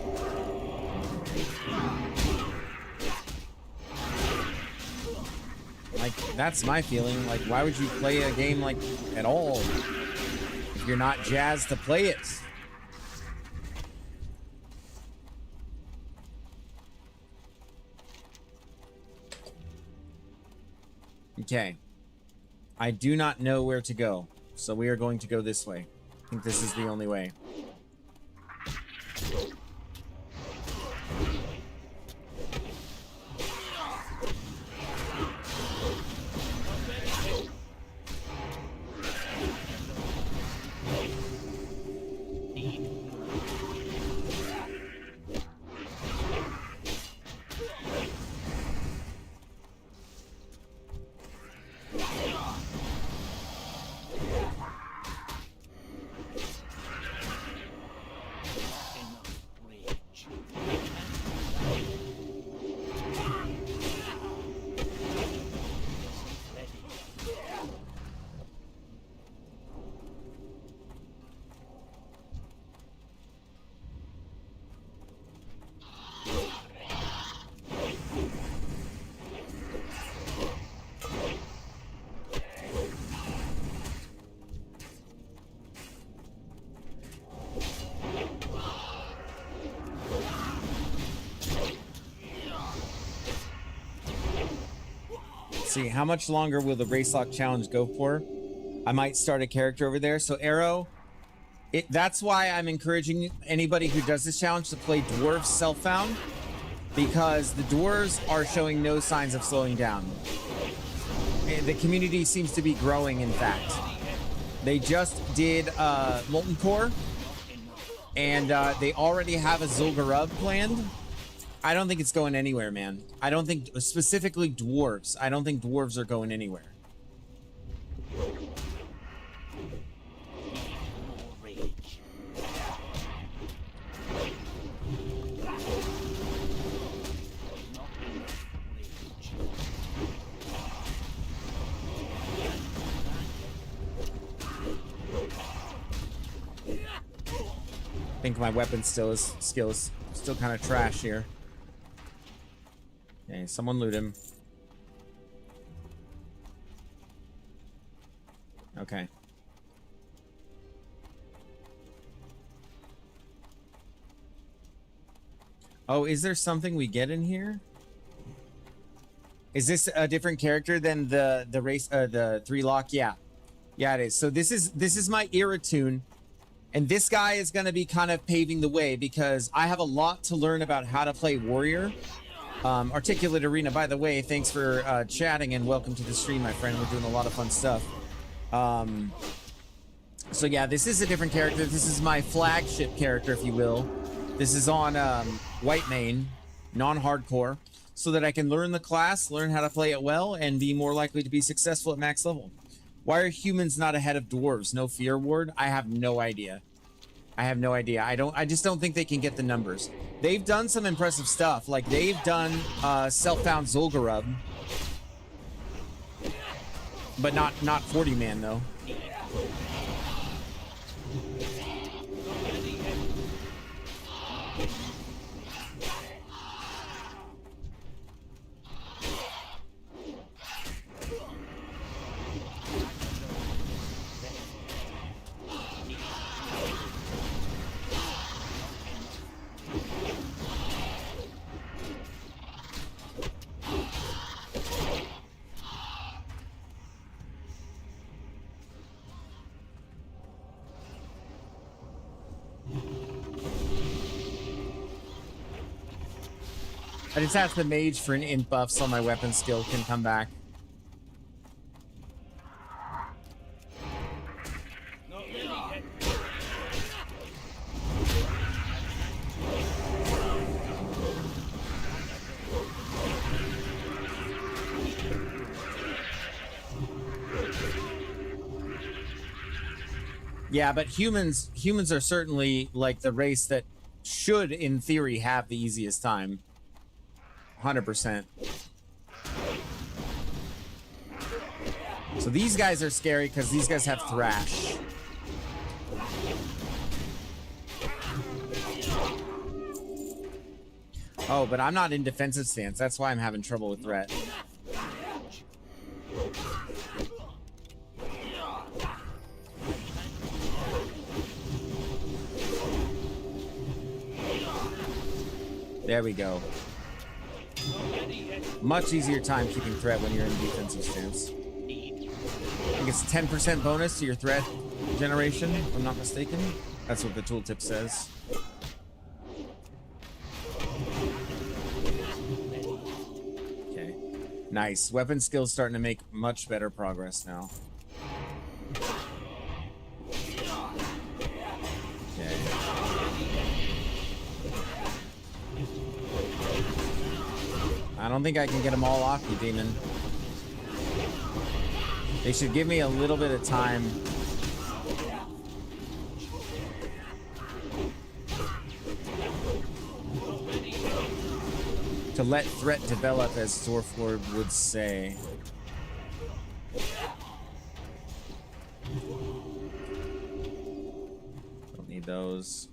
Like, that's my feeling. Like, why would you play a game like at all if you're not jazzed to play it? Okay. I do not know where to go, so we are going to go this way. I think this is the only way. see. How much longer will the race lock challenge go for? I might start a character over there. So Arrow, that's why I'm encouraging anybody who does this challenge to play Dwarves Self-Found, because the dwarves are showing no signs of slowing down. The community seems to be growing, in fact. They just did Molten Core, and they already have a Zul'Gurub planned. I don't think it's going anywhere, man. I don't think, specifically dwarves, I don't think dwarves are going anywhere. I think my weapon skill is still kind of trash here. Okay, someone loot him. Okay. Oh, is there something we get in here? Is this a different character than the race the 3-lock? Yeah. Yeah, it is. So this is my Irritune. And this guy is going to be kind of paving the way because I have a lot to learn about how to play warrior. Articulate Arena, by the way, thanks for chatting and welcome to the stream, my friend. We're doing a lot of fun stuff. So yeah, this is a different character. This is my flagship character, if you will. This is on White Mane, non-hardcore, so that I can learn the class, learn how to play it well, and be more likely to be successful at max level. Why are humans not ahead of dwarves? No fear ward? I have no idea. I have no idea. I just don't think they can get the numbers. They've done some impressive stuff. Like they've done self-found Zul'Gurub. But not 40-man though. I just asked the mage for an int buff so my weapon skill can come back. Yeah, but humans are certainly like the race that should, in theory, have the easiest time. 100%. So these guys are scary because these guys have Thrash. Oh, but I'm not in defensive stance. That's why I'm having trouble with threat. There we go. Much easier time keeping threat when you're in defensive stance. I think it's 10% bonus to your threat generation, if I'm not mistaken. That's what the tooltip says. Okay. Nice. Weapon skills starting to make much better progress now. Okay. I don't think I can get them all off you, demon. They should give me a little bit of time. To let threat develop, as Zorflord would say. Don't need those.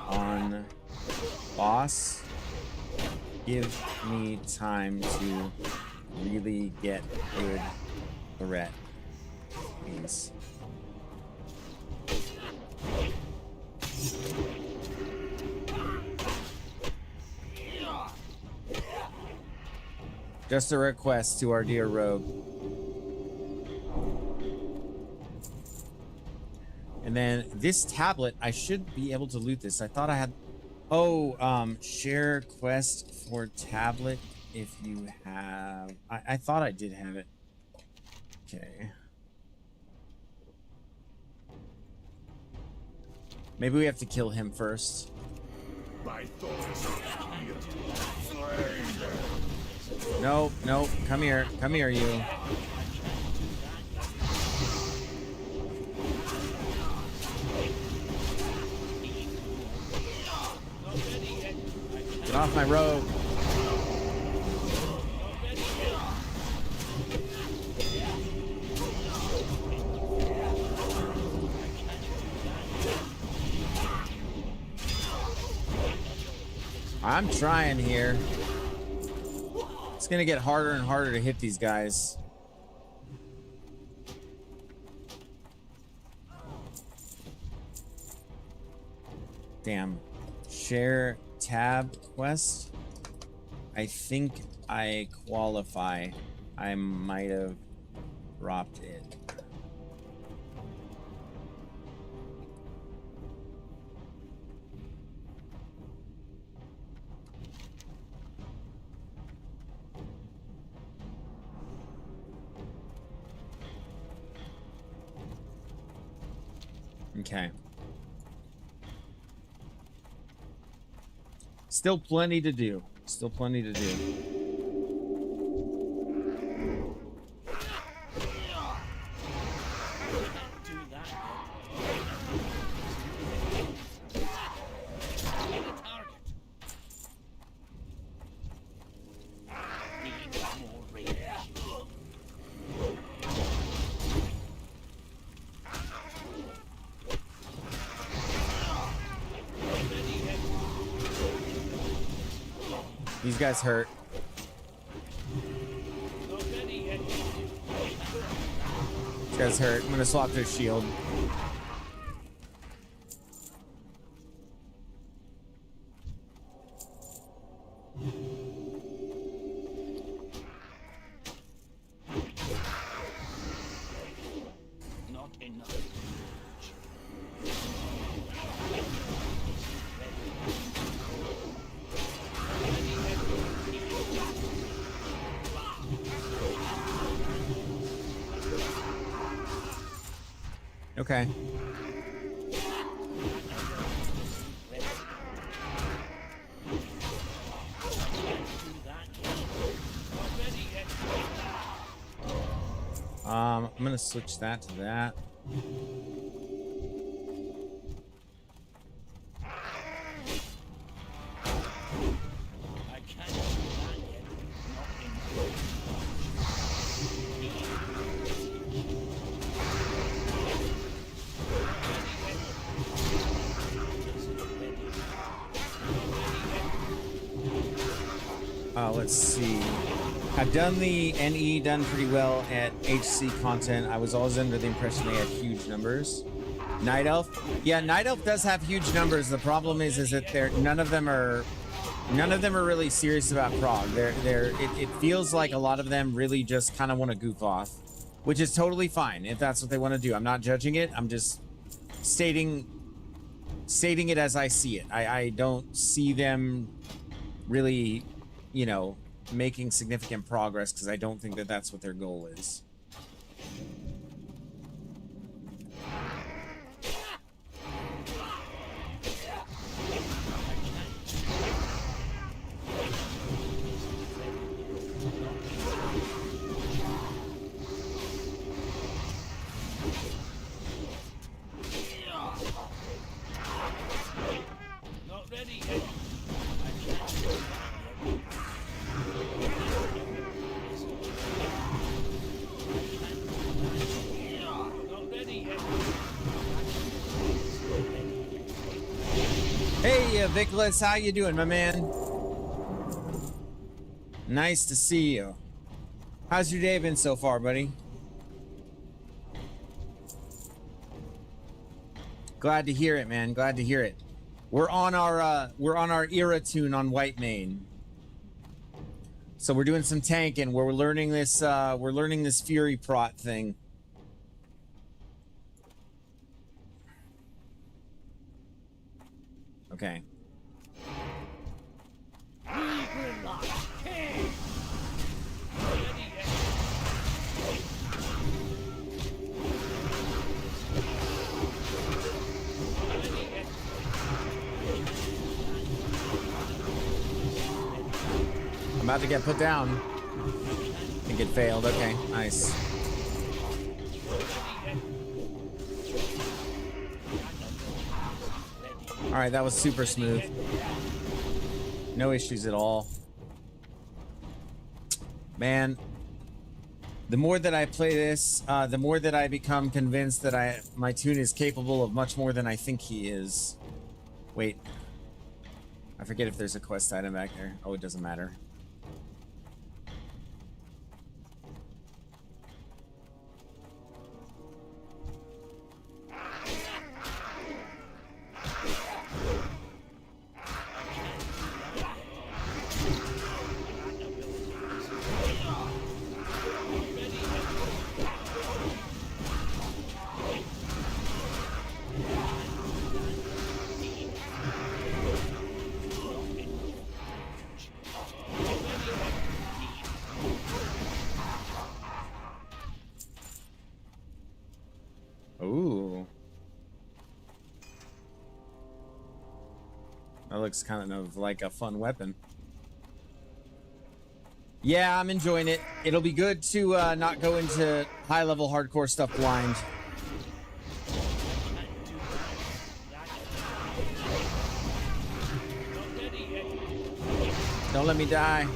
On boss, give me time to really get good threat, please. Just a request to our dear rogue. And then this tablet, I should be able to loot this. I thought I had... Oh, share quest for tablet if you have... I thought I did have it. Okay. Maybe we have to kill him first. Nope, nope. Come here. Come here, you. Get off my road. I'm trying here. It's gonna get harder and harder to hit these guys. Damn. Share tab quest. I think I qualify. I might have dropped it. Okay. Still plenty to do. Still plenty to do. These guys hurt. These guys hurt. I'm gonna swap their shield. Not enough. Okay. I'm gonna switch that to that. I can't do that yet. Not Let's see. I've done the NE done pretty well at HC content. I was always under the impression they had huge numbers. Night Elf, yeah, Night Elf does have huge numbers. The problem is that none of them are really serious about prog. It feels like a lot of them really just kind of want to goof off, which is totally fine if that's what they want to do. I'm not judging it. I'm just stating it as I see it. I don't see them really, you know, making significant progress because I don't think that that's what their goal is. Not ready yet. Hey, Vicolas, how you doing, my man? Nice to see you. How's your day been so far, buddy? Glad to hear it, man. Glad to hear it. We're on our era tune on White Mane. So we're doing some tanking where we're learning this Fury prot thing. Okay. I'm about to get put down. I think it failed. Okay, nice. All right, that was super smooth. No issues at all. Man, the more that I play this, the more that I become convinced that my toon is capable of much more than I think he is. Wait. I forget if there's a quest item back there. Oh, it doesn't matter. Ooh. That looks kind of like a fun weapon. Yeah, I'm enjoying it. It'll be good to not go into high-level hardcore stuff blind. Don't let me die.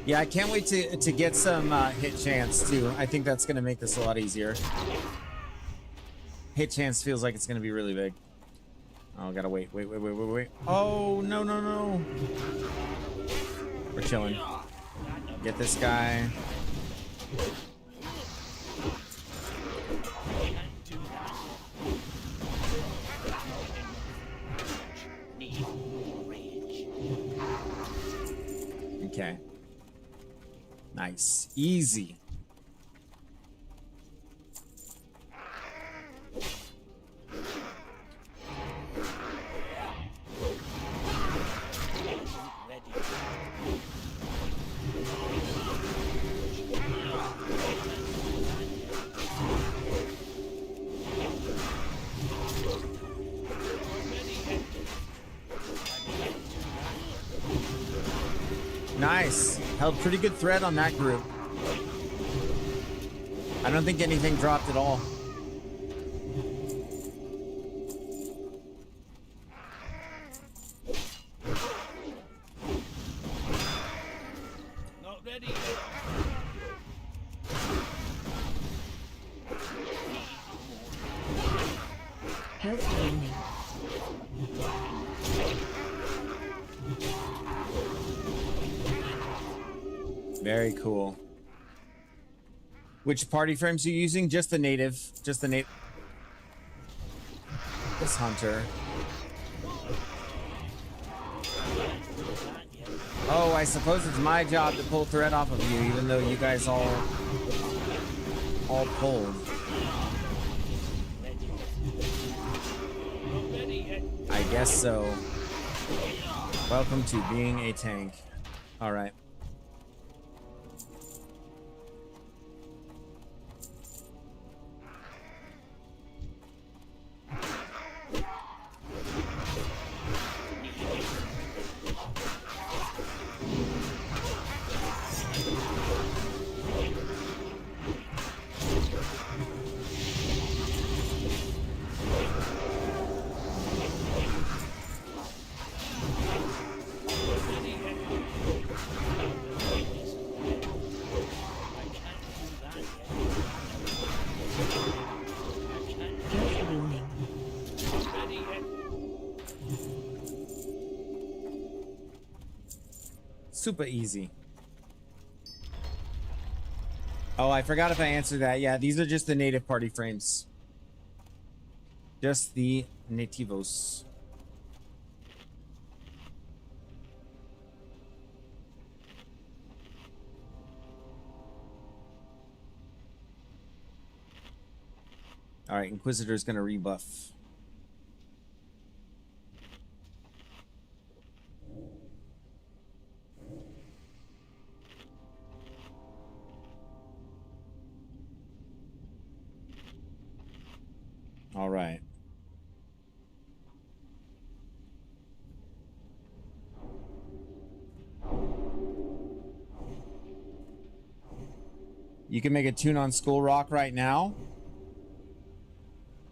Yeah, I can't wait to get some hit chance too. I think that's gonna make this a lot easier. Hit chance feels like it's gonna be really big. Oh, gotta wait. Oh, no. We're chilling. Get this guy. Okay. Nice. Easy. Nice. Held pretty good thread on that group. I don't think anything dropped at all. Not ready yet. Health training. Very cool. Which party frames are you using? Just the native. Just the native. This hunter. Oh, I suppose it's my job to pull thread off of you, even though you guys all pulled. I guess so. Welcome to being a tank. All right. Super easy. Oh, I forgot if I answered that. Yeah, these are just the native party frames. Just the nativos. All right, Inquisitor's gonna rebuff. All right. You can make a tune on Skull Rock right now.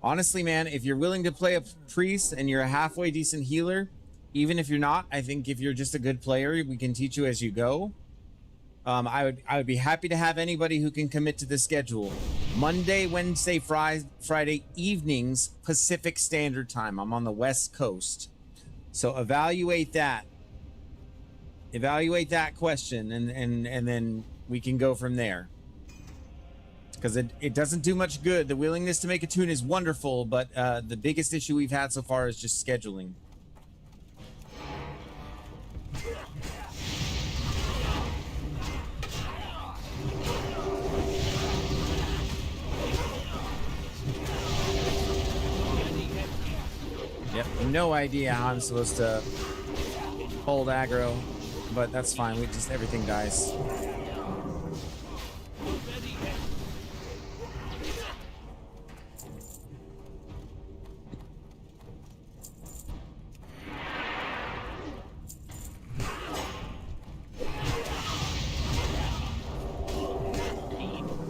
Honestly, man, if you're willing to play a priest and you're a halfway decent healer, even if you're not, I think if you're just a good player, we can teach you as you go. I would be happy to have anybody who can commit to the schedule. Monday, Wednesday, Friday evenings, Pacific Standard Time. I'm on the West Coast. So evaluate that. Evaluate that question and then we can go from there. Because it doesn't do much good. The willingness to make a tune is wonderful, but the biggest issue we've had so far is just scheduling. Yep, no idea how I'm supposed to hold aggro, but that's fine. We just everything dies.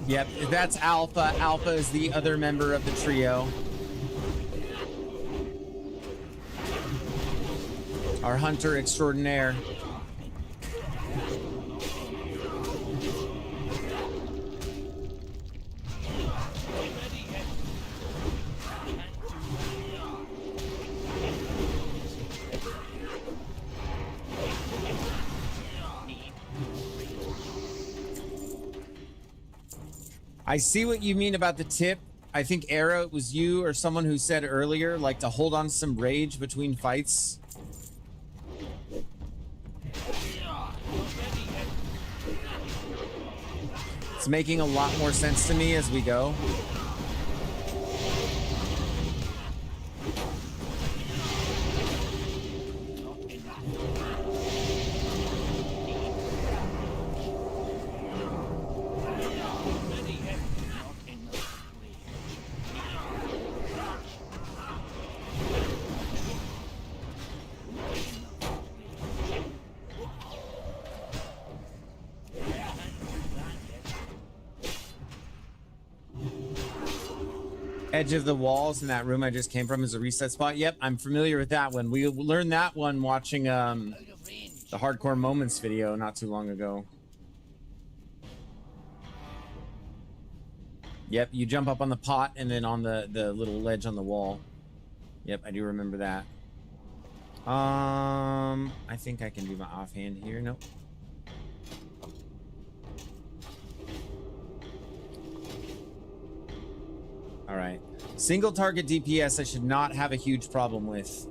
Yep, that's Alpha. Alpha is the other member of the trio. Our hunter extraordinaire. I see what you mean about the tip. I think Era, it was you or someone who said earlier, like to hold on to some rage between fights. It's making a lot more sense to me as we go. Edge of the walls in that room I just came from is a reset spot. Yep, I'm familiar with that one. We learned that one watching the Hardcore Moments video not too long ago. Yep, you jump up on the pot and then on the little ledge on the wall. Yep, I do remember that. I think I can do my offhand here. Nope. All right. Single target DPS I should not have a huge problem with.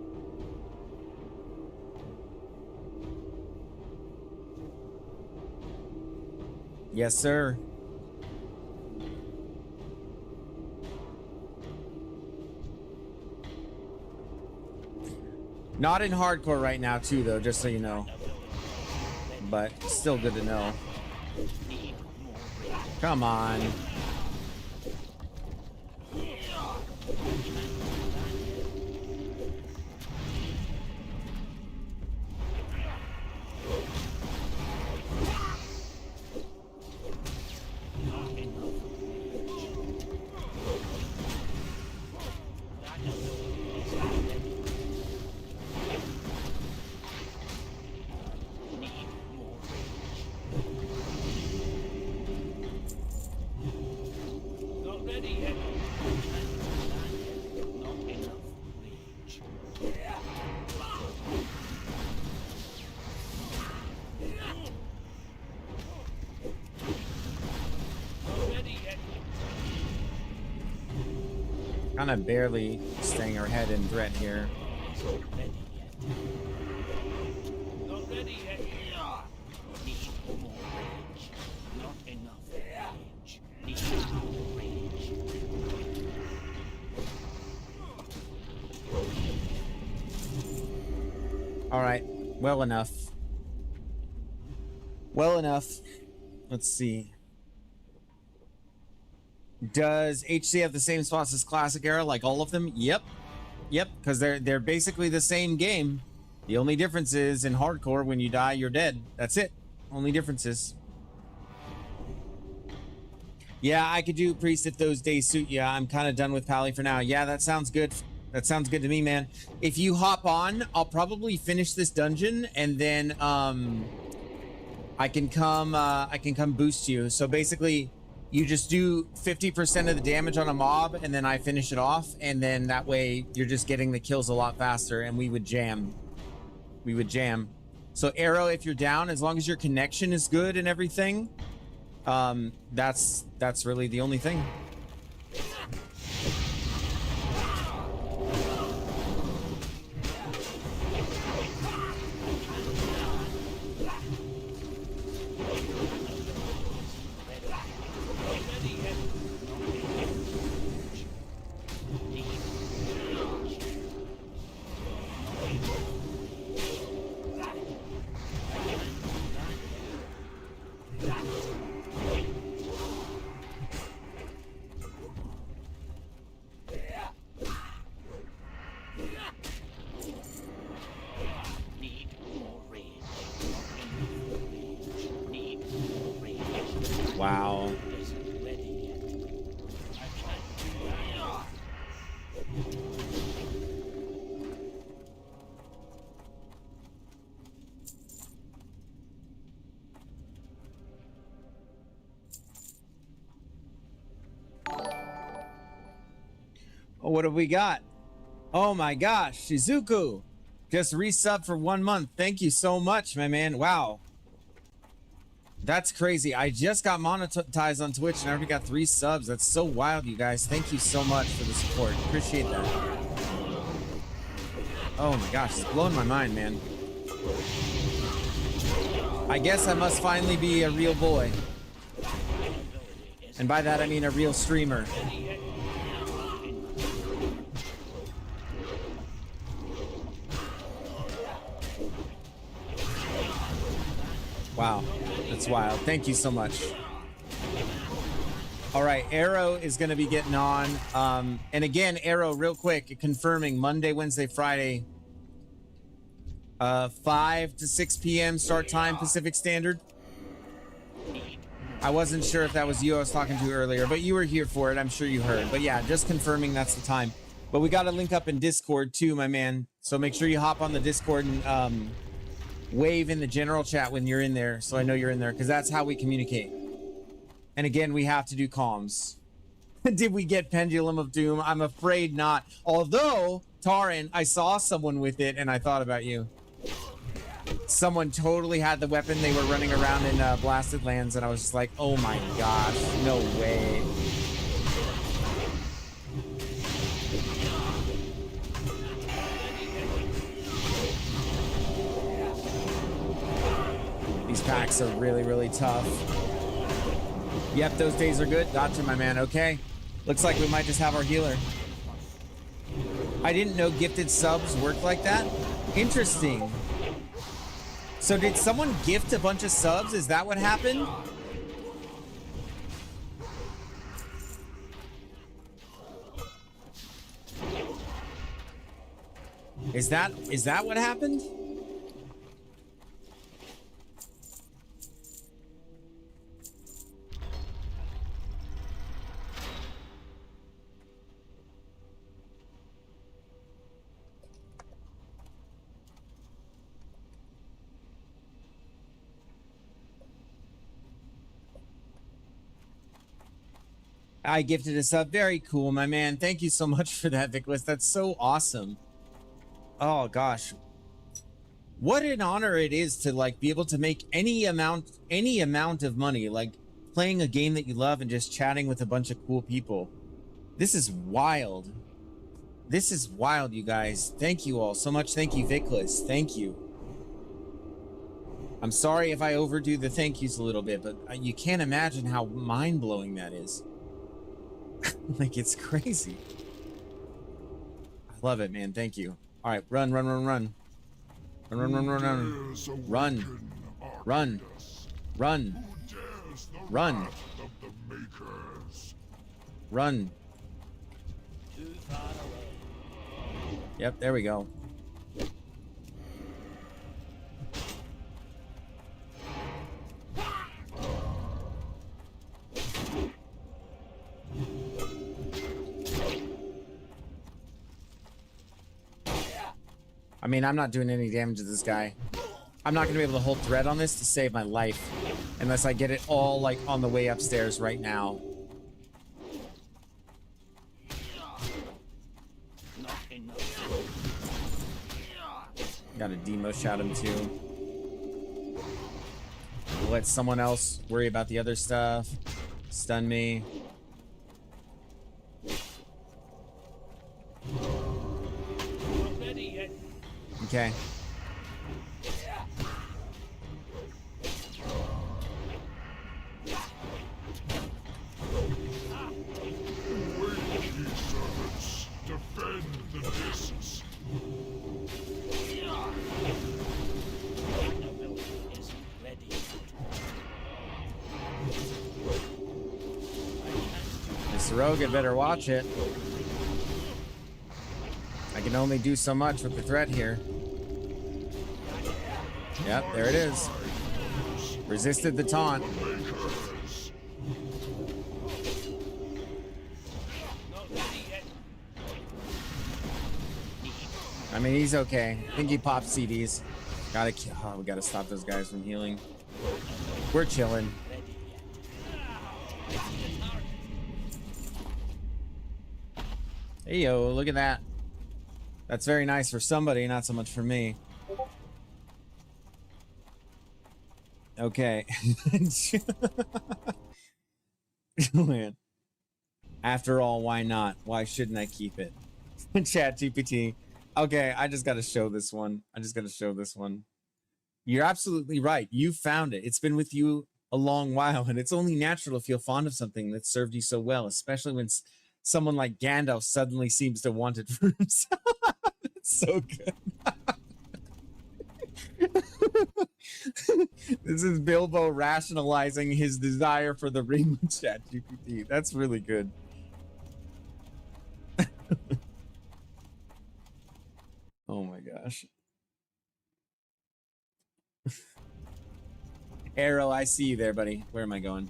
Yes, sir. Not in hardcore right now, too, though, just so you know. But still good to know. Come on. Kind of barely staying ahead in threat here. Not ready yet. Need more range. Not enough range. Need more range. All right, well enough. Well enough. Let's see. Does HC have the same spots as Classic Era, like all of them? Yep. Yep, because they're basically the same game. The only difference is in hardcore, when you die, you're dead. That's it. Only differences. Yeah, I could do Priest if those days suit you. I'm kind of done with Pally for now. Yeah, that sounds good. That sounds good to me, man. If you hop on, I'll probably finish this dungeon and then I can come boost you. So basically, you just do 50% of the damage on a mob and then I finish it off, and then that way you're just getting the kills a lot faster, and we would jam. We would jam. So Arrow, if you're down, as long as your connection is good and everything, that's really the only thing. Wow. Oh, what have we got? Oh my gosh, Shizuku just resub for 1 month. Thank you so much, my man. Wow. That's crazy. I just got monetized on Twitch and I already got 3 subs. That's so wild, you guys. Thank you so much for the support. Appreciate that. Oh my gosh, it's blowing my mind, man. I guess I must finally be a real boy. And by that I mean a real streamer. Wow, that's wild. Thank you so much. All right, Arrow is going to be getting on. And again, Arrow, real quick, confirming Monday, Wednesday, Friday, 5 to 6 p.m. start time Pacific Standard. I wasn't sure if that was you I was talking to earlier, but you were here for it. I'm sure you heard. But yeah, just confirming that's the time. But we got to link up in Discord too, my man. So make sure you hop on the Discord and wave in the general chat when you're in there, so I know you're in there, because that's how we communicate. And again, we have to do comms. Did we get Pendulum of Doom? I'm afraid not. Although, Taran, I saw someone with it and I thought about you. Someone totally had the weapon. They were running around in Blasted Lands and I was just like, oh my gosh, no way. These packs are really, really tough. Yep, those days are good. Gotcha, my man. Okay. Looks like we might just have our healer. I didn't know gifted subs worked like that. Interesting. So did someone gift a bunch of subs? Is that what happened? Is that what happened? I gifted a sub. Very cool, my man. Thank you so much for that, Vickless. That's so awesome. Oh gosh. What an honor it is to like be able to make any amount of money, like playing a game that you love and just chatting with a bunch of cool people. This is wild. This is wild, you guys. Thank you all so much. Thank you, Vickless. Thank you. I'm sorry if I overdo the thank yous a little bit, but you can't imagine how mind-blowing that is. Like, it's crazy. I love it, man. Thank you. All right, run, run, run, run. Run, run, run, run, run. Run. Run. Run. Run. Run. Too far away. Yep, there we go. I mean, I'm not doing any damage to this guy. I'm not going to be able to hold thread on this to save my life. Unless I get it all, like, on the way upstairs right now. Not enough. Gotta demo shot him, too. Let someone else worry about the other stuff. Stun me. Not ready yet. Okay. Defend the discs. The building isn't ready. Mr. Rogan better watch it. I can only do so much with the threat here. Yep, there it is. Resisted the taunt. Not ready yet. I mean, he's okay. I think he popped CDs. Oh, we gotta stop those guys from healing. We're chilling. Hey, yo, look at that. That's very nice for somebody, not so much for me. Okay. Man. After all, why not? Why shouldn't I keep it? Chat GPT. Okay, I just gotta show this one. You're absolutely right. You found it. It's been with you a long while, and it's only natural to feel fond of something that served you so well, especially when someone like Gandalf suddenly seems to want it for himself. It's so good. This is Bilbo rationalizing his desire for the ring with ChatGPT. That's really good. Oh my gosh. Arrow, I see you there, buddy. Where am I going?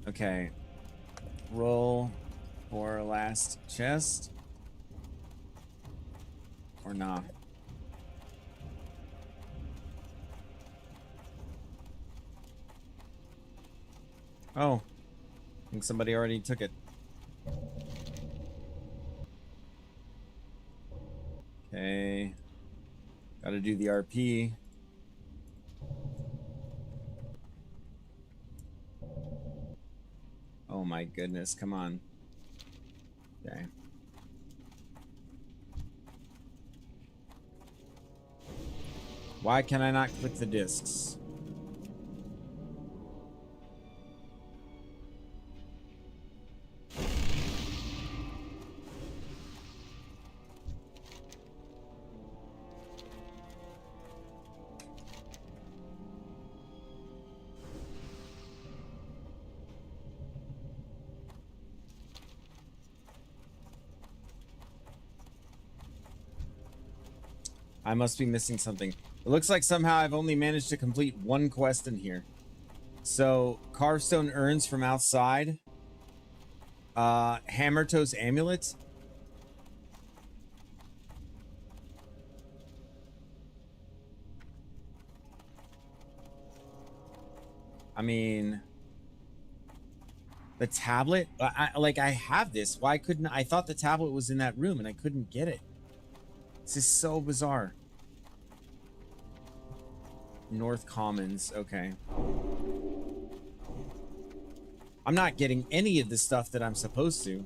Okay. Roll for last chest. Or not. Oh. I think somebody already took it. Okay. Gotta do the RP. Oh my goodness, come on. Okay. Why can I not click the discs? I must be missing something. It looks like somehow I've only managed to complete one quest in here. So, Carvestone Urns from outside. Hammertoe's Amulet. I mean... The tablet? I have this. Why couldn't... I thought the tablet was in that room and I couldn't get it. This is so bizarre. North Commons. Okay. I'm not getting any of the stuff that I'm supposed to.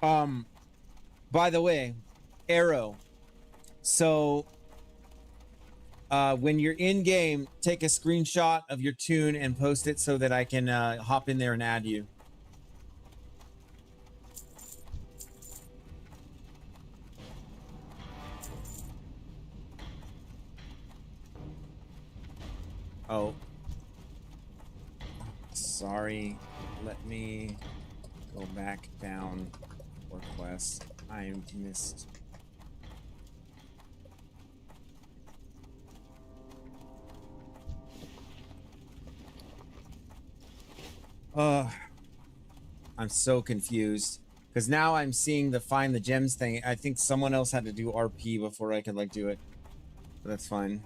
By the way, Arrow. So, when you're in game, take a screenshot of your tune and post it so that I can hop in there and add you. Oh. Sorry. Let me go back down request. I missed. I'm so confused because now I'm seeing the find the gems thing. I think someone else had to do RP before I could like do it, but that's fine.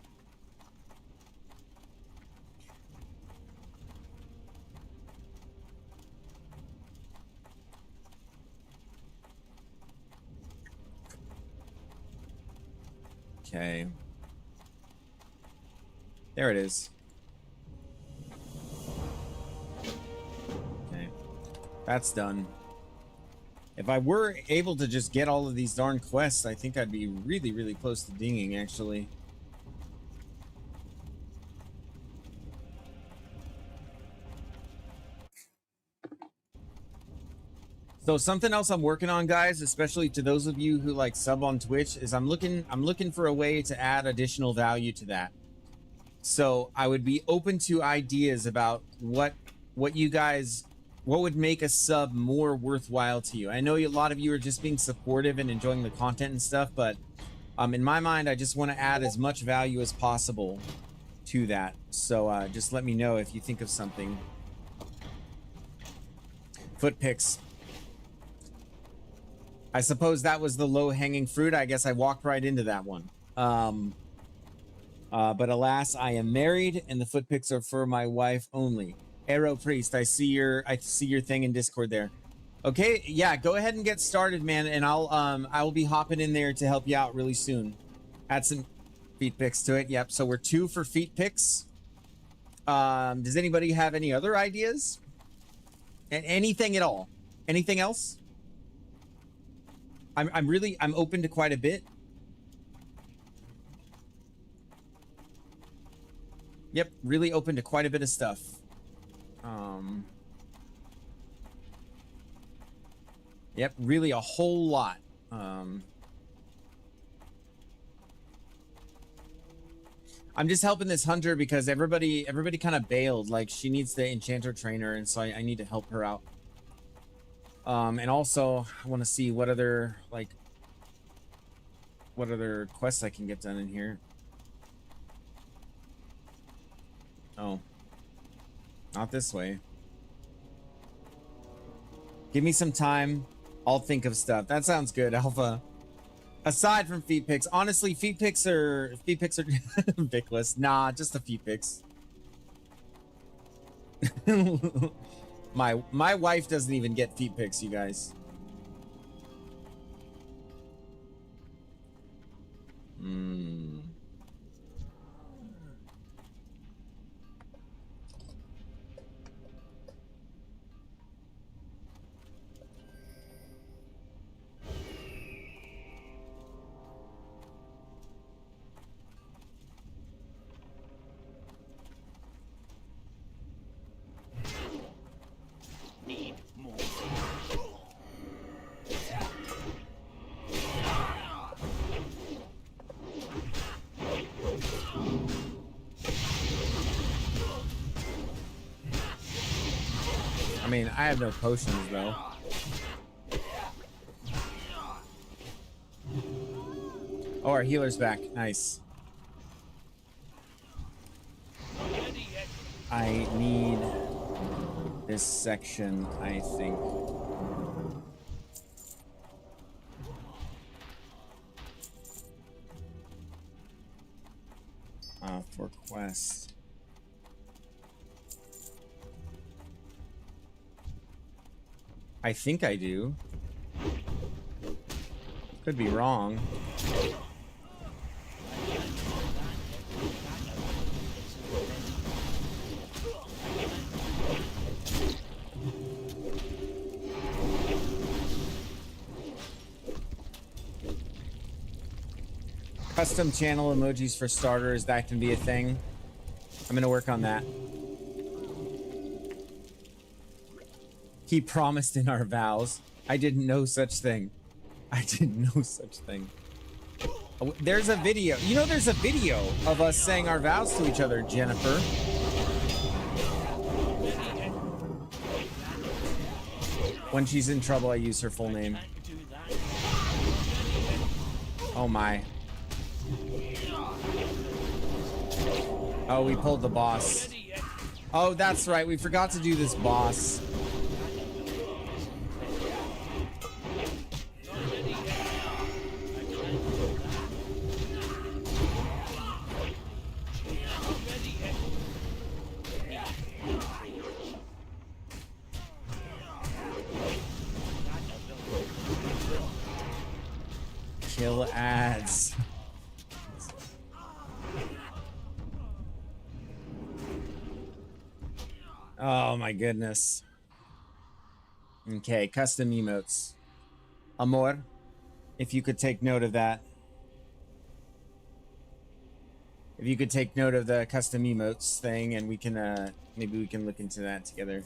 Okay. There it is. Okay. That's done. If I were able to just get all of these darn quests, I think I'd be really, really close to dinging, actually. So something else I'm working on, guys, especially to those of you who like sub on Twitch, is I'm looking for a way to add additional value to that. So I would be open to ideas about what you guys, what would make a sub more worthwhile to you. I know a lot of you are just being supportive and enjoying the content and stuff, but in my mind, I just want to add as much value as possible to that. So just let me know if you think of something. Foot picks. I suppose that was the low-hanging fruit. I guess I walked right into that one. But alas, I am married, and the foot pics are for my wife only. Arrow Priest, I see your thing in Discord there. Okay, yeah, go ahead and get started, man, and I will be hopping in there to help you out really soon. Add some feet pics to it. Yep. So we're 2 for feet pics. Does anybody have any other ideas? Anything at all? Anything else? I'm open to quite a bit. Yep, really open to quite a bit of stuff. Yep, really a whole lot. I'm just helping this hunter because everybody kind of bailed. Like, she needs the enchanter trainer, and so I need to help her out. And also I want to see what other quests I can get done in here. Oh, not this way. Give me some time. I'll think of stuff. That sounds good, Alpha. Aside from feet pics, honestly, feet pics are Vickless. Nah, just the feet pics. My wife doesn't even get feet pics, you guys. Need more. I mean, I have no potions though. Oh, our healer's back. Nice. I need this section, I think. For quest. I think I do. Could be wrong. Custom channel emojis for starters, that can be a thing. I'm gonna work on that. He promised in our vows. I did no such thing. I did no such thing. Oh, there's a video. You know, there's a video of us saying our vows to each other, Jennifer. When she's in trouble, I use her full name. Oh my. Oh, we pulled the boss. Oh, that's right. We forgot to do this boss. Kill ads. Oh my goodness. Okay, custom emotes. Amor, if you could take note of that. If you could take note of the custom emotes thing, and we can maybe we can look into that together.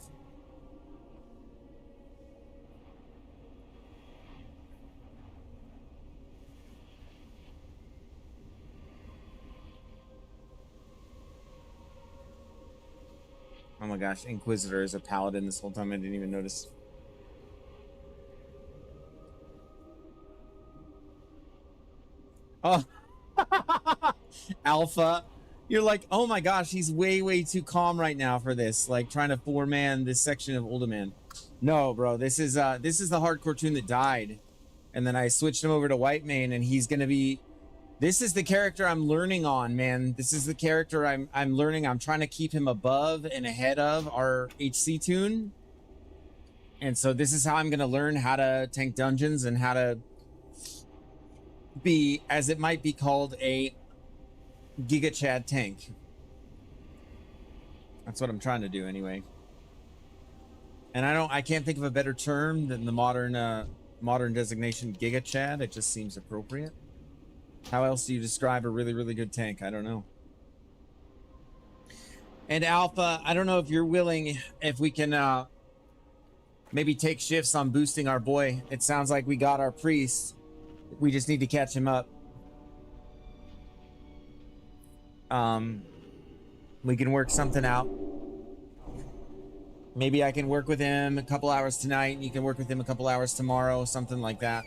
Oh my gosh, Inquisitor is a paladin this whole time. I didn't even notice. Oh, Alpha, you're like, oh my gosh, he's way too calm right now for this. Like trying to four-man this section of Uldaman. No, bro, this is the hardcore tune that died, and then I switched him over to White Mane, and he's gonna be. This is the character I'm learning on, man. This is the character I'm learning. I'm trying to keep him above and ahead of our HC tune. And so this is how I'm going to learn how to tank dungeons and how to be, as it might be called, a Giga Chad tank. That's what I'm trying to do anyway. And I can't think of a better term than the modern designation Giga Chad. It just seems appropriate. How else do you describe a really good tank? I don't know. And Alpha, I don't know if you're willing, if we can maybe take shifts on boosting our boy. It sounds like we got our priest. We just need to catch him up. We can work something out. Maybe I can work with him a couple hours tonight, and you can work with him a couple hours tomorrow, something like that.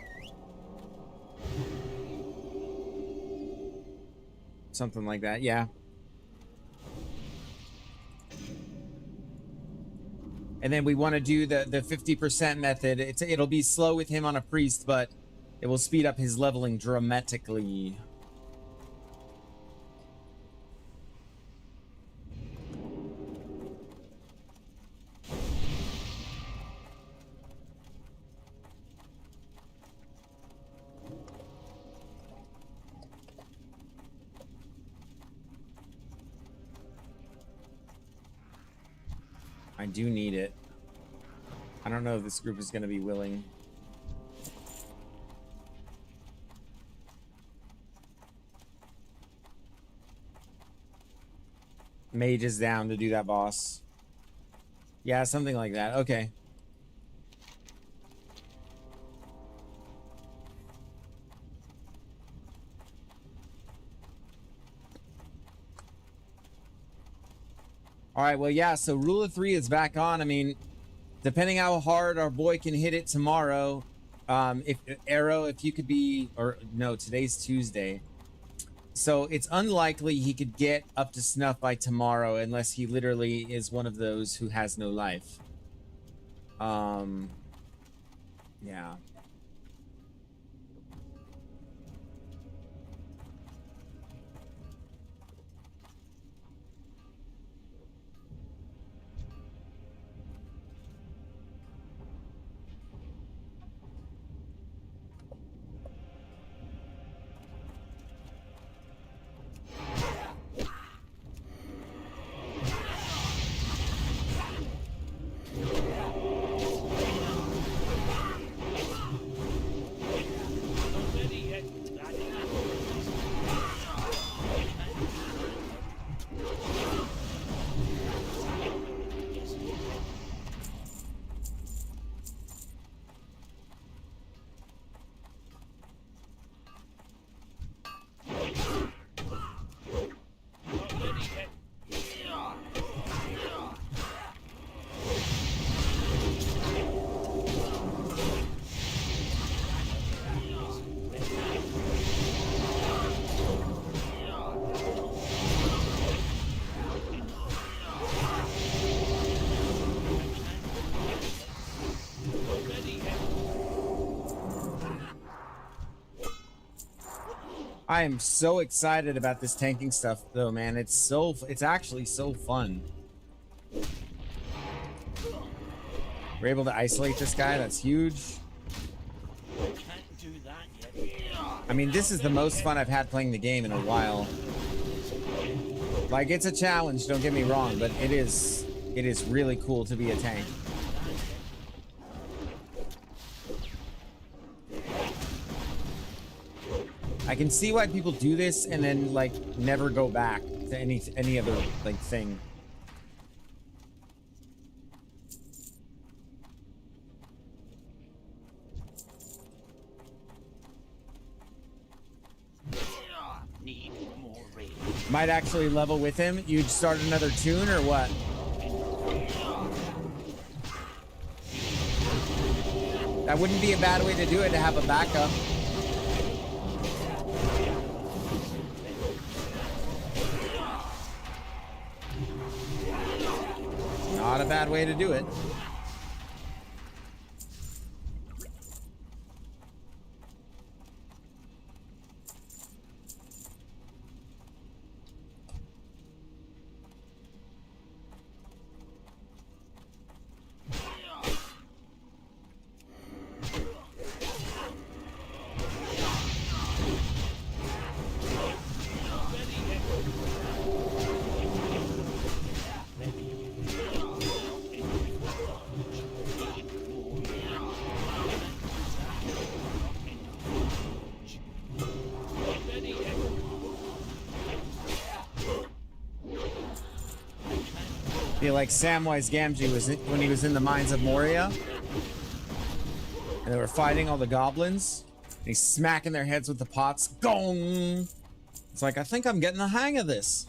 Something like that, yeah. And then we want to do the 50% method. It'll be slow with him on a priest, but it will speed up his leveling dramatically. I do need it. I don't know if this group is going to be willing. Mage is down to do that, boss. Yeah, something like that. Okay. All right, well, yeah, so rule of 3 is back on. I mean, depending how hard our boy can hit it tomorrow, if Arrow, if you could be, or no, today's Tuesday. So it's unlikely he could get up to snuff by tomorrow unless he literally is one of those who has no life. Yeah. I am so excited about this tanking stuff though, man. It's actually so fun. We're able to isolate this guy. That's huge. Can't do that yet. I mean, this is the most fun I've had playing the game in a while. Like, it's a challenge, don't get me wrong, but it is really cool to be a tank. I can see why people do this and then like never go back to any other like thing. Need more rage. Might actually level with him. You'd start another tune or what? That wouldn't be a bad way to do it, to have a backup. Not a bad way to do it. Be like Samwise Gamgee was when he was in the mines of Moria, and they were fighting all the goblins. And he's smacking their heads with the pots. Gong! It's like, I think I'm getting the hang of this.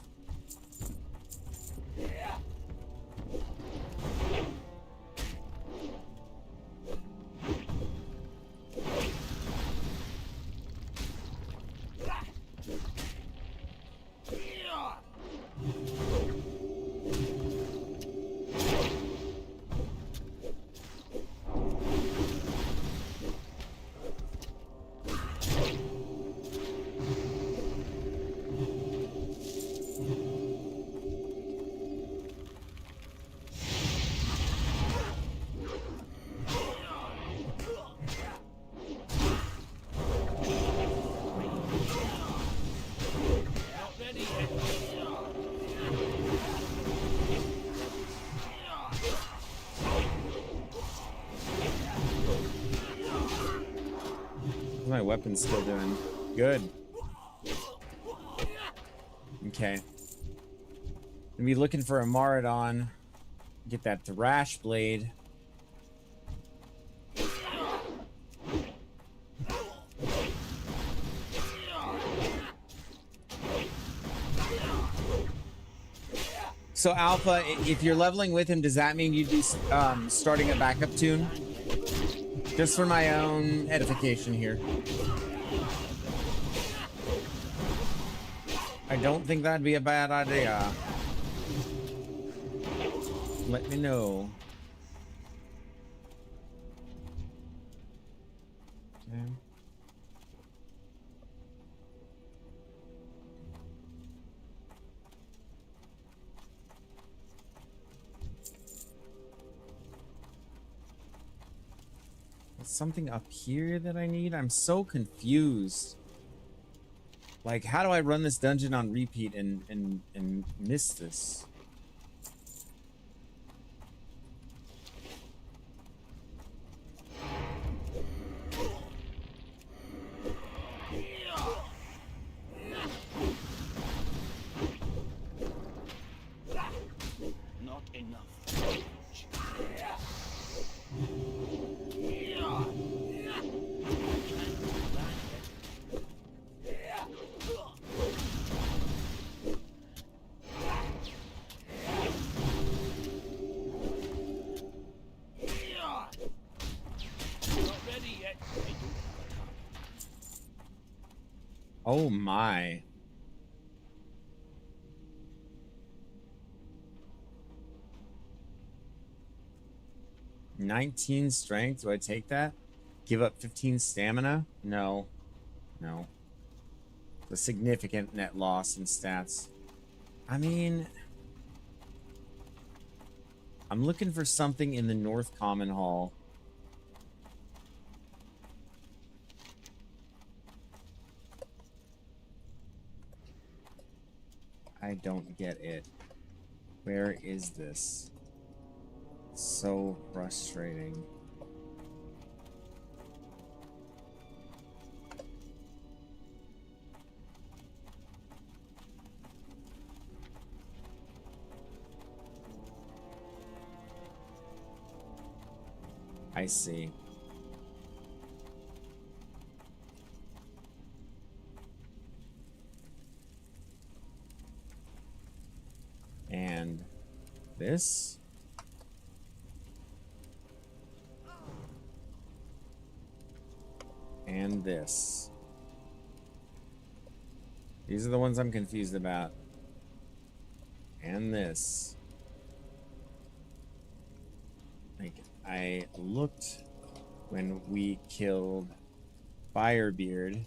What's my weapon still doing? Good. Okay. Gonna be looking for a Maradon. Get that Thrash Blade. So Alpha, if you're leveling with him, does that mean you'd be starting a backup tune? Just for my own edification here. I don't think that'd be a bad idea. Let me know. Okay. Something up here that I need? I'm so confused. Like, how do I run this dungeon on repeat and miss this? Not enough. Oh my. $19 strength. Do I take that? Give up 15 stamina? No. No. The significant net loss in stats. I mean, I'm looking for something in the North Common Hall. I don't get it. Where is this? So frustrating. I see. And this? And this. These are the ones I'm confused about. And this. Like, I looked when we killed Firebeard.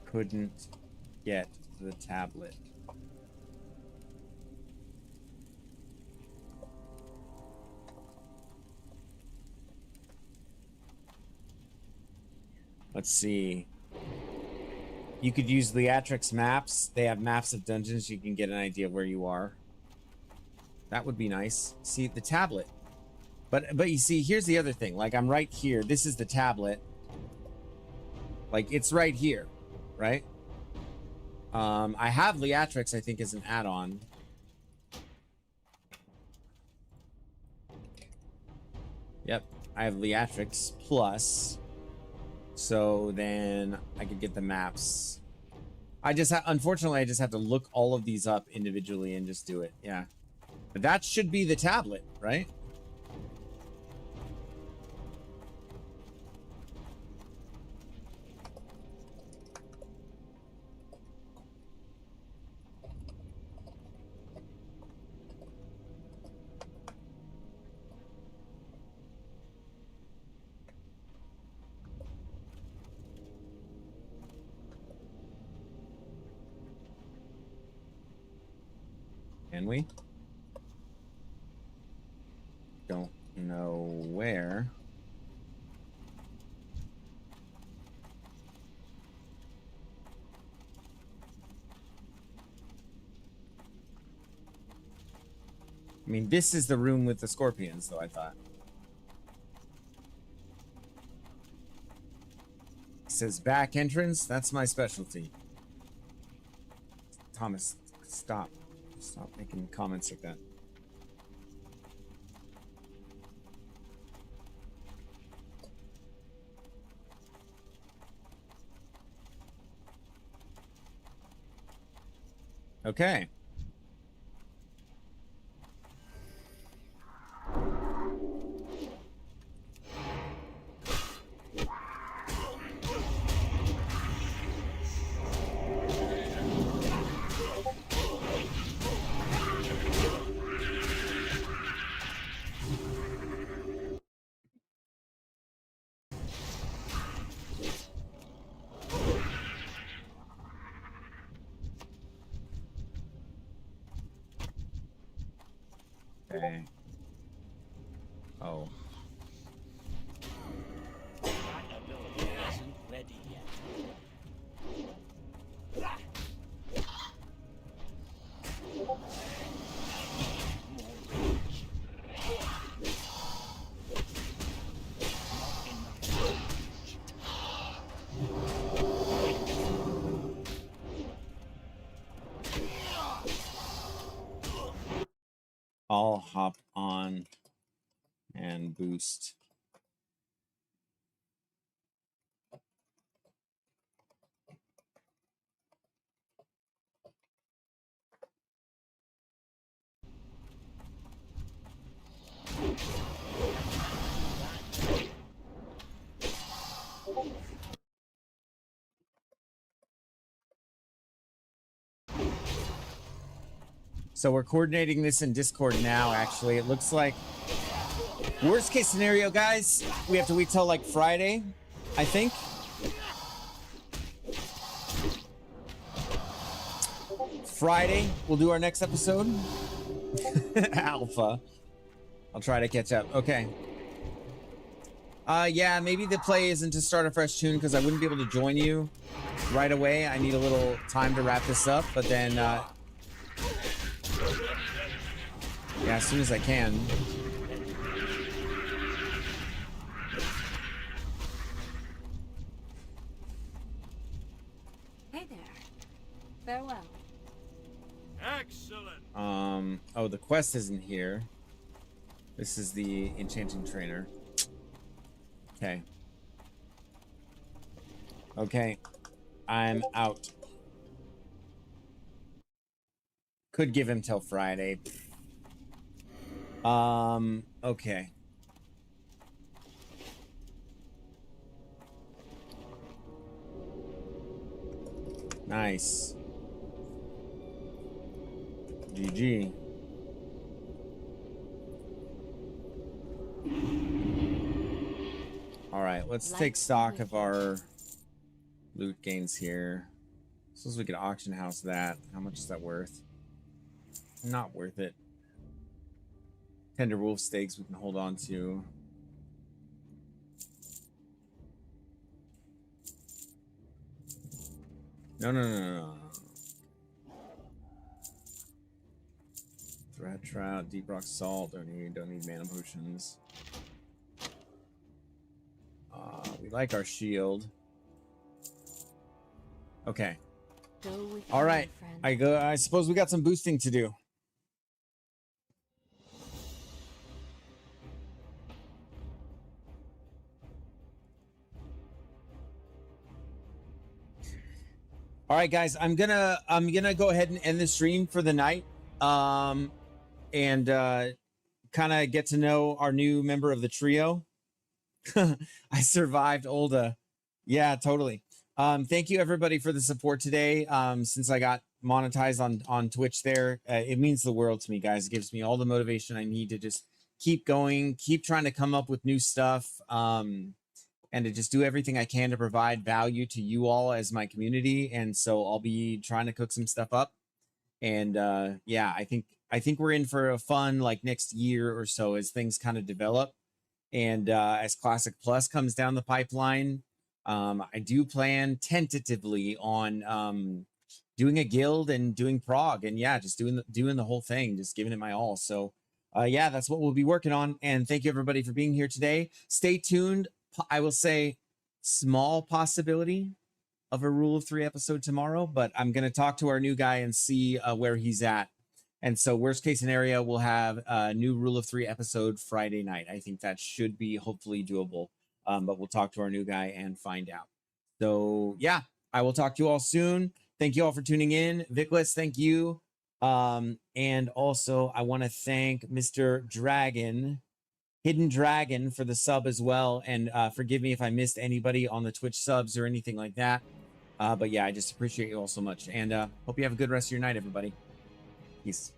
Couldn't get the tablet. Let's see. You could use Leatrix maps. They have maps of dungeons. You can get an idea of where you are. That would be nice. See, the tablet. But you see, here's the other thing. Like, I'm right here. This is the tablet. Like, it's right here. Right? I have Leatrix, I think, as an add-on. Yep. I have Leatrix plus... So then I could get the maps. Unfortunately, I just have to look all of these up individually and just do it. Yeah. But that should be the tablet, right? Can we? Don't know where. I mean, this is the room with the scorpions, though, I thought. It says back entrance. That's my specialty. Thomas, stop. Stop making comments like that. Okay. Okay. Oh. That ability isn't ready yet. More rage. I'll hop on and boost. So we're coordinating this in Discord now, actually. It looks like worst case scenario, guys, we have to wait till like Friday, I think. Friday, we'll do our next episode. Alpha. I'll try to catch up. Okay. Yeah, maybe the play isn't to start a fresh tune because I wouldn't be able to join you right away. I need a little time to wrap this up, but then, yeah, as soon as I can. Hey there. Farewell. Excellent. Oh, the quest isn't here. This is the enchanting trainer. Okay. Okay. I'm out. Could give him till Friday. Okay. Nice. GG. All right, let's take stock of our loot gains here. Suppose we could auction house that. How much is that worth? Not worth it. Tender wolf steaks we can hold on to. No. Thread trout, deep rock salt. Don't need mana potions. We like our shield. Okay. All right. I suppose we got some boosting to do. All right, guys. I'm gonna go ahead and end the stream for the night. And kind of get to know our new member of the trio. I survived Olda. Yeah, totally. Thank you everybody for the support today. Since I got monetized on Twitch there, it means the world to me, guys. It gives me all the motivation I need to just keep going, keep trying to come up with new stuff, and to just do everything I can to provide value to you all as my community. And so I'll be trying to cook some stuff up. And yeah, I think we're in for a fun like next year or so as things kind of develop. And as Classic Plus comes down the pipeline, I do plan tentatively on doing a guild and doing prog, and yeah, just doing the whole thing, just giving it my all. So yeah, that's what we'll be working on. And thank you everybody for being here today. Stay tuned. I will say small possibility of a Rule of 3 episode tomorrow, but I'm going to talk to our new guy and see where he's at. And so worst case scenario, we'll have a new Rule of 3 episode Friday night. I think that should be hopefully doable. But we'll talk to our new guy and find out. So yeah, I will talk to you all soon. Thank you all for tuning in. Vickless, thank you. And also I want to thank Mr. Dragon, Hidden Dragon, for the sub as well. And forgive me if I missed anybody on the Twitch subs or anything like that. But yeah, I just appreciate you all so much. And hope you have a good rest of your night, everybody. Peace.